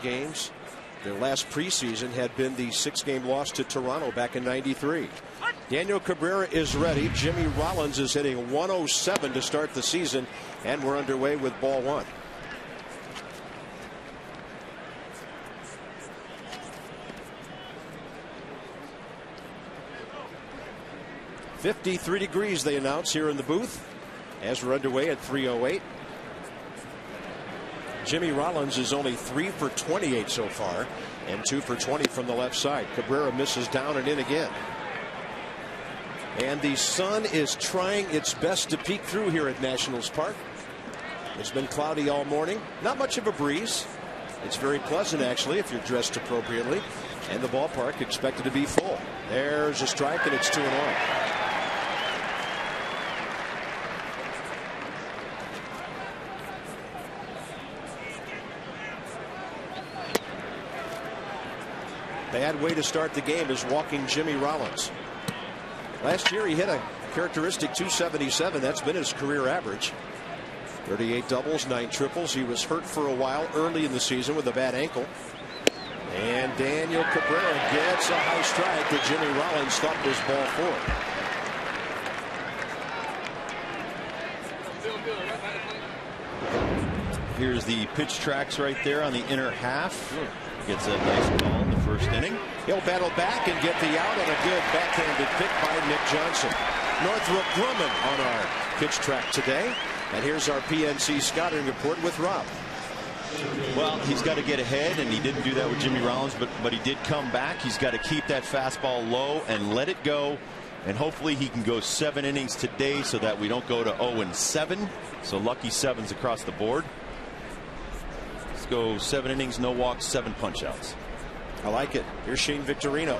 games. Their last preseason had been the 6-game loss to Toronto back in '93. Daniel Cabrera is ready. Jimmy Rollins is hitting 107 to start the season, and we're underway with ball one. "53 degrees," they announce here in the booth as we're underway at 3:08. Jimmy Rollins is only 3 for 28 so far and 2 for 20 from the left side. Cabrera misses down and in again. And the sun is trying its best to peek through here at Nationals Park. It's been cloudy all morning. Not much of a breeze. It's very pleasant, actually, if you're dressed appropriately. And the ballpark expected to be full. There's a strike, and it's 2-1. Bad way to start the game is walking Jimmy Rollins. Last year he hit a characteristic .277. That's been his career average. 38 doubles, 9 triples. He was hurt for a while early in the season with a bad ankle. And Daniel Cabrera gets a high strike that Jimmy Rollins thought was ball 4. Here's the pitch tracks right there on the inner half. Gets a nice call in the first inning. He'll battle back and get the out on a good backhanded pick by Nick Johnson. Northrop Grumman on our pitch track today. And here's our PNC scouting report with Rob. Well, he's got to get ahead, and he didn't do that with Jimmy Rollins, but he did come back. He's got to keep that fastball low and let it go. And hopefully he can go 7 innings today so that we don't go to 0-7. So lucky 7s across the board. Go 7 innings, no walks, 7 punch-outs. I like it. Here's Shane Victorino.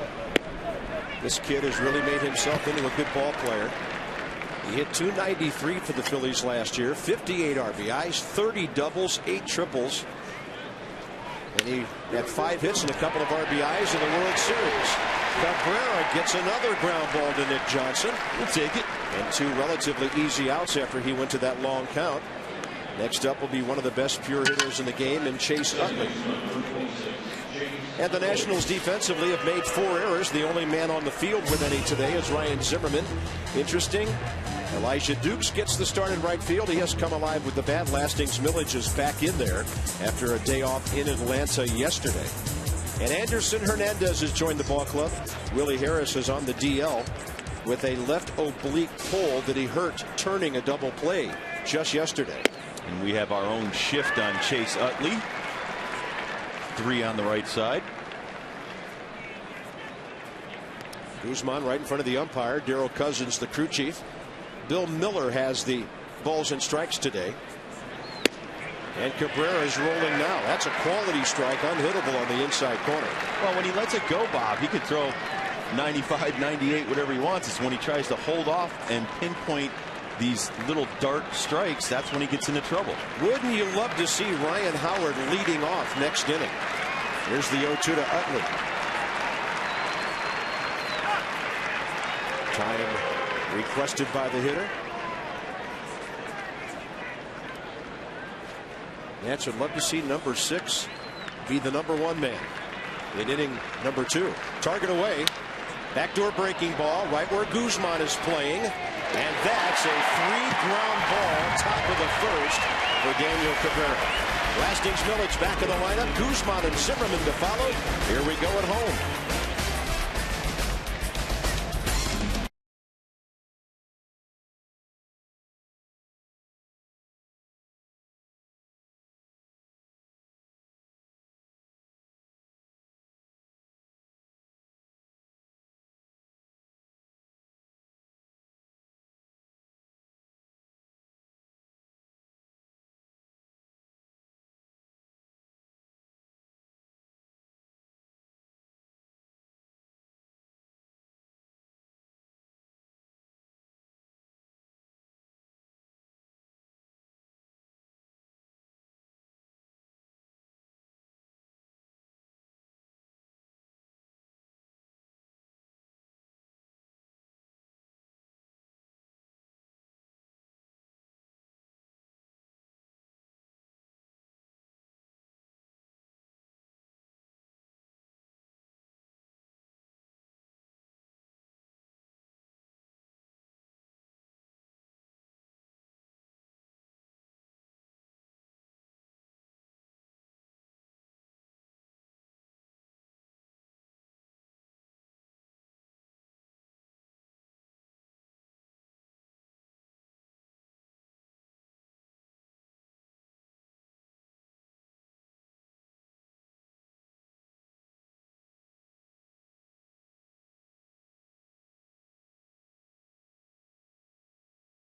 This kid has really made himself into a good ball player. He hit .293 for the Phillies last year, 58 RBIs, 30 doubles, 8 triples. And he had 5 hits and a couple of RBIs in the World Series. Cabrera gets another ground ball to Nick Johnson. We'll take it. And 2 relatively easy outs after he went to that long count. Next up will be one of the best pure hitters in the game in Chase Utley. And the Nationals defensively have made 4 errors. The only man on the field with any today is Ryan Zimmerman. Interesting. Elijah Dukes gets the start in right field. He has come alive with the bat. Lasting's Millage is back in there after a day off in Atlanta yesterday. And Anderson Hernandez has joined the ball club. Willie Harris is on the DL with a left oblique pull that he hurt turning a double play just yesterday. And we have our own shift on Chase Utley. 3 on the right side. Guzman right in front of the umpire. Darryl Cousins, the crew chief. Bill Miller has the balls and strikes today. And Cabrera is rolling now. That's a quality strike, unhittable on the inside corner. Well, when he lets it go, Bob, he could throw 95, 98, whatever he wants. It's when he tries to hold off and pinpoint these little dart strikes, that's when he gets into trouble. Wouldn't you love to see Ryan Howard leading off next inning? Here's the 0-2 to Utley. Time requested by the hitter. Nats would love to see number 6 be the number 1 man in inning number 2. Target away. Backdoor breaking ball right where Guzman is playing. And that's a 3-ground ball, top of the first for Daniel Cabrera. Lasting's Millage back in the lineup. Guzman and Zimmerman to follow. Here we go at home.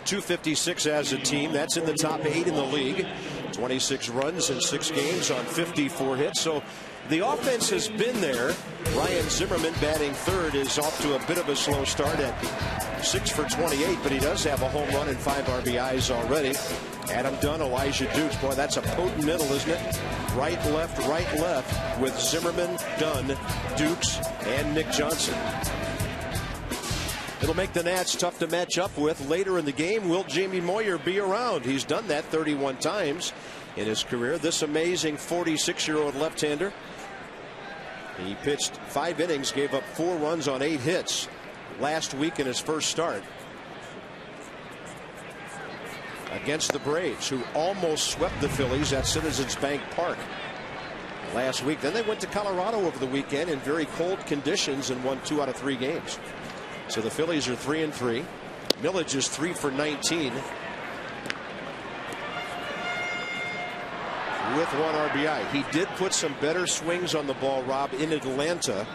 256 as a team. That's in the top 8 in the league. 26 runs in 6 games on 54 hits. So the offense has been there. Ryan Zimmerman, batting third, is off to a bit of a slow start at 6 for 28, but he does have a home run and 5 RBIs already. Adam Dunn, Elijah Dukes. Boy, that's a potent middle, isn't it? Right, left with Zimmerman, Dunn, Dukes, and Nick Johnson. It'll make the Nats tough to match up with later in the game. Will Jamie Moyer be around? He's done that 31 times in his career. This amazing 46-year-old left-hander. He pitched 5 innings, gave up 4 runs on 8 hits last week in his first start against the Braves, who almost swept the Phillies at Citizens Bank Park last week. Then they went to Colorado over the weekend in very cold conditions and won 2 out of 3 games. So the Phillies are 3-3. Millage is 3 for 19 with 1 RBI. He did put some better swings on the ball, Rob, in Atlanta.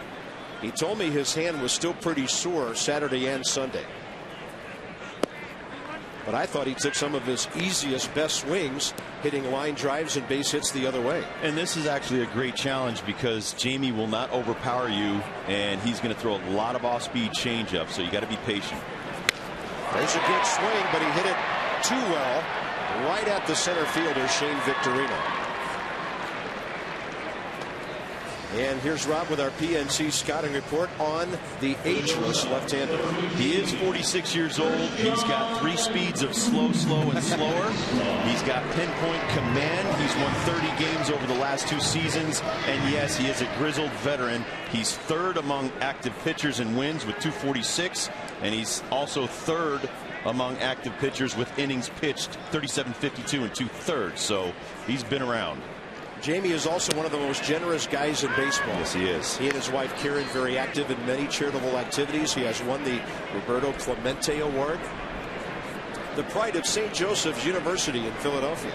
He told me his hand was still pretty sore Saturday and Sunday. But I thought he took some of his easiest, best swings, hitting line drives and base hits the other way. And this is actually a great challenge because Jamie will not overpower you, and he's going to throw a lot of off-speed changeup, so you got to be patient. There's a good swing, but he hit it too well right at the center fielder, Shane Victorino. And here's Rob with our PNC scouting report on the ageless left-hander. He is 46 years old. He's got 3 speeds of slow, slow, and slower. He's got pinpoint command. He's won 30 games over the last 2 seasons. And yes, he is a grizzled veteran. He's 3rd among active pitchers in wins with 246. And he's also 3rd among active pitchers with innings pitched, 37.52 and 2/3. So he's been around. Jamie is also one of the most generous guys in baseball. Yes, he is. He and his wife Karen very active in many charitable activities. He has won the Roberto Clemente Award. The pride of St. Joseph's University in Philadelphia.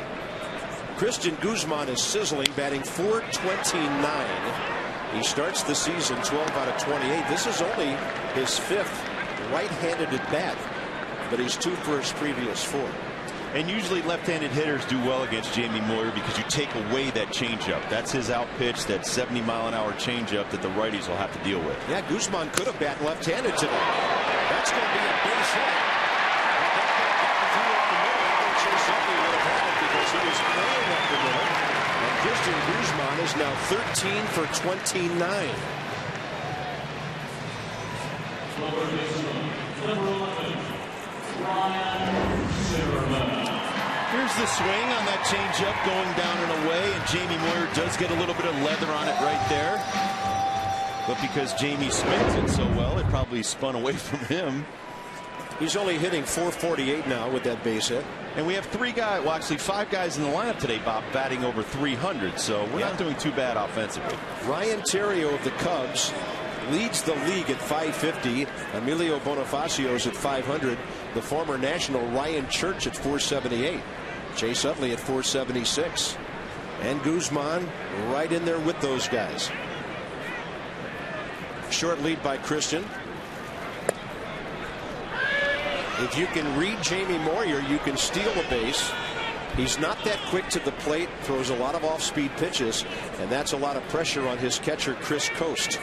Christian Guzman is sizzling, batting .429. He starts the season 12 out of 28. This is only his 5th right-handed at bat, but he's 2 for his previous 4. And usually left-handed hitters do well against Jamie Moyer because you take away that changeup. That's his out pitch, that 70-mile-an-hour changeup that the righties will have to deal with. Yeah, Guzman could have bat left-handed today. That's going to be a base hit. Chase Utley would have had it because he was playing up the middle. And Christian Guzman is now 13 for 29. Here's the swing on that changeup going down and away, and Jamie Moyer does get a little bit of leather on it right there. But because Jamie spins it so well, it probably spun away from him. He's only hitting .448 now with that base hit. And we have 3 guys, well actually 5 guys in the lineup today, Bob, batting over 300. So we're not doing too bad offensively. Ryan Theriot of the Cubs leads the league at .550. Emilio Bonifacio's at .500. The former National Ryan Church at .478. Chase Utley at .476. And Guzman right in there with those guys. Short lead by Christian. If you can read Jamie Moyer, you can steal a base. He's not that quick to the plate, throws a lot of off-speed pitches, and that's a lot of pressure on his catcher, Chris Coast.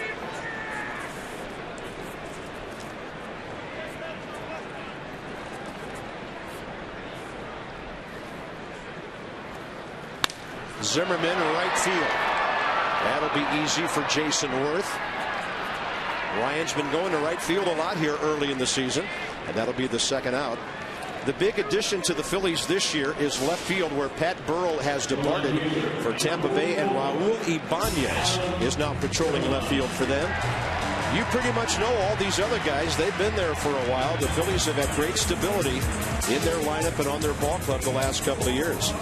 Zimmerman right field. That'll be easy for Jason Worth. Ryan's been going to right field a lot here early in the season, and that'll be the 2nd out. The big addition to the Phillies this year is left field, where Pat Burrell has departed for Tampa Bay, and Raul Ibanz is now patrolling left field for them. You pretty much know all these other guys. They've been there for a while. The Phillies have had great stability in their lineup and on their ball club the last couple of years.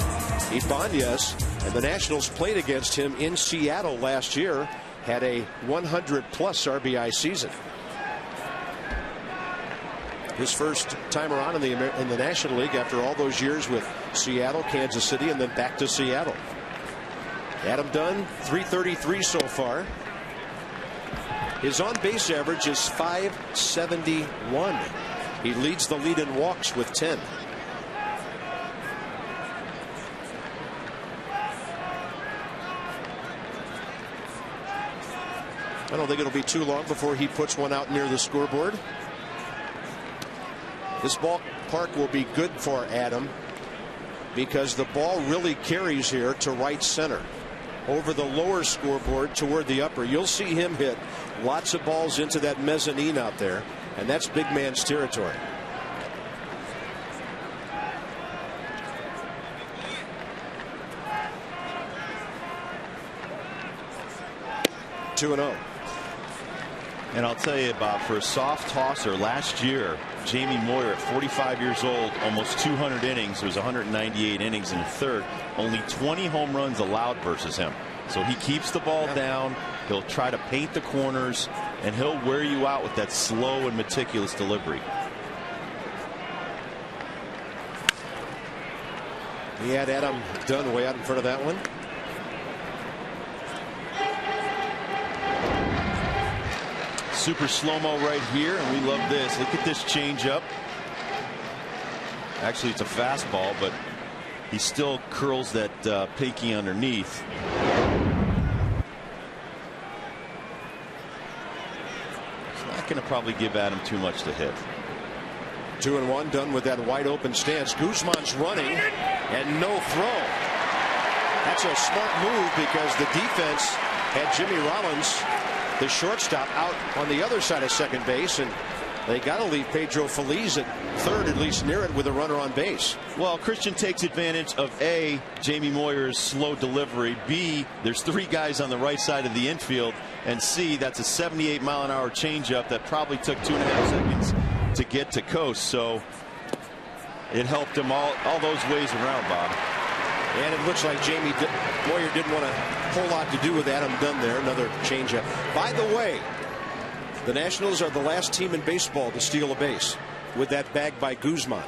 Ibanez and the Nationals played against him in Seattle last year, had a 100-plus RBI season. His first time around in the National League after all those years with Seattle, Kansas City, and then back to Seattle. Adam Dunn, .333 so far. His on-base average is .571. He leads the lead in walks with 10. I don't think it'll be too long before he puts one out near the scoreboard. This ballpark will be good for Adam because the ball really carries here to right center over the lower scoreboard toward the upper. You'll see him hit lots of balls into that mezzanine out there, and that's big man's territory. Two and 0. And I'll tell you, Bob, for a soft tosser last year, Jamie Moyer at 45 years old, almost 200 innings. There was 198 innings in the third. Only 20 home runs allowed versus him. So he keeps the ball down. He'll try to paint the corners, and he'll wear you out with that slow and meticulous delivery. He had Adam Dunn way out in front of that one. Super slow-mo right here, and we love this. Look at this changeup. Actually, it's a fastball, but he still curls that pinky underneath. It's not going to probably give Adam too much to hit. 2-1, Dunn with that wide open stance. Guzman's running and no throw. That's a smart move because the defense had Jimmy Rollins, the shortstop, out on the other side of second base, and they got to leave Pedro Feliz at third, at least near it, with a runner on base. Well, Christian takes advantage of A, Jamie Moyer's slow delivery, B, there's three guys on the right side of the infield, and C, that's a 78-mile-an-hour changeup that probably took 2.5 seconds to get to coast. So it helped him all those ways around, Bob. And it looks like Moyer didn't want a whole lot to do with Adam Dunn there. Another changeup. By the way, the Nationals are the last team in baseball to steal a base with that bag by Guzman.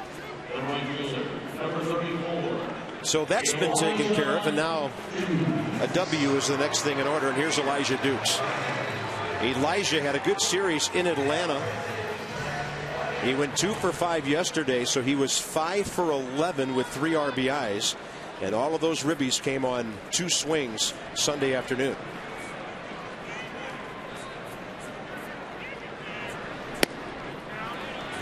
So that's been taken care of, and now a W is the next thing in order. And here's Elijah Dukes. Elijah had a good series in Atlanta. He went 2 for 5 yesterday, so he was 5 for 11 with 3 RBIs. And all of those ribbies came on 2 swings Sunday afternoon.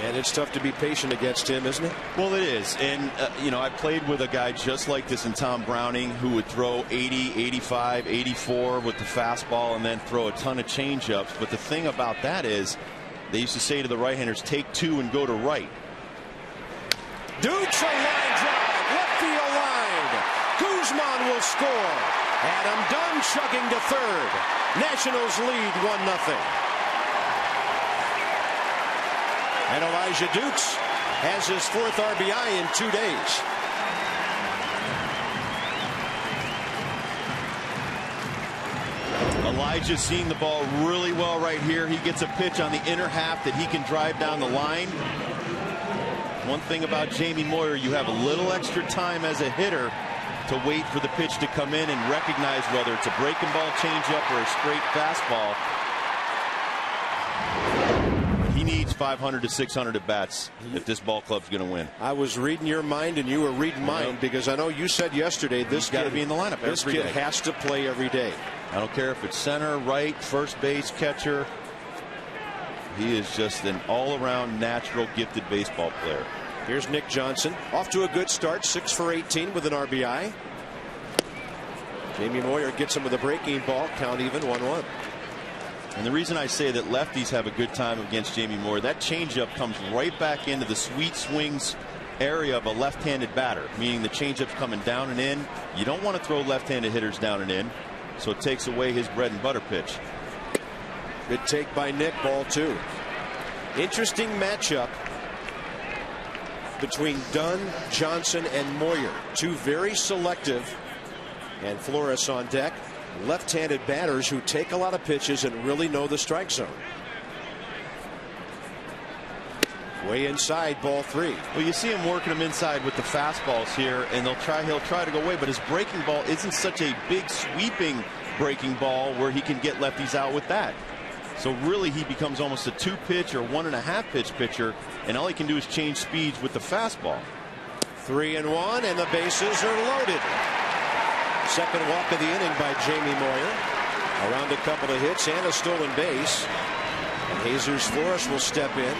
And it's tough to be patient against him, isn't it? Well, it is. And, you know, I played with a guy just like this in Tom Browning who would throw 80, 85, 84 with the fastball and then throw a ton of changeups. But the thing about that is they used to say to the right-handers, take 2 and go to right. Dukes a line drive, left field line. Guzman will score. Adam Dunn chugging to third. Nationals lead 1-0. And Elijah Dukes has his 4th RBI in 2 days. Elijah's seeing the ball really well right here. He gets a pitch on the inner half that he can drive down the line. One thing about Jamie Moyer, you have a little extra time as a hitter to wait for the pitch to come in and recognize whether it's a breaking ball changeup or a straight fastball. He needs 500 to 600 at bats if this ball club's going to win. I was reading your mind and you were reading mine, because I know you said yesterday this got to be in the lineup. This kid has to play every day. I don't care if it's center, right, first base, catcher. He is just an all-around natural gifted baseball player. Here's Nick Johnson, off to a good start, 6 for 18 with an RBI. Jamie Moyer gets him with a breaking ball, count even, 1-1. And the reason I say that lefties have a good time against Jamie Moyer, that changeup comes right back into the sweet swings area of a left-handed batter, meaning the changeup's coming down and in. You don't want to throw left-handed hitters down and in, so it takes away his bread and butter pitch. Good take by Nick, ball 2. Interesting matchup between Dunn, Johnson, and Moyer. 2 very selective, and Flores on deck. Left-handed batters who take a lot of pitches and really know the strike zone. Way inside, ball 3. Well, you see him working them inside with the fastballs here, and he'll try to go away, but his breaking ball isn't such a big sweeping breaking ball where he can get lefties out with that. So really he becomes almost a 2-pitch or 1.5 pitch pitcher, and all he can do is change speeds with the fastball. 3-1, and the bases are loaded. Second walk of the inning by Jamie Moyer. Around a couple of hits and a stolen base. And Jesus Flores will step in.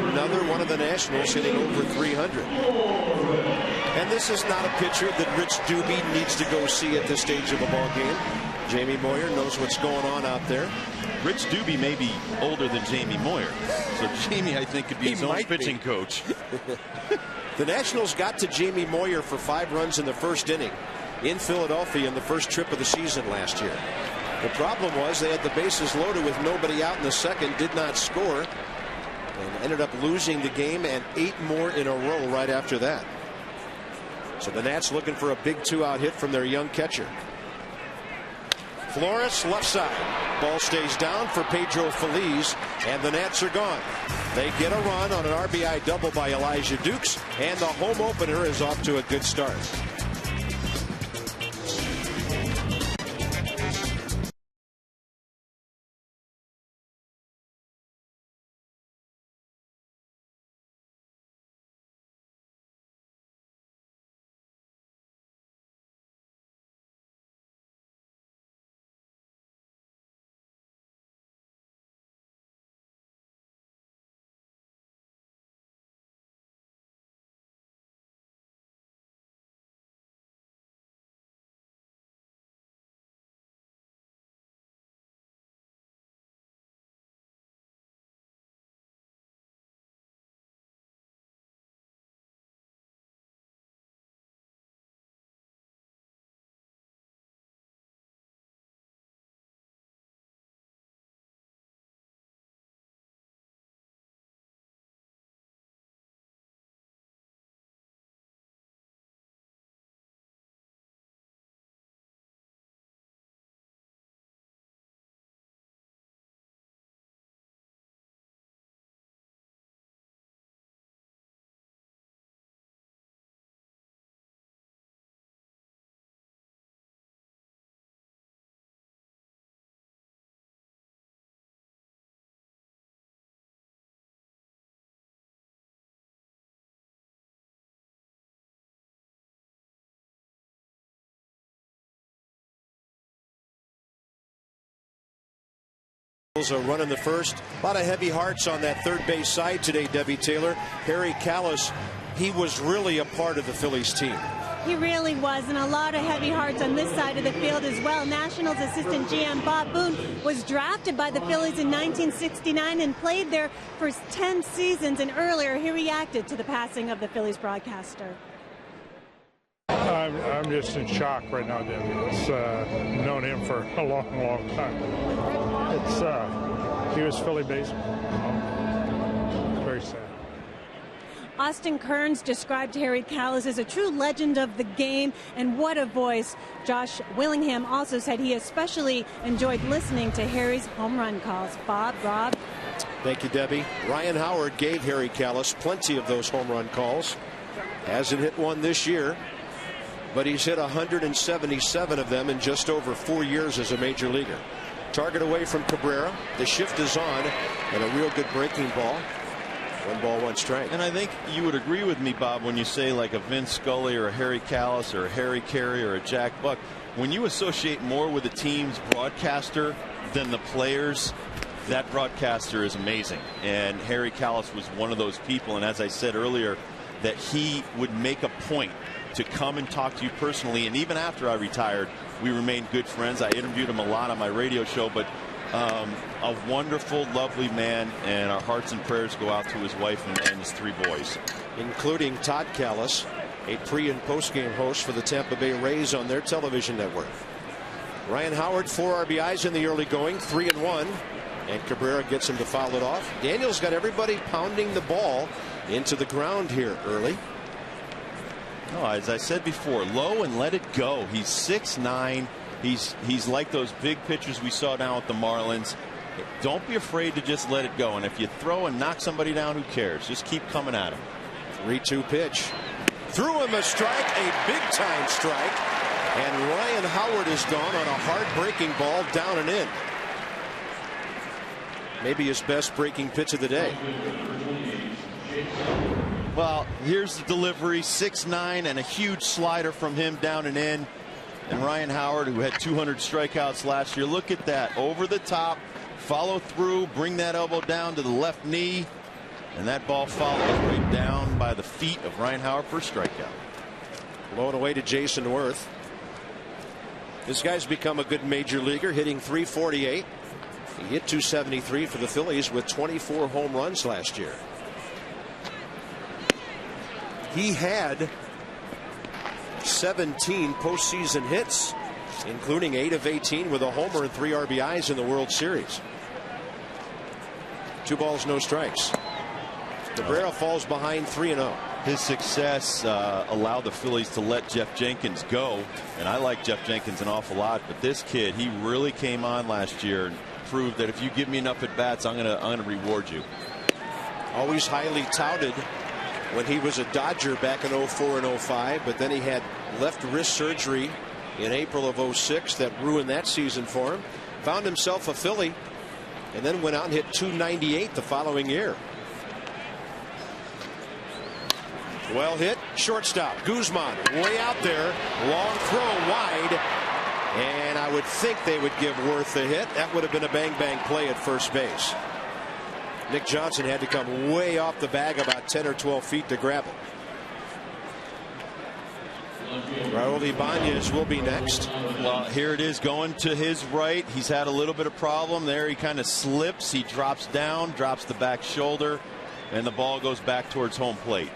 Another one of the Nationals hitting over 300. And this is not a pitcher that Rich Doobie needs to go see at this stage of a ball game. Jamie Moyer knows what's going on out there. Rich Doobie may be older than Jamie Moyer. So Jamie, I think, could be his own pitching coach. The Nationals got to Jamie Moyer for 5 runs in the first inning in Philadelphia in the first trip of the season last year. The problem was they had the bases loaded with nobody out in the second, did not score, and ended up losing the game, and 8 more in a row right after that. So the Nats looking for a big 2-out hit from their young catcher. Flores left side. Ball stays down for Pedro Feliz, and the Nats are gone. They get a run on an RBI double by Elijah Dukes, and the home opener is off to a good start. A run in the first. A lot of heavy hearts on that third base side today, Debbie Taylor. Harry Kalas, he was really a part of the Phillies team. He really was, and a lot of heavy hearts on this side of the field as well. Nationals assistant GM Bob Boone was drafted by the Phillies in 1969 and played there for 10 seasons, and earlier he reacted to the passing of the Phillies broadcaster. I'm just in shock right now, Debbie. It's known him for a long, long time. He was Philly baseball. Very sad. Austin Kearns described Harry Kalas as a true legend of the game, and what a voice. Josh Willingham also said he especially enjoyed listening to Harry's home run calls. Bob, Rob. Thank you, Debbie. Ryan Howard gave Harry Kalas plenty of those home run calls. Hasn't hit one this year, but he's hit 177 of them in just over 4 years as a major leaguer. Target away from Cabrera. The shift is on, and a real good breaking ball. 1 ball, 1 strike. And I think you would agree with me, Bob, when you say like a Vince Scully or a Harry Kalas or a Harry Carey or a Jack Buck. When you associate more with a team's broadcaster than the players, that broadcaster is amazing. And Harry Kalas was one of those people. And as I said earlier, that he would make a point to come and talk to you personally. And even after I retired, we remained good friends. I interviewed him a lot on my radio show, but a wonderful, lovely man, and our hearts and prayers go out to his wife and his 3 boys. Including Todd Kalas, a pre- and post-game host for the Tampa Bay Rays on their television network. Ryan Howard, 4 RBIs in the early going, 3-1, and Cabrera gets him to foul it off. Daniels got everybody pounding the ball into the ground here early. No, as I said before, low and let it go. He's 6'9". He's like those big pitchers we saw down with the Marlins. Don't be afraid to just let it go. And if you throw and knock somebody down, who cares? Just keep coming at him. 3-2 pitch. Threw him a strike, a big-time strike. And Ryan Howard is gone on a hard breaking ball down and in. Maybe his best breaking pitch of the day. Well, here's the delivery, 6'9", and a huge slider from him down and in. And Ryan Howard, who had 200 strikeouts last year, look at that, over the top, follow through, bring that elbow down to the left knee, and that ball follows right down by the feet of Ryan Howard for a strikeout. Blown away to Jason Worth. This guy's become a good major leaguer, hitting .348. He hit .273 for the Phillies with 24 home runs last year. He had 17 postseason hits, including 8 of 18 with a homer and 3 RBIs in the World Series. 2 balls, no strikes. Cabrera falls behind 3-0. His success allowed the Phillies to let Jeff Jenkins go, and I like Jeff Jenkins an awful lot, but this kid, he really came on last year and proved that if you give me enough at bats, I'm gonna reward you. Always highly touted when he was a Dodger back in 04 and 05, but then he had left wrist surgery in April of 06 that ruined that season for him. Found himself a Philly and then went out and hit .298 the following year. Well hit, shortstop Guzman way out there, long throw wide, and I would think they would give Worth a hit. That would have been a bang play at first base. Nick Johnson had to come way off the bag about 10 or 12 feet to grab it. Raul Ibanz will be next. Well, here it is going to his right. He's had a little bit of problem there. He kind of slips. He drops down, drops the back shoulder, and the ball goes back towards home plate.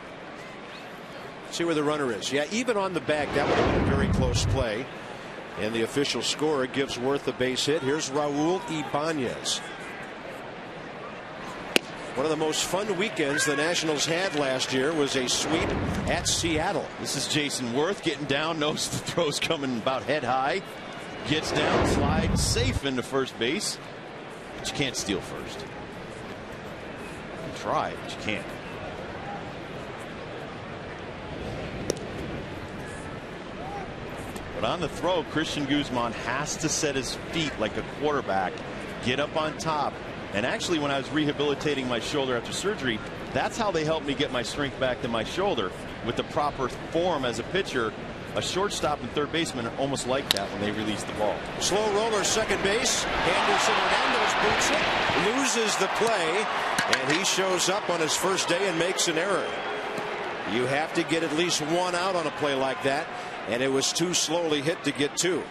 See where the runner is. Yeah, even on the bag, that would have been a very close play. And the official scorer gives Worth a base hit. Here's Raul Ibanz. One of the most fun weekends the Nationals had last year was a sweep at Seattle. This is Jason Worth getting down, knows the throw's coming about head high, gets down, slides safe into first base, but you can't steal first. You try, but you can't. But on the throw, Christian Guzman has to set his feet like a quarterback, get up on top. And actually, when I was rehabilitating my shoulder after surgery, that's how they helped me get my strength back to my shoulder. With the proper form as a pitcher, a shortstop and third baseman are almost like that when they release the ball. Slow roller, second base. Hernandez boots it, loses the play, and he shows up on his first day and makes an error. You have to get at least one out on a play like that, and it was too slowly hit to get 2.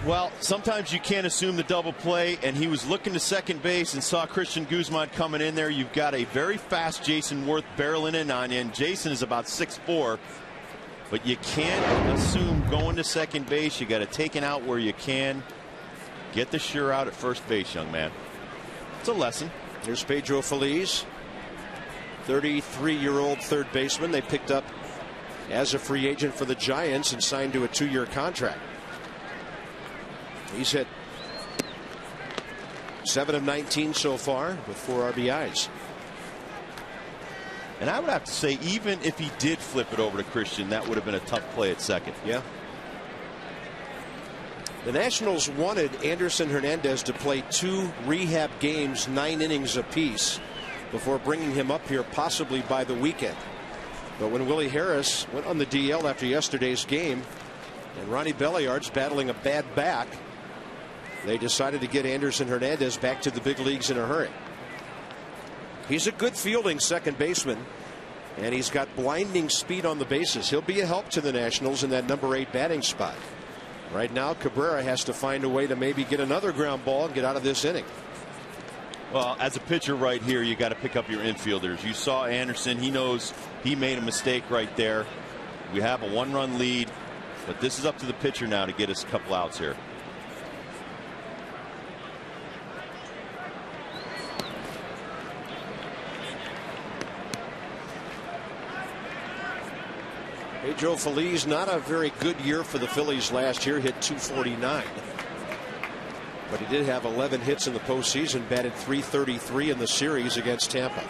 Well, sometimes you can't assume the double play, and he was looking to second base and saw Christian Guzman coming in there. You've got a very fast Jason Worth barreling in on you, and Jason is about 6'4", but you can't assume going to second base. You got to take it out where you can. Get the sure out at first base, young man. It's a lesson. Here's Pedro Feliz, 33-year-old third baseman they picked up as a free agent for the Giants and signed to a 2-year contract. He's hit 7 of 19 so far with 4 RBIs. And I would have to say, even if he did flip it over to Christian, that would have been a tough play at second. Yeah. The Nationals wanted Anderson Hernandez to play 2 rehab games, 9 innings apiece, before bringing him up here possibly by the weekend. But when Willie Harris went on the DL after yesterday's game and Ronnie Belliard's battling a bad back, they decided to get Anderson Hernandez back to the big leagues in a hurry. He's a good fielding second baseman, and he's got blinding speed on the bases. He'll be a help to the Nationals in that number 8 batting spot. Right now, Cabrera has to find a way to maybe get another ground ball and get out of this inning. Well, as a pitcher right here, you got to pick up your infielders. You saw Anderson. He knows he made a mistake right there. We have a 1-run lead, but this is up to the pitcher now to get us a couple outs here. Pedro Feliz, not a very good year for the Phillies last year, hit .249. But he did have 11 hits in the postseason, batted .333 in the series against Tampa.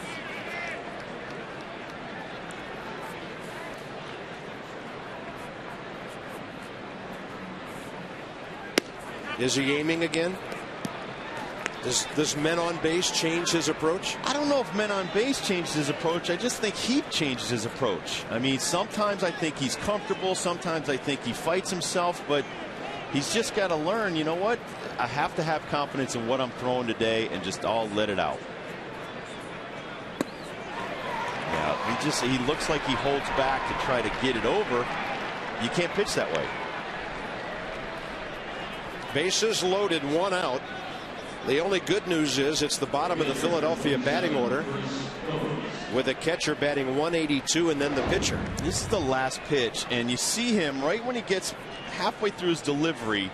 Is he aiming again? Does men on base change his approach? I don't know if men on base changes his approach. I just think he changes his approach. I mean, sometimes I think he's comfortable. Sometimes I think he fights himself. But he's just got to learn, you know what? I have to have confidence in what I'm throwing today and just all let it out. Yeah, he looks like he holds back to try to get it over. You can't pitch that way. Bases loaded, 1 out. The only good news is it's the bottom of the Philadelphia batting order with a catcher batting 182 and then the pitcher. This is the last pitch, and you see him right when he gets halfway through his delivery,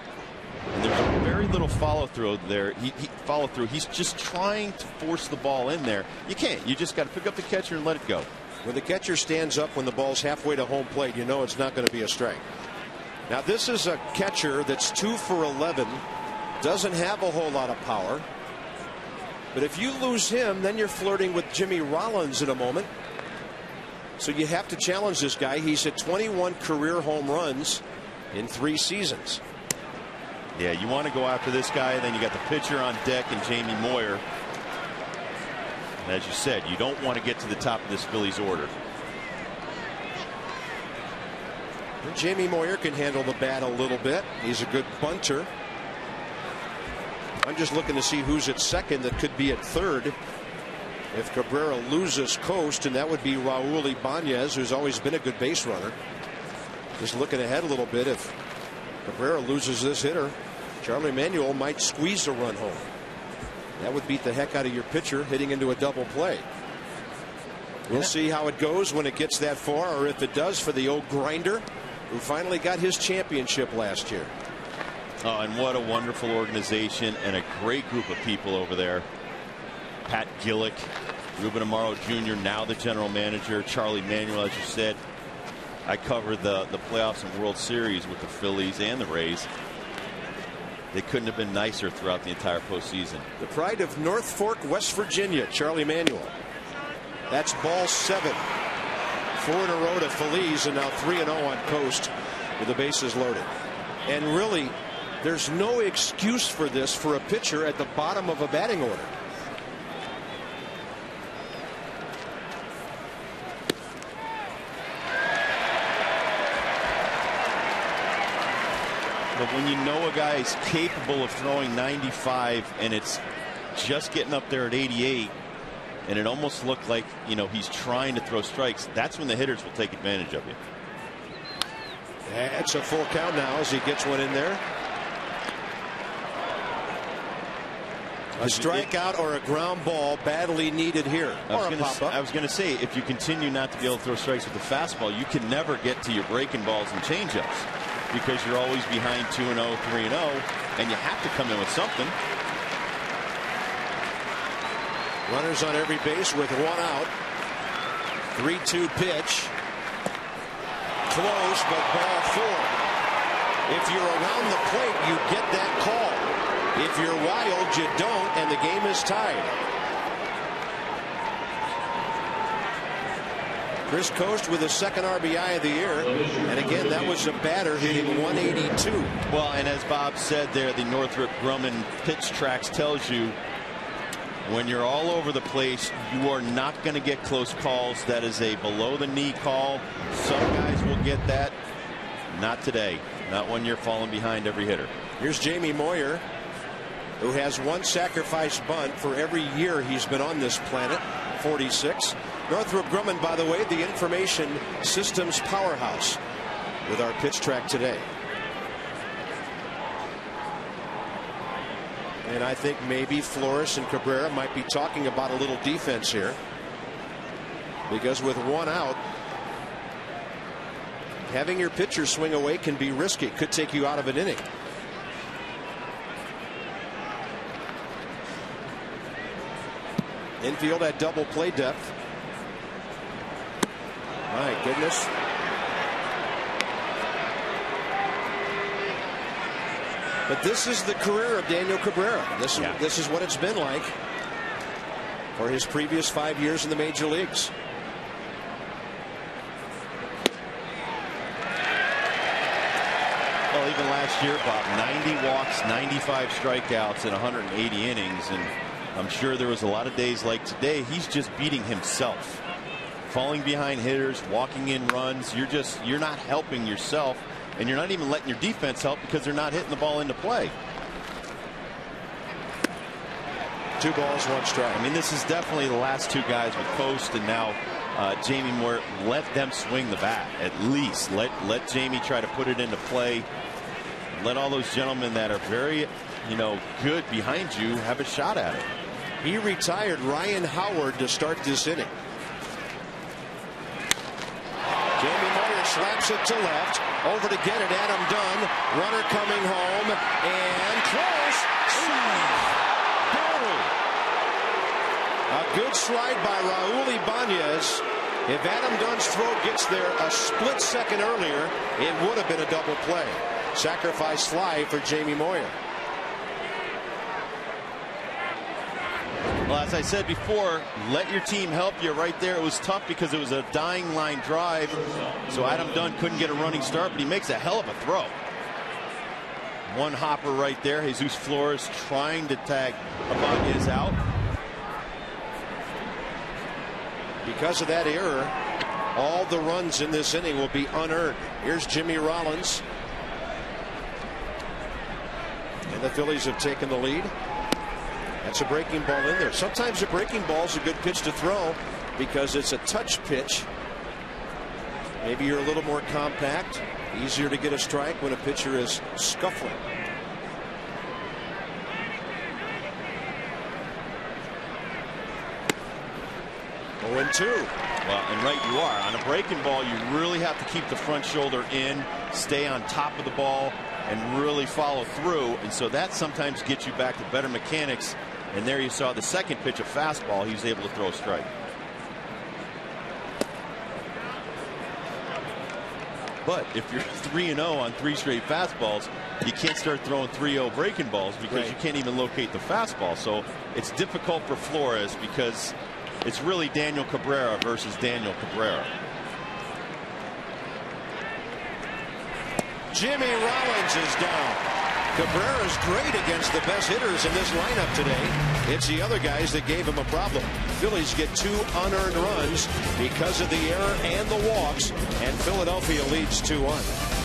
and there's very little follow through there. He's just trying to force the ball in there. You can't. You just got to pick up the catcher and let it go. When the catcher stands up when the ball's halfway to home plate, you know it's not going to be a strike. Now this is a catcher that's 2 for 11. Doesn't have a whole lot of power. But if you lose him, then you're flirting with Jimmy Rollins in a moment. So you have to challenge this guy. He's hit 21 career home runs in 3 seasons. Yeah, you want to go after this guy. Then you got the pitcher on deck and Jamie Moyer. And as you said, you don't want to get to the top of this Phillies order. And Jamie Moyer can handle the bat a little bit. He's a good bunter. I'm just looking to see who's at second that could be at third if Cabrera loses coast, and that would be Raul Ibanz, who's always been a good base runner. Just looking ahead a little bit, if Cabrera loses this hitter, Charlie Manuel might squeeze a run home. That would beat the heck out of your pitcher hitting into a double play. We'll see how it goes when it gets that far, or if it does for the old grinder who finally got his championship last year. Oh, and what a wonderful organization and a great group of people over there. Pat Gillick, Ruben Amaro Jr., now the general manager, Charlie Manuel, as you said. I covered the playoffs and World Series with the Phillies and the Rays. They couldn't have been nicer throughout the entire postseason. The pride of North Fork, West Virginia, Charlie Manuel. That's ball 7. 4 in a row to Phillies, and now 3-0 on coast with the bases loaded. And really, there's no excuse for this for a pitcher at the bottom of a batting order. But when you know a guy is capable of throwing 95 and it's just getting up there at 88, and it almost looked like, you know, he's trying to throw strikes, that's when the hitters will take advantage of you. That's a full count now as he gets one in there. A strikeout or a ground ball badly needed here. I was going to say, if you continue not to be able to throw strikes with the fastball, you can never get to your breaking balls and changeups because you're always behind 2-0, 3-0, and you have to come in with something. Runners on every base with 1 out. 3-2 pitch. Close, but ball 4. If you're around the plate, you get that call. If you're wild, you don't, and the game is tied. Chris Coast with his 2nd RBI of the year, and again, that was a batter hitting 182. Well, and as Bob said there, the Northrop Grumman pitch tracks tells you when you're all over the place, you are not going to get close calls. That is a below the knee call. Some guys will get that. Not today. Not when you're falling behind every hitter. Here's Jamie Moyer, who has 1 sacrifice bunt for every year he's been on this planet. 46. Northrop Grumman, by the way, the information systems powerhouse with our pitch track today. And I think maybe Flores and Cabrera might be talking about a little defense here, because with 1 out, having your pitcher swing away can be risky. Could take you out of an inning. Infield at double play depth. My goodness. But this is the career of Daniel Cabrera. This is what it's been like for his previous 5 years in the major leagues. Oh, Well, even last year, Bob, 90 walks, 95 strikeouts in 180 innings. And I'm sure there was a lot of days like today, he's just beating himself. Falling behind hitters, walking in runs. You're not helping yourself, and you're not even letting your defense help because they're not hitting the ball into play. 2 balls, 1 strike. I mean, this is definitely the last 2 guys with Post and now Jamie Moyer. Let them swing the bat at least. Let Jamie try to put it into play. Let all those gentlemen that are very, good behind you have a shot at it. He retired Ryan Howard to start this inning. Jamie Moyer slaps it to left. Over to get it, Adam Dunn. Runner coming home and close. A good slide by Raul Ibanz. If Adam Dunn's throw gets there a split second earlier, it would have been a double play. Sacrifice fly for Jamie Moyer. Well, as I said before, let your team help you. Right there, it was tough because it was a dying line drive. So Adam Dunn couldn't get a running start, but he makes a hell of a throw. One hopper right there. Jesus Flores trying to tag Ibanez out. Because of that error, all the runs in this inning will be unearned. Here's Jimmy Rollins. And the Phillies have taken the lead. That's a breaking ball in there. Sometimes a breaking ball is a good pitch to throw because it's a touch pitch. Maybe you're a little more compact. Easier to get a strike when a pitcher is scuffling. And 2. Well, and right you are. On a breaking ball, you really have to keep the front shoulder in, stay on top of the ball, and really follow through. And so that sometimes gets you back to better mechanics. And there you saw the second pitch, a fastball. He was able to throw a strike. But if you're 3-0 on 3 straight fastballs, you can't start throwing 3-0 breaking balls because you can't even locate the fastball. So it's difficult for Flores because it's really Daniel Cabrera versus Daniel Cabrera. Jimmy Rollins is down. Cabrera's great against the best hitters in this lineup today. It's the other guys that gave him a problem. Phillies get 2 unearned runs because of the error and the walks, and Philadelphia leads 2-1.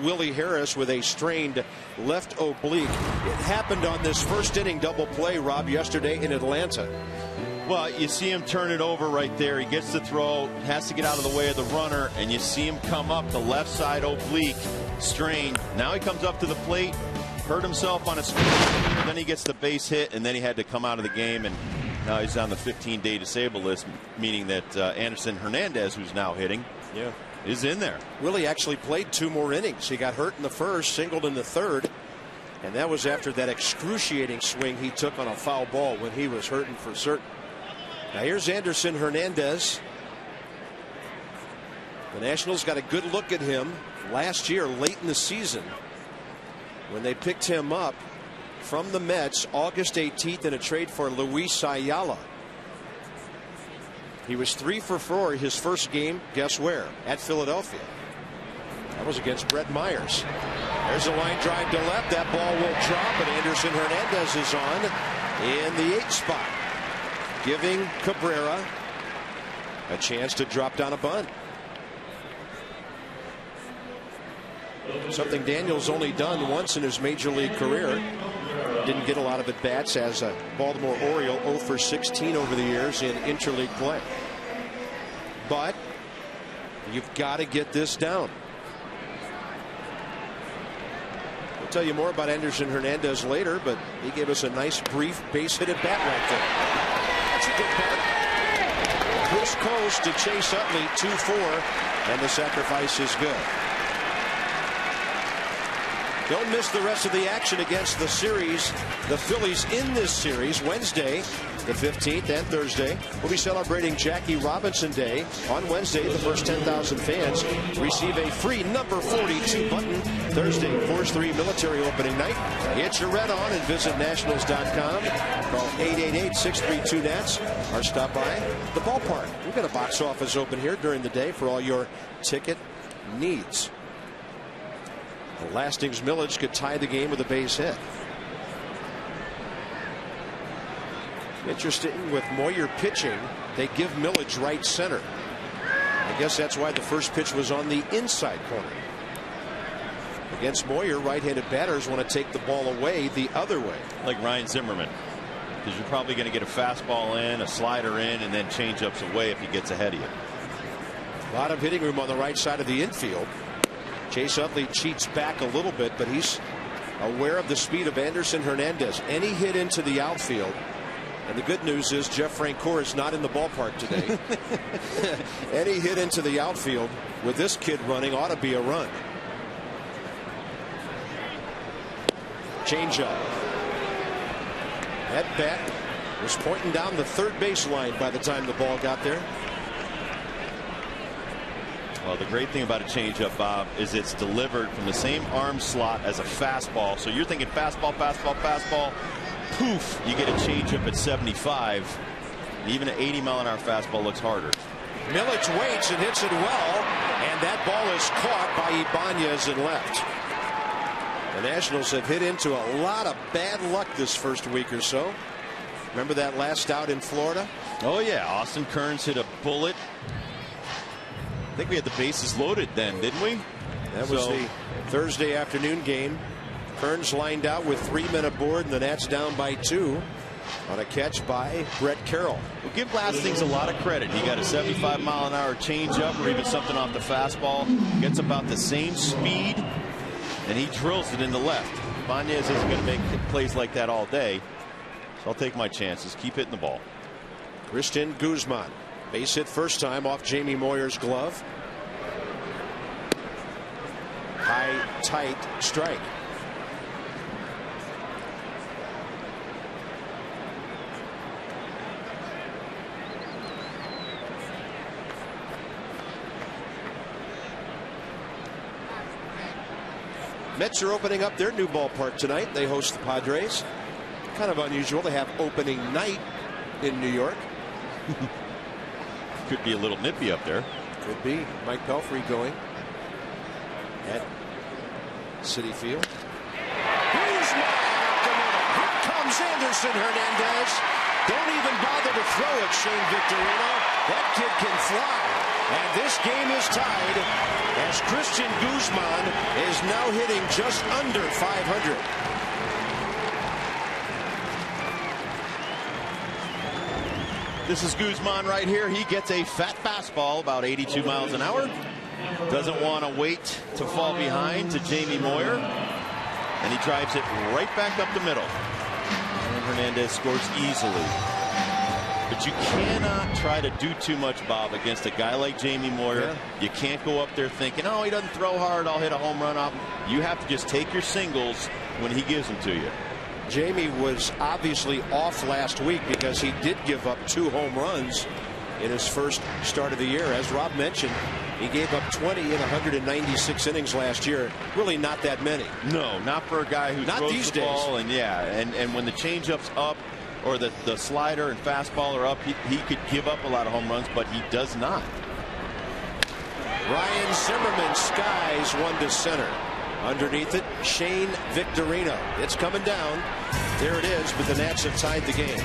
Willie Harris with a strained left oblique. It happened on this first inning double play, Rob, yesterday in Atlanta. Well, you see him turn it over right there. He gets the throw, has to get out of the way of the runner, and you see him come up the left side oblique, strained. Now he comes up to the plate, hurt himself on a swing, and then he gets the base hit, and then he had to come out of the game, and now he's on the 15-day disabled list, meaning that Anderson Hernandez, who's now hitting, is in there. Willie actually played 2 more innings. He got hurt in the first, singled in the third, and that was after that excruciating swing he took on a foul ball when he was hurting for certain. Now here's Anderson Hernandez. The Nationals got a good look at him last year late in the season when they picked him up from the Mets August 18th in a trade for Luis Ayala. He was 3 for 4 his first game. Guess where? At Philadelphia. That was against Brett Myers. There's a line drive to left. That ball will drop, and Anderson Hernandez is on in the 8th spot, giving Cabrera a chance to drop down a bunt. Something Daniel's only done once in his major league career. Didn't get a lot of at bats as a Baltimore Oriole, 0 for 16 over the years in interleague play. But you've got to get this down. We'll tell you more about Anderson Hernandez later, but he gave us a nice brief base hit at bat right there. That's a good part. Chris Coast to Chase Utley, 2-4, and the sacrifice is good. Don't miss the rest of the action against the series. The Phillies in this series Wednesday the 15th and Thursday. We'll be celebrating Jackie Robinson Day. On Wednesday, the first 10,000 fans receive a free number 42 button. Thursday, Force 3 military opening night. Get your red on and visit nationals.com. Call 888-632-NATS or stop by the ballpark. We've got a box office open here during the day for all your ticket needs. Lasting's Millage could tie the game with a base hit. Interesting, with Moyer pitching, they give Millage right center. I guess that's why the first pitch was on the inside corner. Against Moyer, right-handed batters want to take the ball away the other way. Like Ryan Zimmerman, because you're probably going to get a fastball in, a slider in, and then change-ups away if he gets ahead of you. A lot of hitting room on the right side of the infield. Chase Utley cheats back a little bit, but he's aware of the speed of Anderson Hernandez. Any hit into the outfield, and the good news is Jeff Francoeur is not in the ballpark today. Any hit into the outfield with this kid running ought to be a run. Change up. That bat was pointing down the third base line by the time the ball got there. Well, the great thing about a changeup, Bob, is it's delivered from the same arm slot as a fastball. So you're thinking fastball, fastball, fastball. Poof, you get a changeup at 75. Even an 80-mile-an-hour fastball looks harder. Millage waits and hits it well, and that ball is caught by Ibanz and left. The Nationals have hit into a lot of bad luck this first week or so. Remember that last out in Florida? Oh, yeah. Austin Kearns hit a bullet. I think we had the bases loaded then, didn't we? That was the Thursday afternoon game. Kearns lined out with 3 men aboard, and the Nats down by 2 on a catch by Brett Carroll. We'll give Lastings a lot of credit. He got a 75-mile-an-hour changeup or even something off the fastball. Gets about the same speed, and he drills it in the left. Ibanz isn't going to make plays like that all day, so I'll take my chances. Keep hitting the ball. Christian Guzman. Base hit first time off Jamie Moyer's glove. High, tight strike. Mets are opening up their new ballpark tonight. They host the Padres. Kind of unusual to have opening night in New York. Could be a little nippy up there. Could be. Mike Pelfrey going at Citi Field. Here comes Anderson Hernandez. Don't even bother to throw it, Shane Victorino. That kid can fly. And this game is tied as Christian Guzman is now hitting just under .500. This is Guzman right here. He gets a fat fastball, about 82 miles an hour. Doesn't want to wait to fall behind to Jamie Moyer. And he drives it right back up the middle. And Hernandez scores easily. But you cannot try to do too much, Bob, against a guy like Jamie Moyer. Yeah. You can't go up there thinking, oh, he doesn't throw hard, I'll hit a home run off. You have to just take your singles when he gives them to you. Jamie was obviously off last week because he did give up 2 home runs in his first start of the year. As Rob mentioned, he gave up 20 in 196 innings last year. Really not that many. No, not for a guy who not throws these the days. ball. And yeah, and when the changeup's up or the slider and fastball are up, he could give up a lot of home runs, but he does not. Ryan Zimmerman skies one to center. Underneath it, Shane Victorino. It's coming down. There it is, but the Nats have tied the game.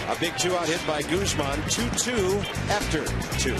A big 2-out hit by Guzman. 2-2 after 2.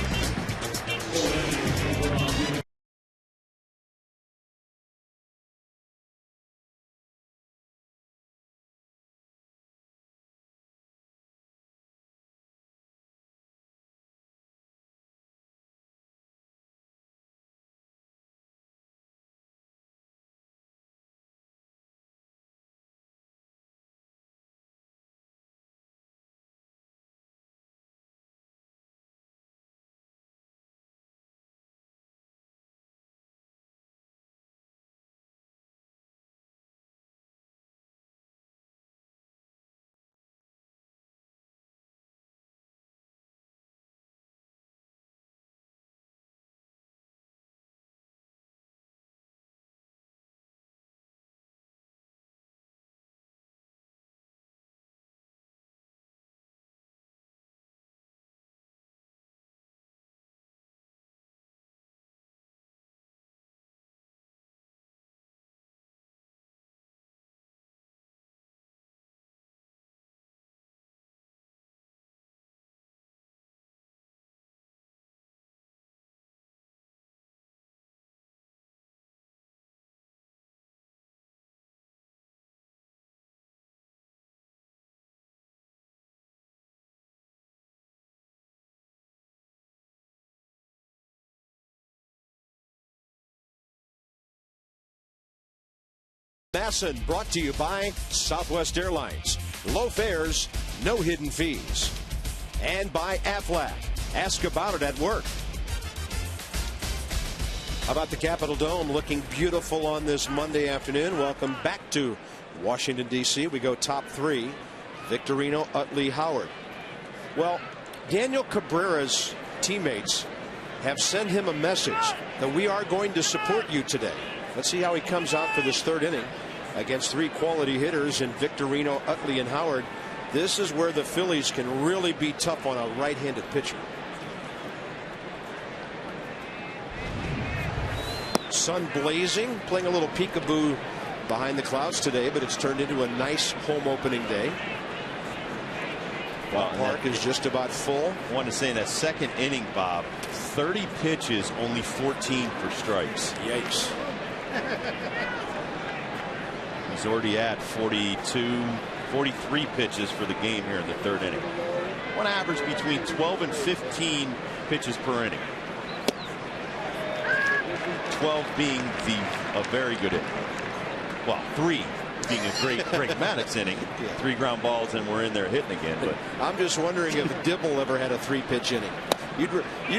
Masson brought to you by Southwest Airlines. Low fares, no hidden fees. And by Aflac. Ask about it at work. How about the Capitol Dome looking beautiful on this Monday afternoon? Welcome back to Washington, D.C. We go top 3. Victorino, Utley, Howard. Well, Daniel Cabrera's teammates have sent him a message that we are going to support you today. Let's see how he comes out for this 3rd inning against 3 quality hitters in Victorino, Utley, and Howard. This is where the Phillies can really be tough on a right-handed pitcher. Sun blazing, playing a little peekaboo behind the clouds today, but it's turned into a nice home opening day. Ballpark is just about full. I want to say in that 2nd inning, Bob, 30 pitches, only 14 for strikes. Yikes. He's already at 43 pitches for the game here in the 3rd inning. On average between 12 and 15 pitches per inning. 12 being a very good inning. Well, 3 being a great Maddox inning. 3 ground balls and we're in there hitting again. But I'm just wondering if Dibble ever had a 3-pitch inning. You'd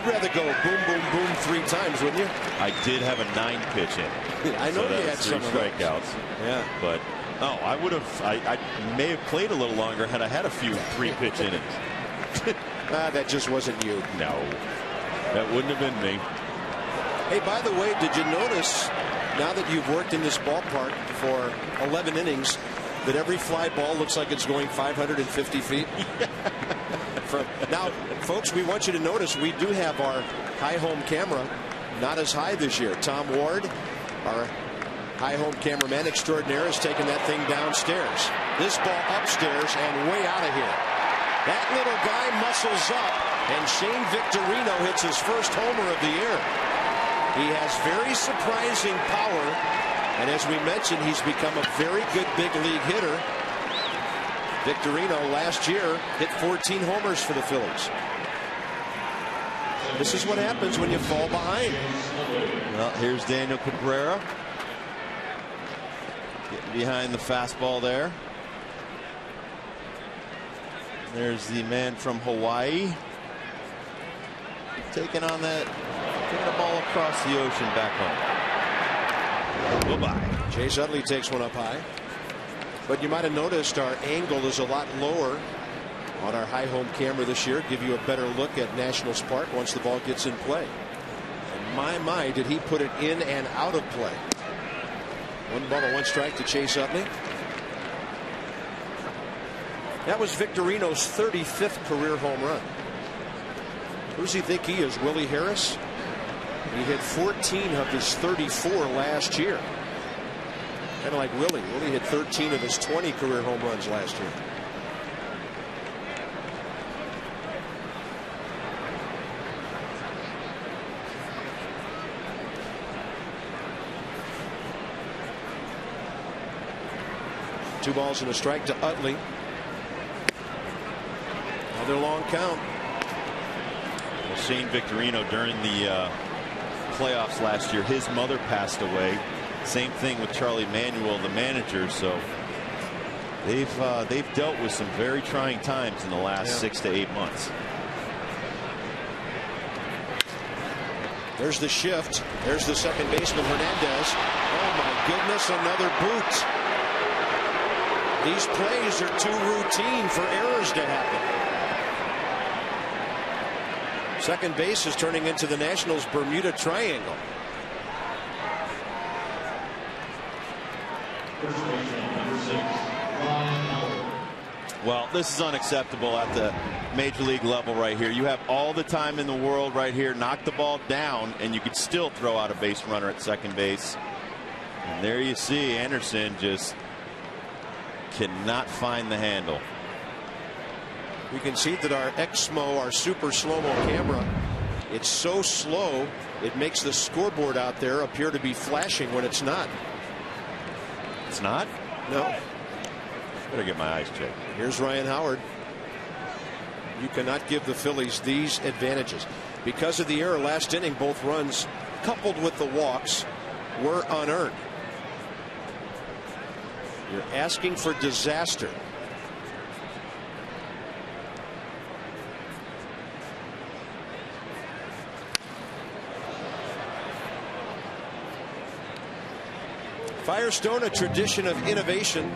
rather go boom, boom, boom 3 times, wouldn't you? I did have a 9-pitch inning. I know so you had 3 some strikeouts. Yeah. But no, I would have. I may have played a little longer had I had a few 3-pitch innings. That just wasn't you. No, that wouldn't have been me. Hey, by the way, did you notice, now that you've worked in this ballpark for 11 innings, that every fly ball looks like it's going 550 feet? Now, folks, we want you to notice we do have our high home camera not as high this year. Tom Ward, our high home cameraman extraordinaire, has taken that thing downstairs. This ball upstairs and way out of here. That little guy muscles up, and Shane Victorino hits his first homer of the year. He has very surprising power, and as we mentioned, he's become a very good big league hitter. Victorino last year hit 14 homers for the Phillies. This is what happens when you fall behind. Well, here's Daniel Cabrera getting behind the fastball there. There's the man from Hawaii taking on that, taking the ball across the ocean back home. Goodbye. Chase Utley takes one up high. But you might have noticed our angle is a lot lower on our high home camera this year. Give you a better look at Nationals Park once the ball gets in play. And my, did he put it in and out of play. 1 strike to Chase Utley. That was Victorino's 35th career home run. Who does he think he is? Willie Harris? He hit 14 of his 34 last year. Kind of like Willie. Willie hit 13 of his 20 career home runs last year. Two balls and a strike to Utley. Another long count. Well, Shane Victorino during the playoffs last year, his mother passed away. Same thing with Charlie Manuel, the manager. So they've dealt with some very trying times in the last 6 to 8 months. There's the shift. There's the second baseman Hernandez. Oh my goodness, another boot. These plays are too routine for errors to happen. Second base is turning into the Nationals' Bermuda Triangle. Well, this is unacceptable at the major league level right here. You have all the time in the world right here. Knock the ball down, and you could still throw out a base runner at second base. And there you see Anderson just cannot find the handle. We can see that our XMO, our super slow-mo camera, it's so slow it makes the scoreboard out there appear to be flashing when it's not. It's not? No. Better get my eyes checked. Here's Ryan Howard. You cannot give the Phillies these advantages. Because of the error last inning, both runs coupled with the walks were unearned. You're asking for disaster. Firestone, a tradition of innovation.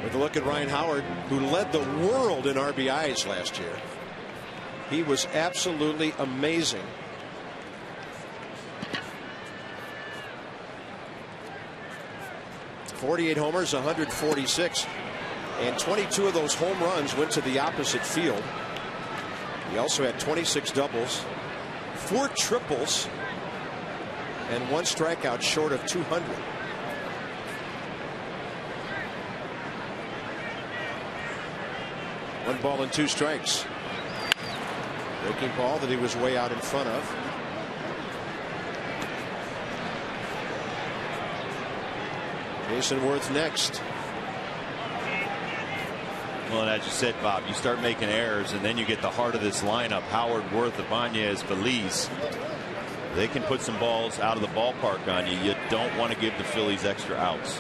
With a look at Ryan Howard, who led the world in RBIs last year. He was absolutely amazing. .48 homers, 146, and 22 of those home runs went to the opposite field. He also had 26 doubles, 4 triples, and 1 strikeout short of 200. One ball and 2 strikes. Breaking ball that he was way out in front of. Jason Worth next. Well, and as you said, Bob, you start making errors, and then you get the heart of this lineup: Howard, Worth, Ibanz, Phillies. They can put some balls out of the ballpark on you. You don't want to give the Phillies extra outs.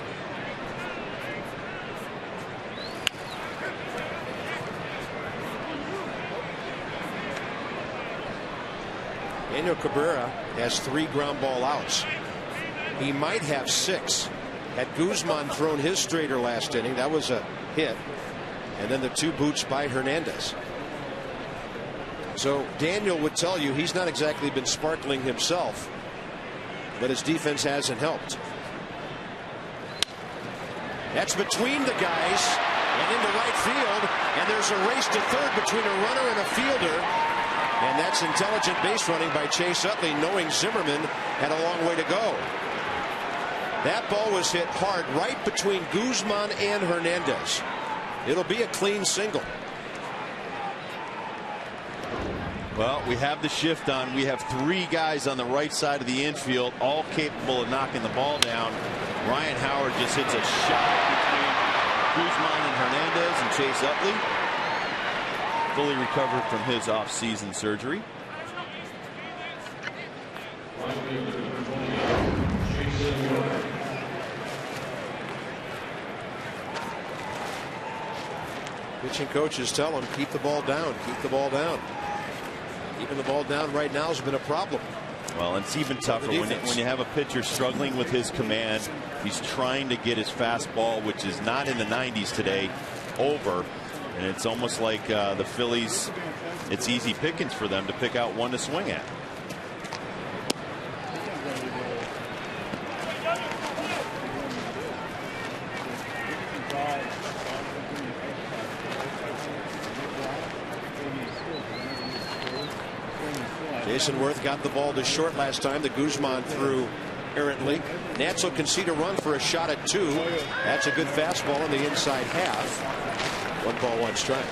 Daniel Cabrera has 3 ground ball outs. He might have 6. Had Guzman thrown his straighter last inning, that was a hit. And then the 2 boots by Hernandez. So Daniel would tell you he's not exactly been sparkling himself, but his defense hasn't helped. That's between the guys and into right field, and there's a race to third between a runner and a fielder. And that's intelligent base running by Chase Utley, knowing Zimmerman had a long way to go. That ball was hit hard right between Guzman and Hernandez. It'll be a clean single. Well, we have the shift on. We have 3 guys on the right side of the infield, all capable of knocking the ball down. Ryan Howard just hits a shot between Guzman and Hernandez, and Chase Utley fully recovered from his off-season surgery. Pitching coaches tell him, keep the ball down, keep the ball down. Keeping the ball down right now has been a problem. Well, it's even tougher when you have a pitcher struggling with his command. He's trying to get his fastball, which is not in the 90s today, over. And it's almost like the Phillies, it's easy pickings for them to pick out one to swing at. Jason Worth got the ball to short last time. The Guzman threw errantly. Nats will concede a run for a shot at 2. That's a good fastball on the inside half. 1 ball, 1 strike.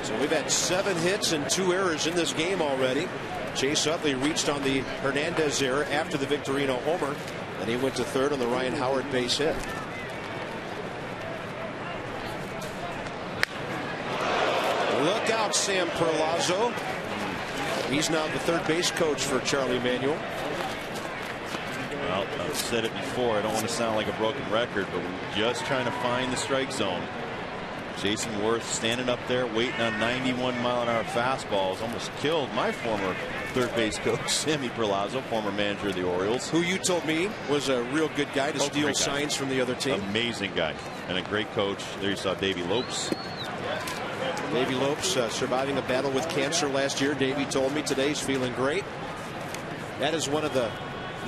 So we've had 7 hits and 2 errors in this game already. Chase Utley reached on the Hernandez error after the Victorino homer, and he went to third on the Ryan Howard base hit. Look out, Sam Perlazzo. He's now the third base coach for Charlie Manuel. Well, I've said it before. I don't want to sound like a broken record, but we're just trying to find the strike zone. Jason Worth standing up there waiting on 91-mile-an-hour fastballs. Almost killed my former third base coach, Sammy Perlazzo, former manager of the Orioles. Who you told me was a real good guy to steal signs from the other team. Amazing guy and a great coach. There you saw Davey Lopes. Davey Lopes surviving a battle with cancer last year. Davey told me today he's feeling great. That is one of the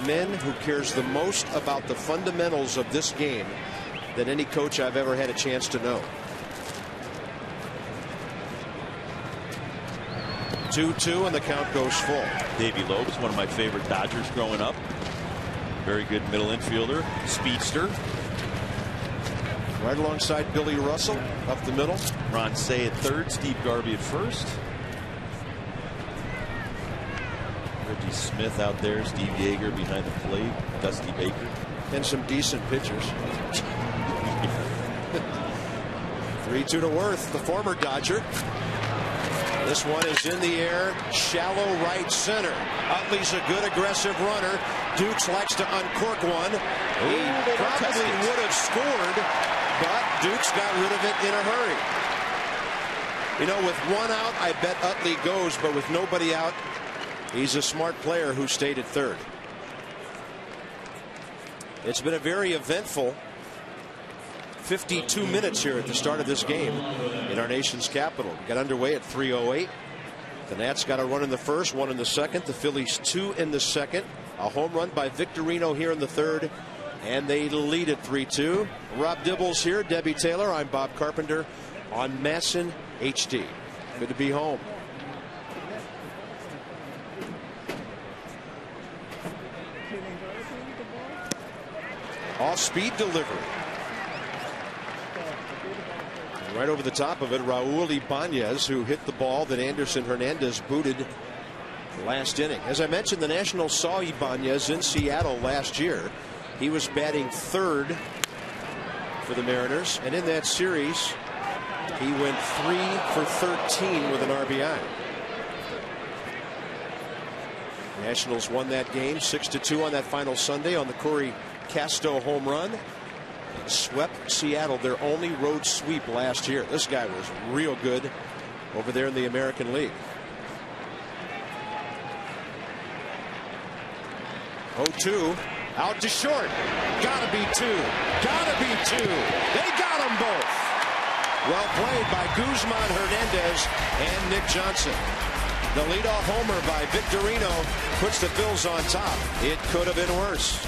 men who cares the most about the fundamentals of this game than any coach I've ever had a chance to know. 2-2 and the count goes full. Davey Lopes, one of my favorite Dodgers growing up. Very good middle infielder, speedster. Right alongside Billy Russell up the middle. Ron Say at third, Steve Garvey at first. Reggie Smith out there, Steve Yeager behind the plate, Dusty Baker. And some decent pitchers. 3-2 to Worth, the former Dodger. This one is in the air, shallow right center. Utley's a good aggressive runner. Dukes likes to uncork one. He probably would have scored, but Dukes got rid of it in a hurry. You know, with 1 out, I bet Utley goes, but with nobody out, he's a smart player who stayed at third. It's been a very eventful 52 minutes here at the start of this game in our nation's capital. We got underway at 3:08. The Nats got a run in the first, 1 in the second. The Phillies 2 in the second. A home run by Victorino here in the third, and they lead at 3-2. Rob Dibbles here, Debbie Taylor. I'm Bob Carpenter on Masson HD. Good to be home. Off-speed delivery. Right over the top of it, Raul Ibanz, who hit the ball that Anderson Hernandez booted last inning. As I mentioned, the Nationals saw Ibanz in Seattle last year. He was batting third for the Mariners, and in that series, he went 3 for 13 with an RBI. Nationals won that game 6-2 on that final Sunday on the Corey Casto home run. Swept Seattle, their only road sweep last year. This guy was real good over there in the American League. 0-2, out to short. Gotta be 2. Gotta be 2. They got them both. Well played by Guzman, Hernandez, and Nick Johnson. The leadoff homer by Victorino puts the Phils on top. It could have been worse.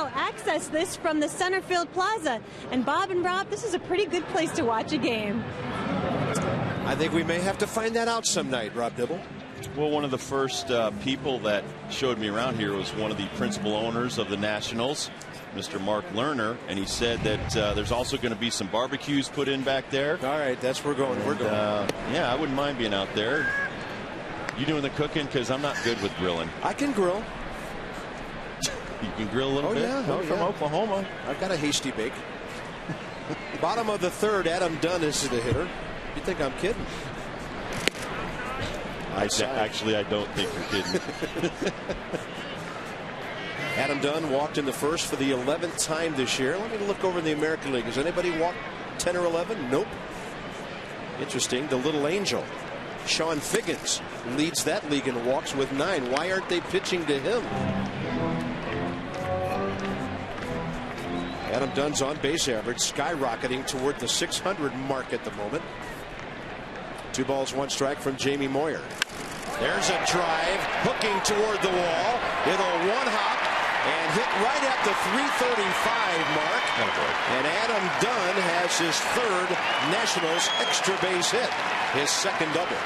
access this from the center field plaza. And Bob and Rob, this is a pretty good place to watch a game. I think we may have to find that out some night, Rob Dibble. Well, one of the first people that showed me around here was one of the principal owners of the Nationals, Mr. Mark Lerner, and he said that there's also going to be some barbecues put in back there. All right, that's where we're going. We're going. Yeah, I wouldn't mind being out there. You doing the cooking? Because I'm not good with grilling. I can grill. You can grill a little bit? Yeah. I'm from Oklahoma. I've got a hasty bake. Bottom of the third, Adam Dunn is the hitter. You think I'm kidding? Actually, I don't think you're kidding. Adam Dunn walked in the first for the 11th time this year. Let me look over in the American League. Has anybody walked 10 or 11? Nope. Interesting. The little angel, Sean Figgins, leads that league in walks with 9. Why aren't they pitching to him? Adam Dunn's on base average skyrocketing toward the 600 mark at the moment. 2 balls, 1 strike from Jamie Moyer. There's a drive hooking toward the wall. It'll one-hop and hit right at the 335 mark. And Adam Dunn has his 3rd Nationals extra base hit, his 2nd double.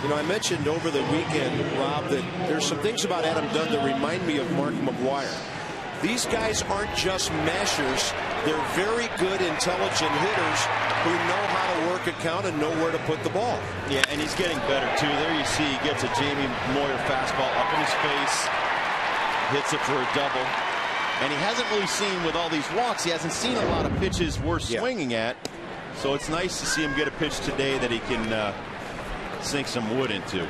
You know, I mentioned over the weekend, Rob, that there's some things about Adam Dunn that remind me of Mark McGwire. These guys aren't just mashers. They're very good, intelligent hitters who know how to work a count and know where to put the ball. Yeah, and he's getting better, too. There you see he gets a Jamie Moyer fastball up in his face, hits it for a double. And he hasn't really seen, with all these walks, he hasn't seen a lot of pitches worth swinging at. So it's nice to see him get a pitch today that he can sink some wood into.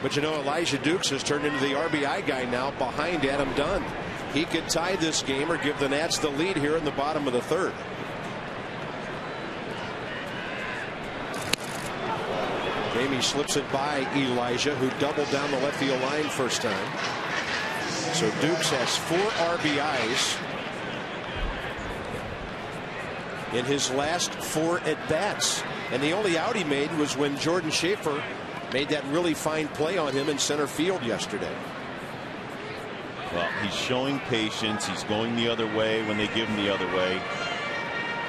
But you know, Elijah Dukes has turned into the RBI guy now behind Adam Dunn. He could tie this game or give the Nats the lead here in the bottom of the 3rd. Jamie slips it by Elijah, who doubled down the left field line first time. So Dukes has 4 RBIs in his last 4 at-bats. And the only out he made was when Jordan Schaefer made that really fine play on him in center field yesterday. Well, he's showing patience. He's going the other way when they give him the other way.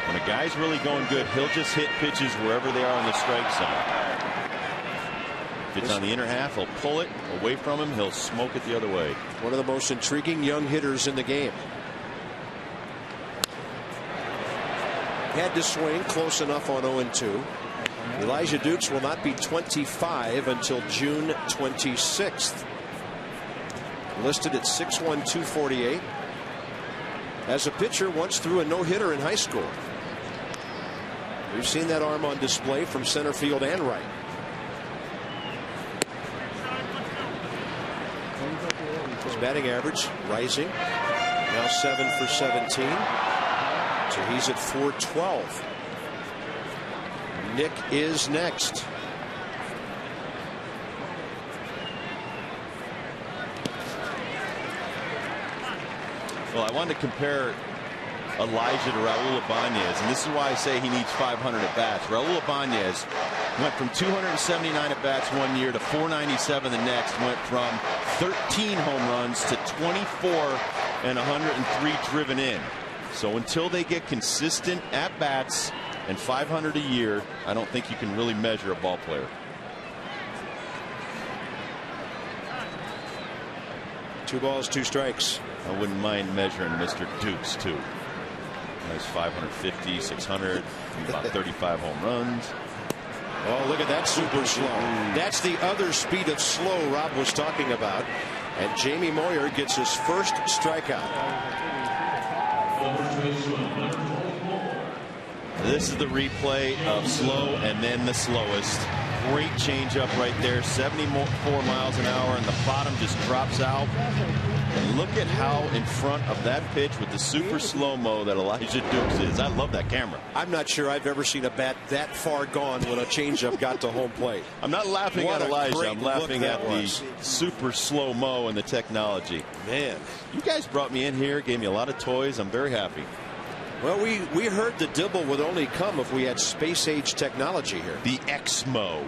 When a guy's really going good, he'll just hit pitches wherever they are in the strike zone. If it's on the inner half, he'll pull it away from him. He'll smoke it the other way. One of the most intriguing young hitters in the game. Had to swing close enough on 0-2. Elijah Dukes will not be 25 until June 26th. Listed at 6'1", 248. As a pitcher, once threw a no-hitter in high school. We've seen that arm on display from center field and right. His batting average rising. Now 7 for 17. So he's at 412. Nick is next. Well, I wanted to compare Elijah to Raul Ibanez, and this is why I say he needs 500 at bats. Raul Ibanez went from 279 at bats one year to 497 the next. Went from 13 home runs to 24 and 103 driven in. So until they get consistent at bats and 500 a year, I don't think you can really measure a ball player. Two balls, 2 strikes. I wouldn't mind measuring Mr. Dukes too. Nice 550, 600, about 35 home runs. Oh, look at that, super slow. That's the other speed of slow Rob was talking about. And Jamie Moyer gets his first strikeout. This is the replay of slow and then the slowest. Great changeup right there, 74 miles an hour, and the bottom just drops out. And look at how in front of that pitch with the super slow-mo that Elijah Dukes is. I love that camera. I'm not sure I've ever seen a bat that far gone when a changeup got to home plate. I'm not laughing at Elijah. I'm laughing at the was. super slow-mo and the technology. Man. You guys brought me in here, gave me a lot of toys. I'm very happy. Well, we heard the Dibble would only come if we had space-age technology here. The Exmo.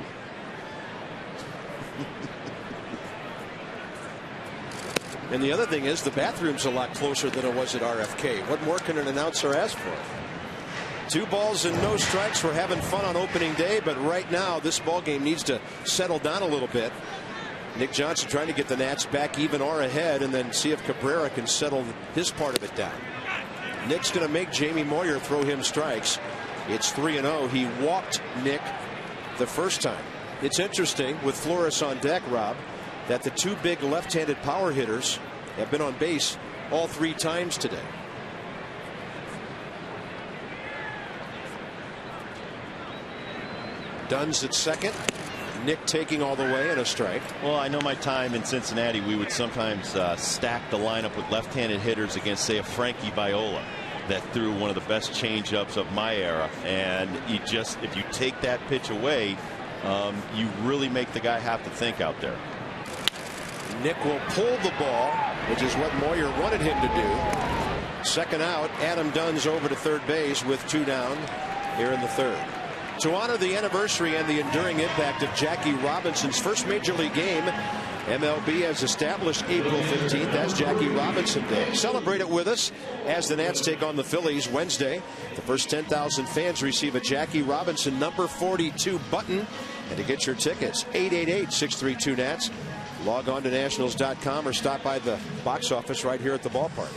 And the other thing is the bathroom's a lot closer than it was at RFK. What more can an announcer ask for? 2 balls and no strikes. We're having fun on opening day, but right now this ball game needs to settle down a little bit. Nick Johnson trying to get the Nats back even or ahead, and then see if Cabrera can settle his part of it down. Nick's going to make Jamie Moyer throw him strikes. It's 3-0. He walked Nick the first time. It's interesting with Flores on deck, Rob, that the 2 big left-handed power hitters have been on base all 3 times today. Dunn's at second. Nick taking all the way and a strike. Well, I know my time in Cincinnati, we would sometimes stack the lineup with left-handed hitters against, say, a Frankie Viola that threw one of the best changeups of my era. And you just, if you take that pitch away, you really make the guy have to think out there. Nick will pull the ball, which is what Moyer wanted him to do. Second out. Adam Dunn's over to third base with 2 down here in the 3rd. To honor the anniversary and the enduring impact of Jackie Robinson's first major league game, MLB has established April 15th as Jackie Robinson Day. Celebrate it with us as the Nats take on the Phillies Wednesday. The first 10,000 fans receive a Jackie Robinson number 42 button. And to get your tickets, 888-632-NATS. Log on to nationals.com or stop by the box office right here at the ballpark.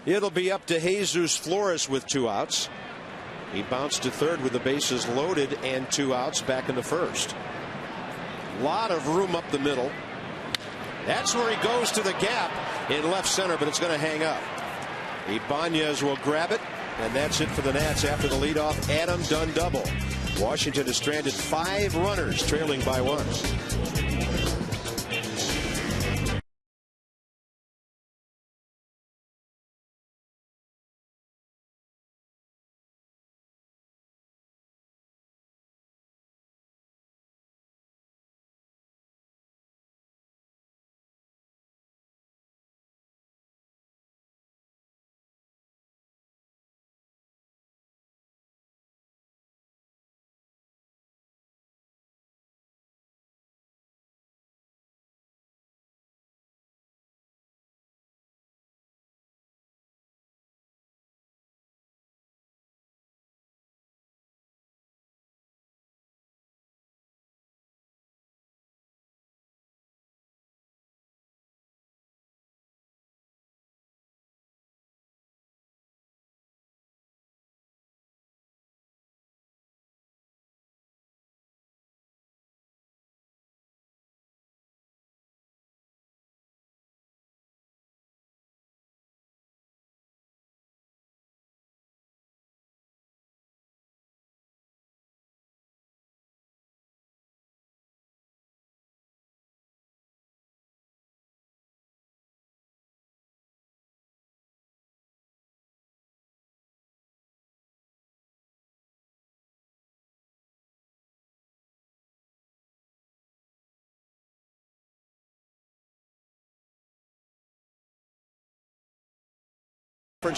It'll be up to Jesus Flores with 2 outs. He bounced to third with the bases loaded and 2 outs back in the first. Lot of room up the middle. That's where he goes to the gap in left center, but it's going to hang up. Ibanz will grab it, and that's it for the Nats after the leadoff Adam Dunn double. Washington has stranded 5 runners, trailing by 1.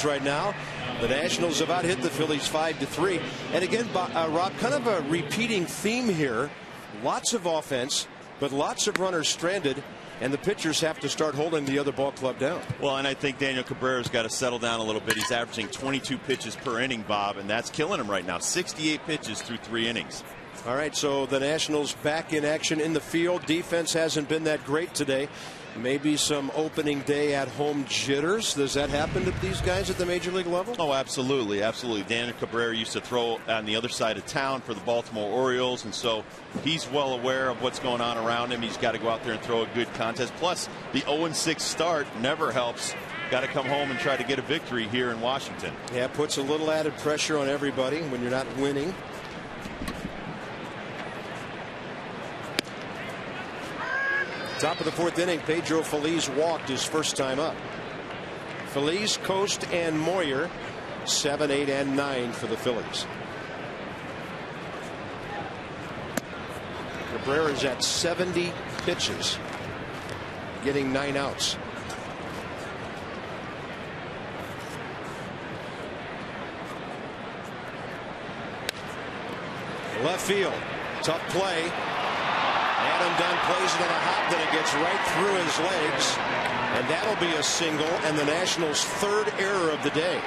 Right now, the Nationals have out hit the Phillies 5-3, and again, Rob, kind of a repeating theme here. Lots of offense, but lots of runners stranded, and the pitchers have to start holding the other ball club down. Well, and I think Daniel Cabrera's got to settle down a little bit. He's averaging 22 pitches per inning, Bob, and that's killing him right now. 68 pitches through 3 innings. All right, so the Nationals back in action in the field. Defense hasn't been that great today. Maybe some opening day at home jitters. Does that happen to these guys at the major league level? Oh, absolutely. Absolutely. Daniel Cabrera used to throw on the other side of town for the Baltimore Orioles, and so he's well aware of what's going on around him. He's got to go out there and throw a good contest. Plus, the 0-6 start never helps. Got to come home and try to get a victory here in Washington. Yeah, puts a little added pressure on everybody when you're not winning. Top of the 4th inning, Pedro Feliz walked his first time up. Feliz, Coast, and Moyer, 7, 8, and 9 for the Phillies. Cabrera's at 70 pitches, getting 9 outs. Left field. Tough play. Adam Dunn plays it on a hop, then it gets right through his legs. And that'll be a single and the Nationals' third error of the day.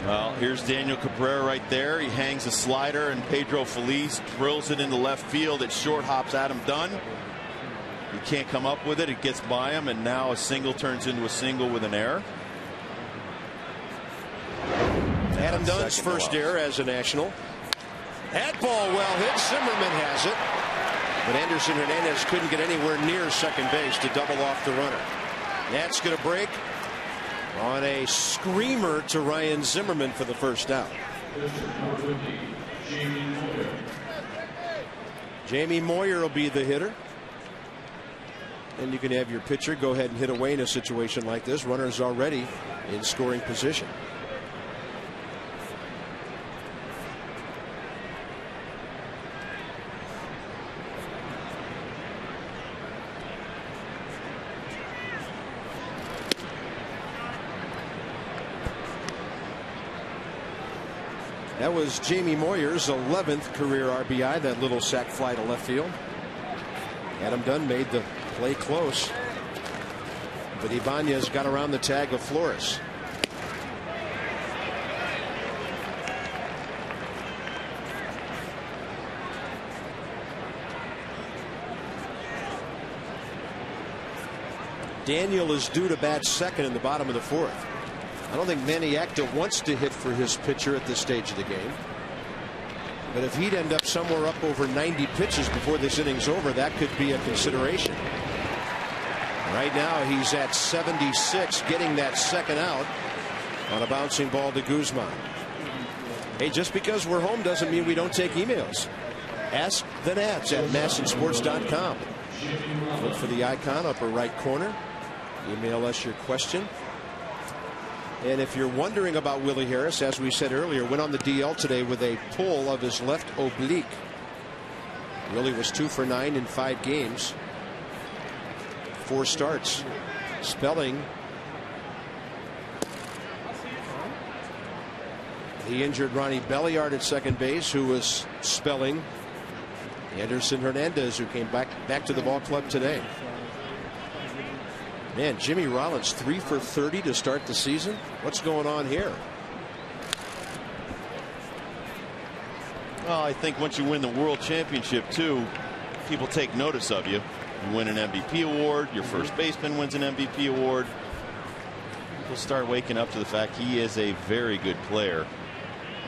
Well, here's Daniel Cabrera right there. He hangs a slider, and Pedro Feliz drills it into left field. It short hops Adam Dunn. He can't come up with it. It gets by him, and now a single turns into a single with an error. Adam Dunn's first error as a National. That ball well hit. Zimmerman has it. But Anderson Hernandez couldn't get anywhere near second base to double off the runner. That's going to break on a screamer to Ryan Zimmerman for the first out. Jamie Moyer will be the hitter. And you can have your pitcher go ahead and hit away in a situation like this. Runners already in scoring position. That was Jamie Moyer's 11th career RBI, that little sac fly to left field. Adam Dunn made the play close, but Ibanz got around the tag of Flores. Daniel is due to bat second in the bottom of the fourth. I don't think Manny Acta wants to hit for his pitcher at this stage of the game. But if he'd end up somewhere up over 90 pitches before this inning's over, that could be a consideration. Right now he's at 76, getting that second out on a bouncing ball to Guzman. Hey, just because we're home doesn't mean we don't take emails. Ask the Nats at massinsports.com. Look for the icon upper right corner. Email us your question. And if you're wondering about Willie Harris, as we said earlier, went on the DL today with a pull of his left oblique. Willie was 2 for 9 in 5 games. 4 starts. Spelling. He injured Ronnie Belliard at second base, who was spelling Anderson Hernandez, who came back to the ball club today. Man, Jimmy Rollins 3 for 30 to start the season. What's going on here? Well, I think once you win the World Championship too, people take notice of you. You win an MVP award, your first baseman wins an MVP award. People start waking up to the fact he is a very good player.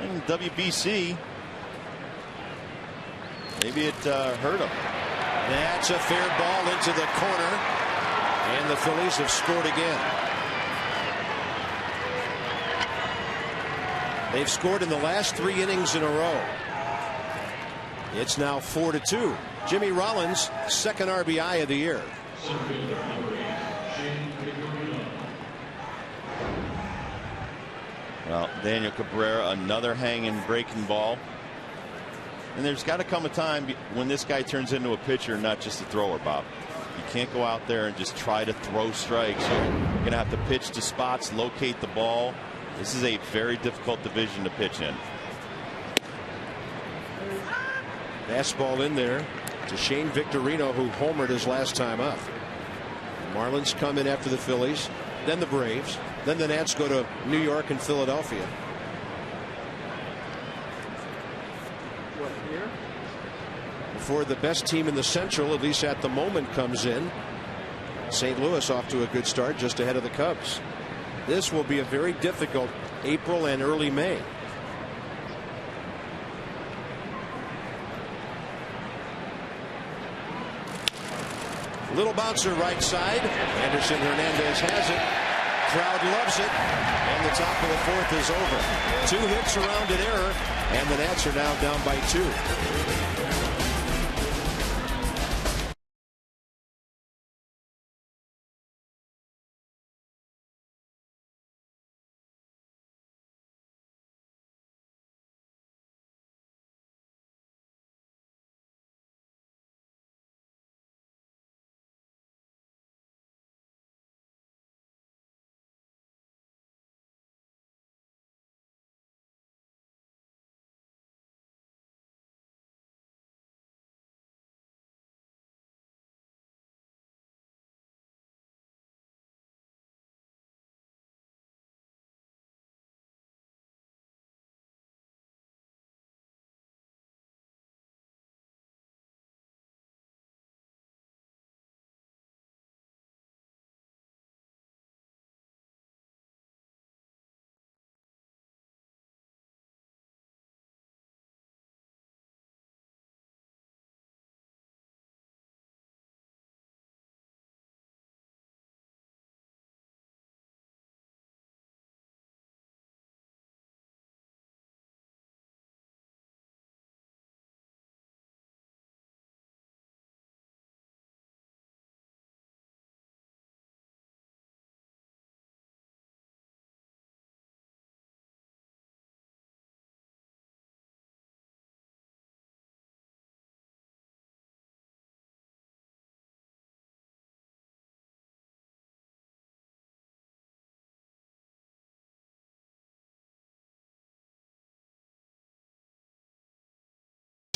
And WBC, maybe it hurt him. That's a fair ball into the corner. And the Phillies have scored again. They've scored in the last 3 innings in a row. It's now 4-2. Jimmy Rollins, second RBI of the year. Well, Daniel Cabrera, another hanging breaking ball. And there's got to come a time when this guy turns into a pitcher, not just a thrower, Bob. You can't go out there and just try to throw strikes. You're going to have to pitch to spots, locate the ball. This is a very difficult division to pitch in. Fastball in there to Shane Victorino, who homered his last time up. The Marlins come in after the Phillies, then the Braves, then the Nats go to New York and Philadelphia. Before the best team in the Central, at least at the moment, comes in. St. Louis off to a good start, just ahead of the Cubs. This will be a very difficult April and early May. Little bouncer right side. Anderson Hernandez has it. Crowd loves it. And the top of the fourth is over. 2 hits around an error, and the Nats are now down by 2.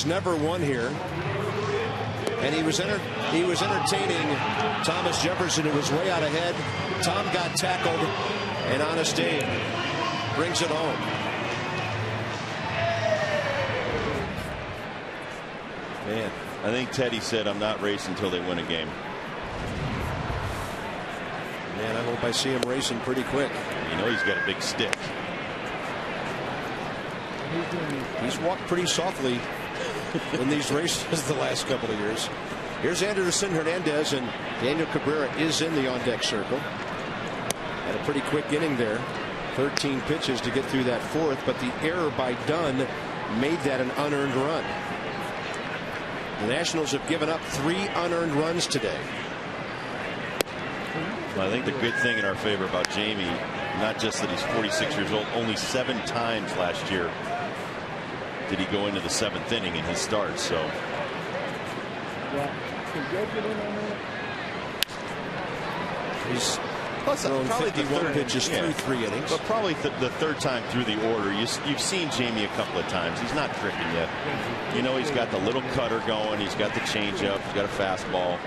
Never won here, and he was entertaining Thomas Jefferson, who was way out ahead. Tom got tackled, and Honest Dave brings it home. Man, I think Teddy said, "I'm not racing until they win a game." Man, I hope I see him racing pretty quick. You know he's got a big stick. He's walked pretty softly in these races the last couple of years. Here's Anderson Hernandez, and Daniel Cabrera is in the on-deck circle. Had a pretty quick inning there. 13 pitches to get through that fourth, but the error by Dunn made that an unearned run. The Nationals have given up 3 unearned runs today. Well, I think the good thing in our favor about Jamie, not just that he's 46 years old, only 7 times last year did he go into the 7th inning in his starts. So he's plus thrown probably 51 pitches through 3 innings. But probably the 3rd time through the order. You've seen Jamie a couple of times. He's not tricking yet. You know, he's got the little cutter going. He's got the changeup. He's got a fastball.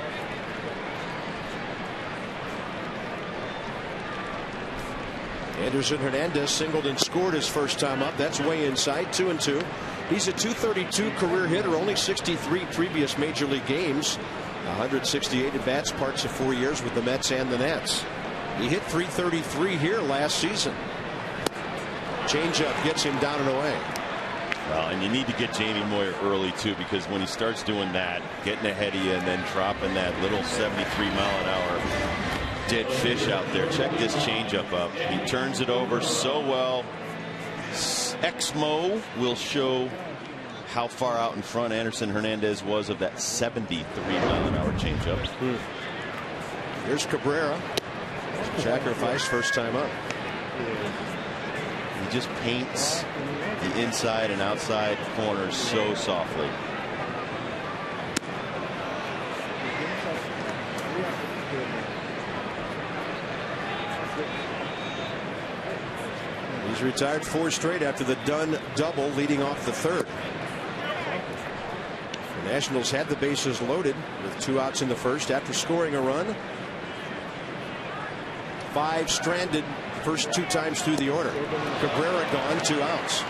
Anderson Hernandez singled and scored his first time up. That's way inside. 2-2. He's a .232 career hitter, only 63 previous major league games, 168 at bats, parts of 4 years with the Mets and the Nats. He hit .333 here last season. Changeup gets him down and away. Well, and you need to get Jamie Moyer early too, because when he starts doing that, getting ahead of you and then dropping that little 73-mile-an-hour dead fish out there. Check this changeup up. He turns it over so well. Exmo will show how far out in front Anderson Hernandez was of that 73-mile-an-hour changeup. Here's Cabrera. Sacrifice first time up. He just paints the inside and outside corners so softly. He's retired 4 straight after the Dunn double leading off the 3rd. The Nationals had the bases loaded with 2 outs in the first after scoring a run. 5 stranded first 2 times through the order. Cabrera gone, 2 outs.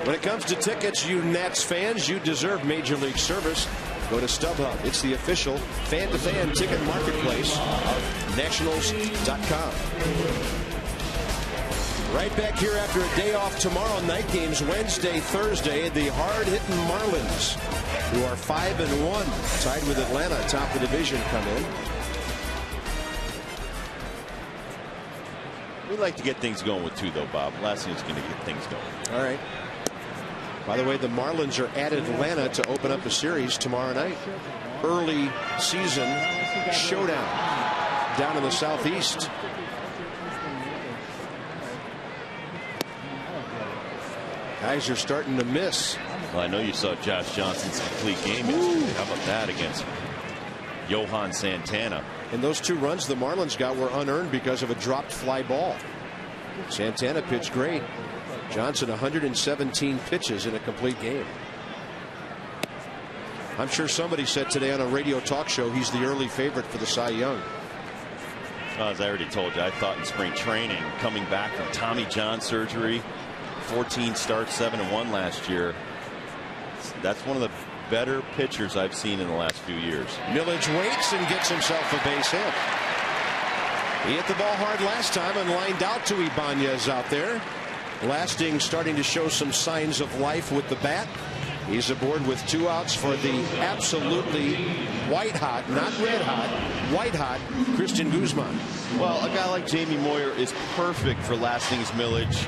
When it comes to tickets, you Nats fans, you deserve Major League service. Go to StubHub. It's the official fan-to-fan ticket marketplace of Nationals.com. Right back here after a day off tomorrow. Night games Wednesday, Thursday. The hard-hitting Marlins, who are 5-1, tied with Atlanta, top of the division, come in. We like to get things going with 2, though, Bob. Last thing's going to get things going. All right. By the way, the Marlins are at Atlanta to open up the series tomorrow night. Early season showdown down in the Southeast. Guys are starting to miss. Well, I know you saw Josh Johnson's complete game. How about that against Johan Santana? And those 2 runs the Marlins got were unearned because of a dropped fly ball. Santana pitched great. Johnson 117 pitches in a complete game. I'm sure somebody said today on a radio talk show he's the early favorite for the Cy Young. As I already told you, I thought in spring training, coming back from Tommy John surgery, 14 starts, 7-1 last year. That's one of the better pitchers I've seen in the last few years. Millage waits and gets himself a base hit. He hit the ball hard last time and lined out to Ibanz out there. Lasting starting to show some signs of life with the bat. He's aboard with 2 outs for the absolutely white hot, not red hot, white hot Christian Guzman. Well, a guy like Jamie Moyer is perfect for Lasting's Millage.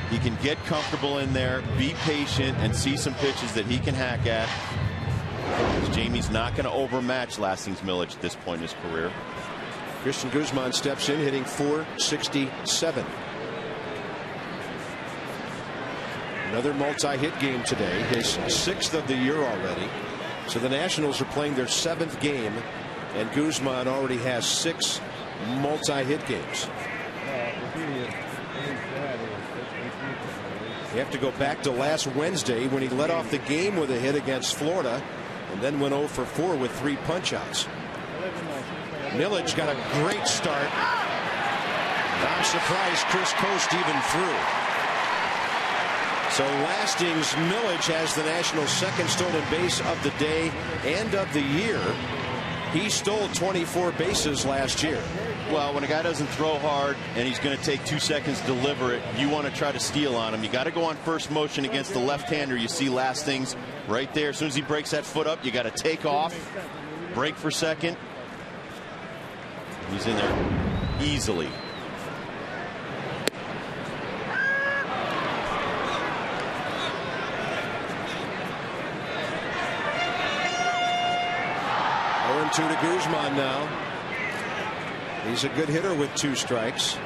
He can get comfortable in there, be patient, and see some pitches that he can hack at. Jamie's not going to overmatch Lasting's Millage at this point in his career. Christian Guzman steps in, hitting .467. Another multi-hit game today, his 6th of the year already. So the Nationals are playing their 7th game, and Guzman already has 6 multi-hit games. You have to go back to last Wednesday when he led off the game with a hit against Florida and then went 0 for 4 with 3 punch-outs. Millage got a great start. I'm surprised Chris Coast even threw. So Lasting's Millage has the Nationals' second stolen base of the day and of the year. He stole 24 bases last year. Well, when a guy doesn't throw hard and he's going to take 2 seconds to deliver it, you want to try to steal on him. You got to go on first motion against the left-hander. You see Lasting's right there. As soon as he breaks that foot up, you got to take off, break for second. He's in there easily. To Guzman now. He's a good hitter with 2 strikes.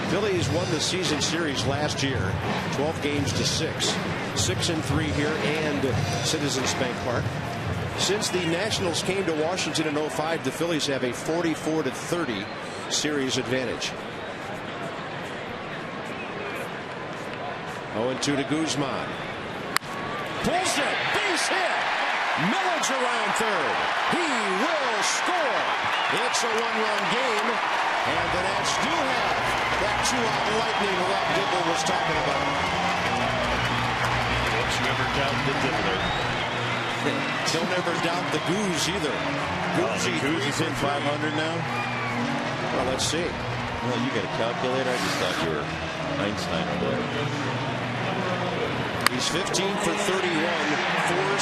Phillies won the season series last year, 12 games to 6. 6-3 here and Citizens Bank Park. Since the Nationals came to Washington in 05, the Phillies have a 44-30 series advantage. 0-2 to Guzman. Pulls it, base hit. Millage around third. He will score. It's a 1-run game, and the Nats do have that 2-out lightning Rob Dibble was talking about. Don't you ever doubt the Dibbler. Don't ever doubt the Goose either. Goose is in 500 now. Well, let's see. Well, you got a calculator? I just thought you were Einstein over there. He's 15 for 31,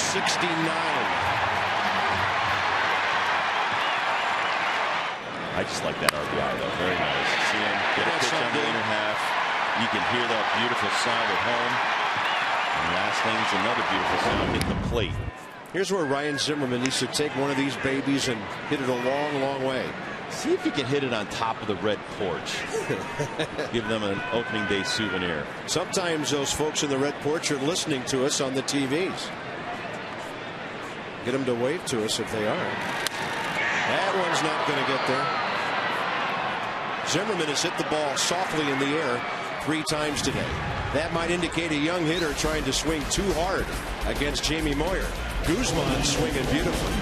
469. I just like that RBI, though. Very nice. See him get a pitch on the inner half. You can hear that beautiful sound at home. And last thing's another beautiful sound at the plate. Here's where Ryan Zimmerman needs to take one of these babies and hit it a long, long way. See if you can hit it on top of the red porch. Give them an opening day souvenir. Sometimes those folks in the red porch are listening to us on the TVs. Get them to wave to us if they are. That one's not going to get there. Zimmerman has hit the ball softly in the air 3 times today. That might indicate a young hitter trying to swing too hard against Jamie Moyer. Guzman swinging beautifully.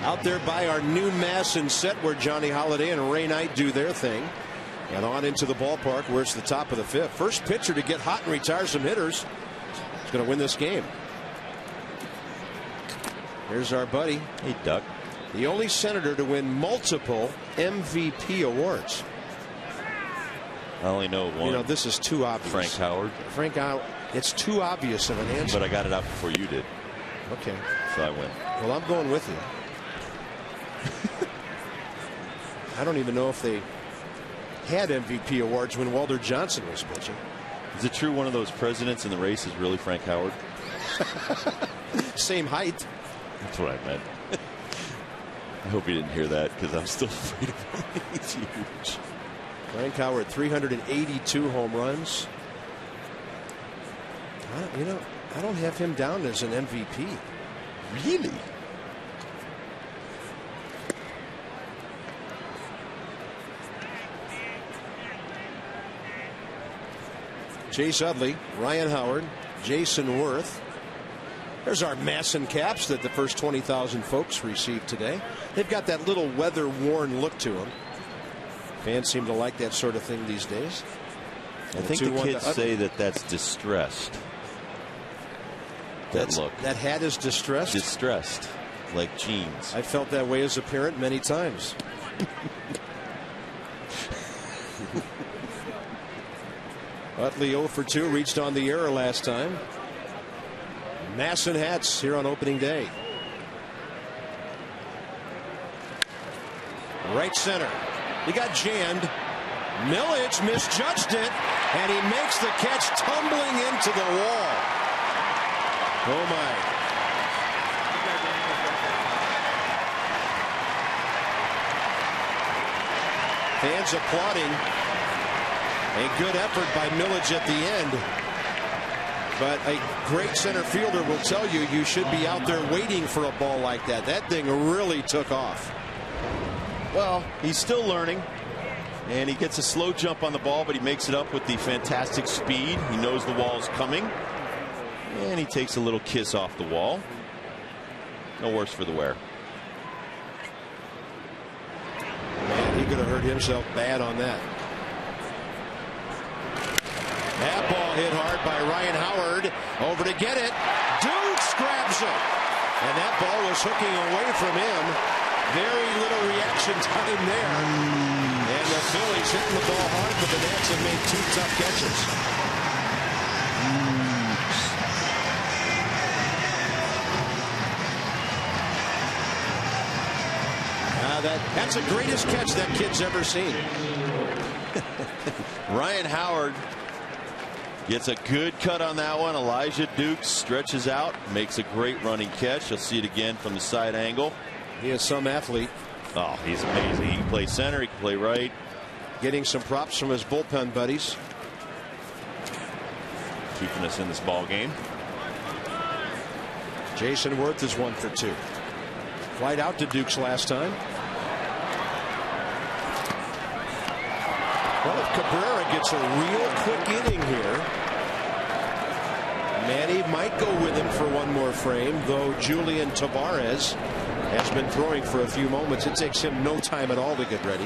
Out there by our new mass and set where Johnny Holiday and Ray Knight do their thing. And on into the ballpark where it's the top of the 5th. First pitcher to get hot and retire some hitters is going to win this game. Here's our buddy. Hey, Duck. The only Senator to win multiple MVP awards. I only know one. You know, this is too obvious. Frank Howard. Frank Howard. It's too obvious of an answer. But I got it out before you did. Okay. So I win. Well, I'm going with you. I don't even know if they had MVP awards when Walter Johnson was pitching. Is it true one of those presidents in the race is really Frank Howard? Same height. That's what I meant. I hope you didn't hear that because I'm still afraid of him. He's huge. Frank Howard, 382 home runs. You know, I don't have him down as an MVP. Really? Chase Utley, Ryan Howard, Jason Worth. There's our Masson caps that the first 20,000 folks received today. They've got that little weather-worn look to them. Fans seem to like that sort of thing these days. I think the kids say that that's distressed. That look. That hat is distressed? Distressed. Like jeans. I felt that way as a parent many times. Utley 0 for 2, reached on the error last time. Masson hats here on opening day. Right center. He got jammed. Millage misjudged it, and he makes the catch tumbling into the wall. Oh my. Fans applauding. A good effort by Millage at the end. But a great center fielder will tell you you should be out there waiting for a ball like that. That thing really took off. Well, he's still learning. And he gets a slow jump on the ball, but he makes it up with the fantastic speed. He knows the wall is coming. And he takes a little kiss off the wall. No worse for the wear. Man, he could have hurt himself bad on that. That ball hit hard by Ryan Howard. Over to get it. Dukes grabs it. And that ball was hooking away from him. Very little reaction time there. And the Phillies hitting the ball hard, but the Nats have made 2 tough catches. That's the greatest catch that kid's ever seen. Ryan Howard gets a good cut on that one. Elijah Dukes stretches out, makes a great running catch. You'll see it again from the side angle. He is some athlete. Oh, he's amazing. He can play center, he can play right. Getting some props from his bullpen buddies. Keeping us in this ball game. Jason Worth is 1 for 2. Flight out to Dukes last time. Well, if Cabrera gets a real quick inning here, Manny might go with him for one more frame, though Julian Tavares has been throwing for a few moments. It takes him no time at all to get ready.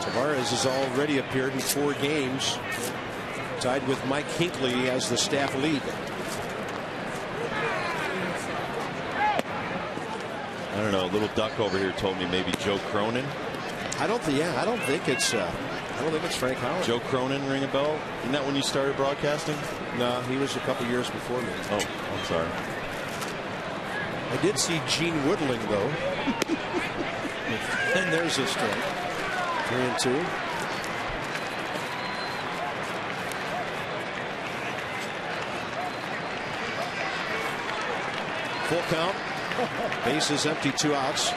Tavares has already appeared in 4 games, tied with Mike Hinckley as the staff lead. I don't know. A little duck over here told me maybe Joe Cronin. I don't think it's Frank Howard. Joe Cronin ring a bell? Isn't that when you started broadcasting? No, he was a couple years before me. Oh, I'm sorry. I did see Gene Woodling though. And there's a strike. 3-2. Full count. Bases empty, 2 outs.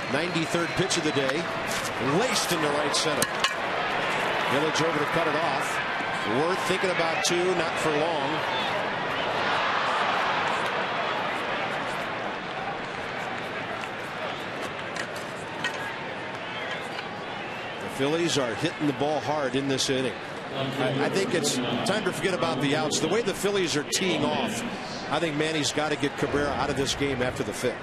93rd pitch of the day. Laced into right center. Millage over to cut it off. Worth thinking about 2, not for long. The Phillies are hitting the ball hard in this inning. I think it's time to forget about the outs. The way the Phillies are teeing off, I think Manny's got to get Cabrera out of this game after the 5th.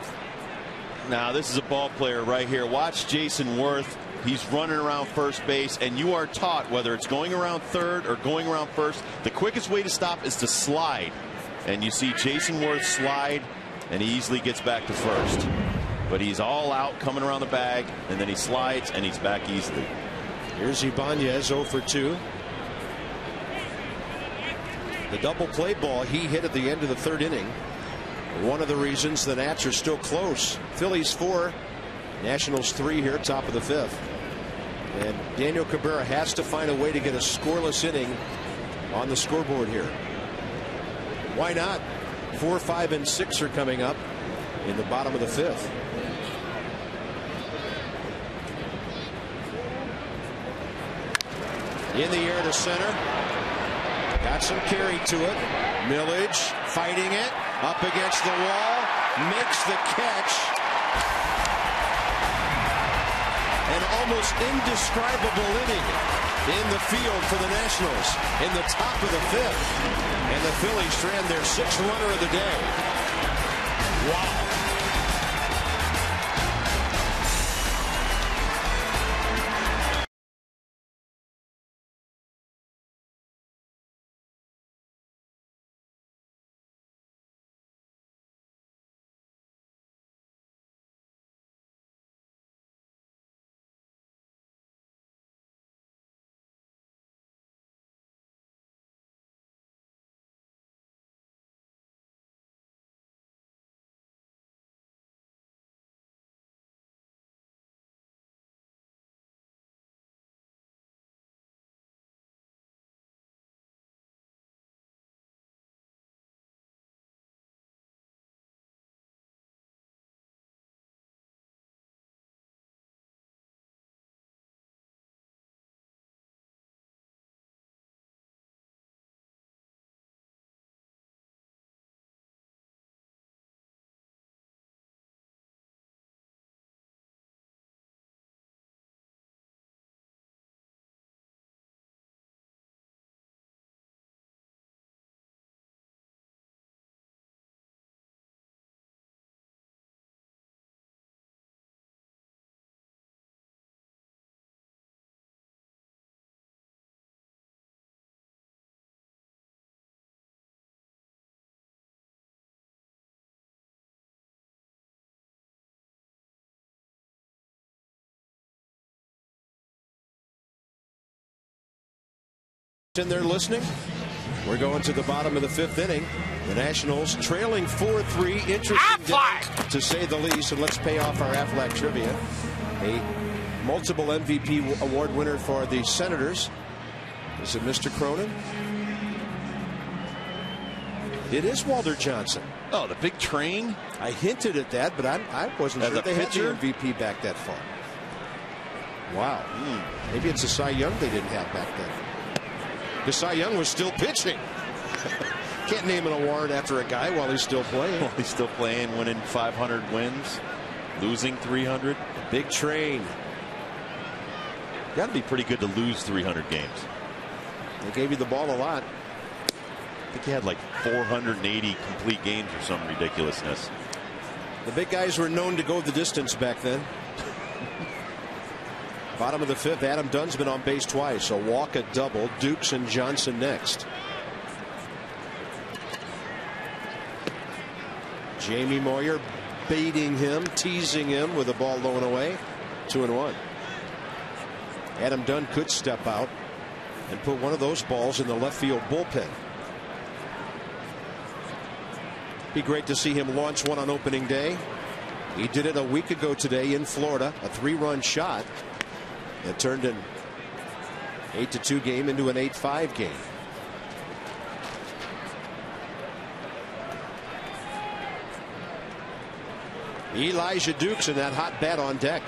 Now this is a ball player right here. Watch Jason Worth. He's running around first base, and you are taught whether it's going around third or going around first, the quickest way to stop is to slide. And you see Jason Worth slide, and he easily gets back to first. but he's all out coming around the bag, and then he slides and he's back easily. Here's Ibanz, 0 for 2. The double play ball he hit at the end of the 3rd inning. One of the reasons the Nats are still close. Phillies 4, Nationals 3 here, top of the 5th. And Daniel Cabrera has to find a way to get a scoreless inning on the scoreboard here. Why not? 4, 5, and 6 are coming up in the bottom of the 5th. In the air to center. Got some carry to it. Millage fighting it. Up against the wall. Makes the catch. An almost indescribable inning in the field for the Nationals in the top of the 5th. And the Phillies strand their 6th runner of the day. Wow. In there listening, we're going to the bottom of the 5th inning. The Nationals trailing 4-3. Interesting day, to say the least. And let's pay off our Aflac trivia. A multiple MVP award winner for the Senators. Is it Mr. Cronin? It is Walter Johnson. Oh, the big train. I hinted at that, but I wasn't sure they had the MVP back that far. Wow. Maybe it's a Cy Young they didn't have back then. Because Cy Young was still pitching. Can't name an award after a guy while he's still playing. While he's still playing, winning 500 wins, losing 300. Big train. Got to be pretty good to lose 300 games. They gave you the ball a lot. I think he had like 480 complete games or some ridiculousness. The big guys were known to go the distance back then. Bottom of the 5th, Adam Dunn's been on base twice. A walk, a double. Dukes and Johnson next. Jamie Moyer baiting him, teasing him with the ball low and away. 2-1. Adam Dunn could step out and put one of those balls in the left field bullpen. Be great to see him launch one on opening day. He did it a week ago today in Florida. A 3-run shot. It turned an 8-2 game into an 8-5 game. Elijah Dukes and that hot bat on deck.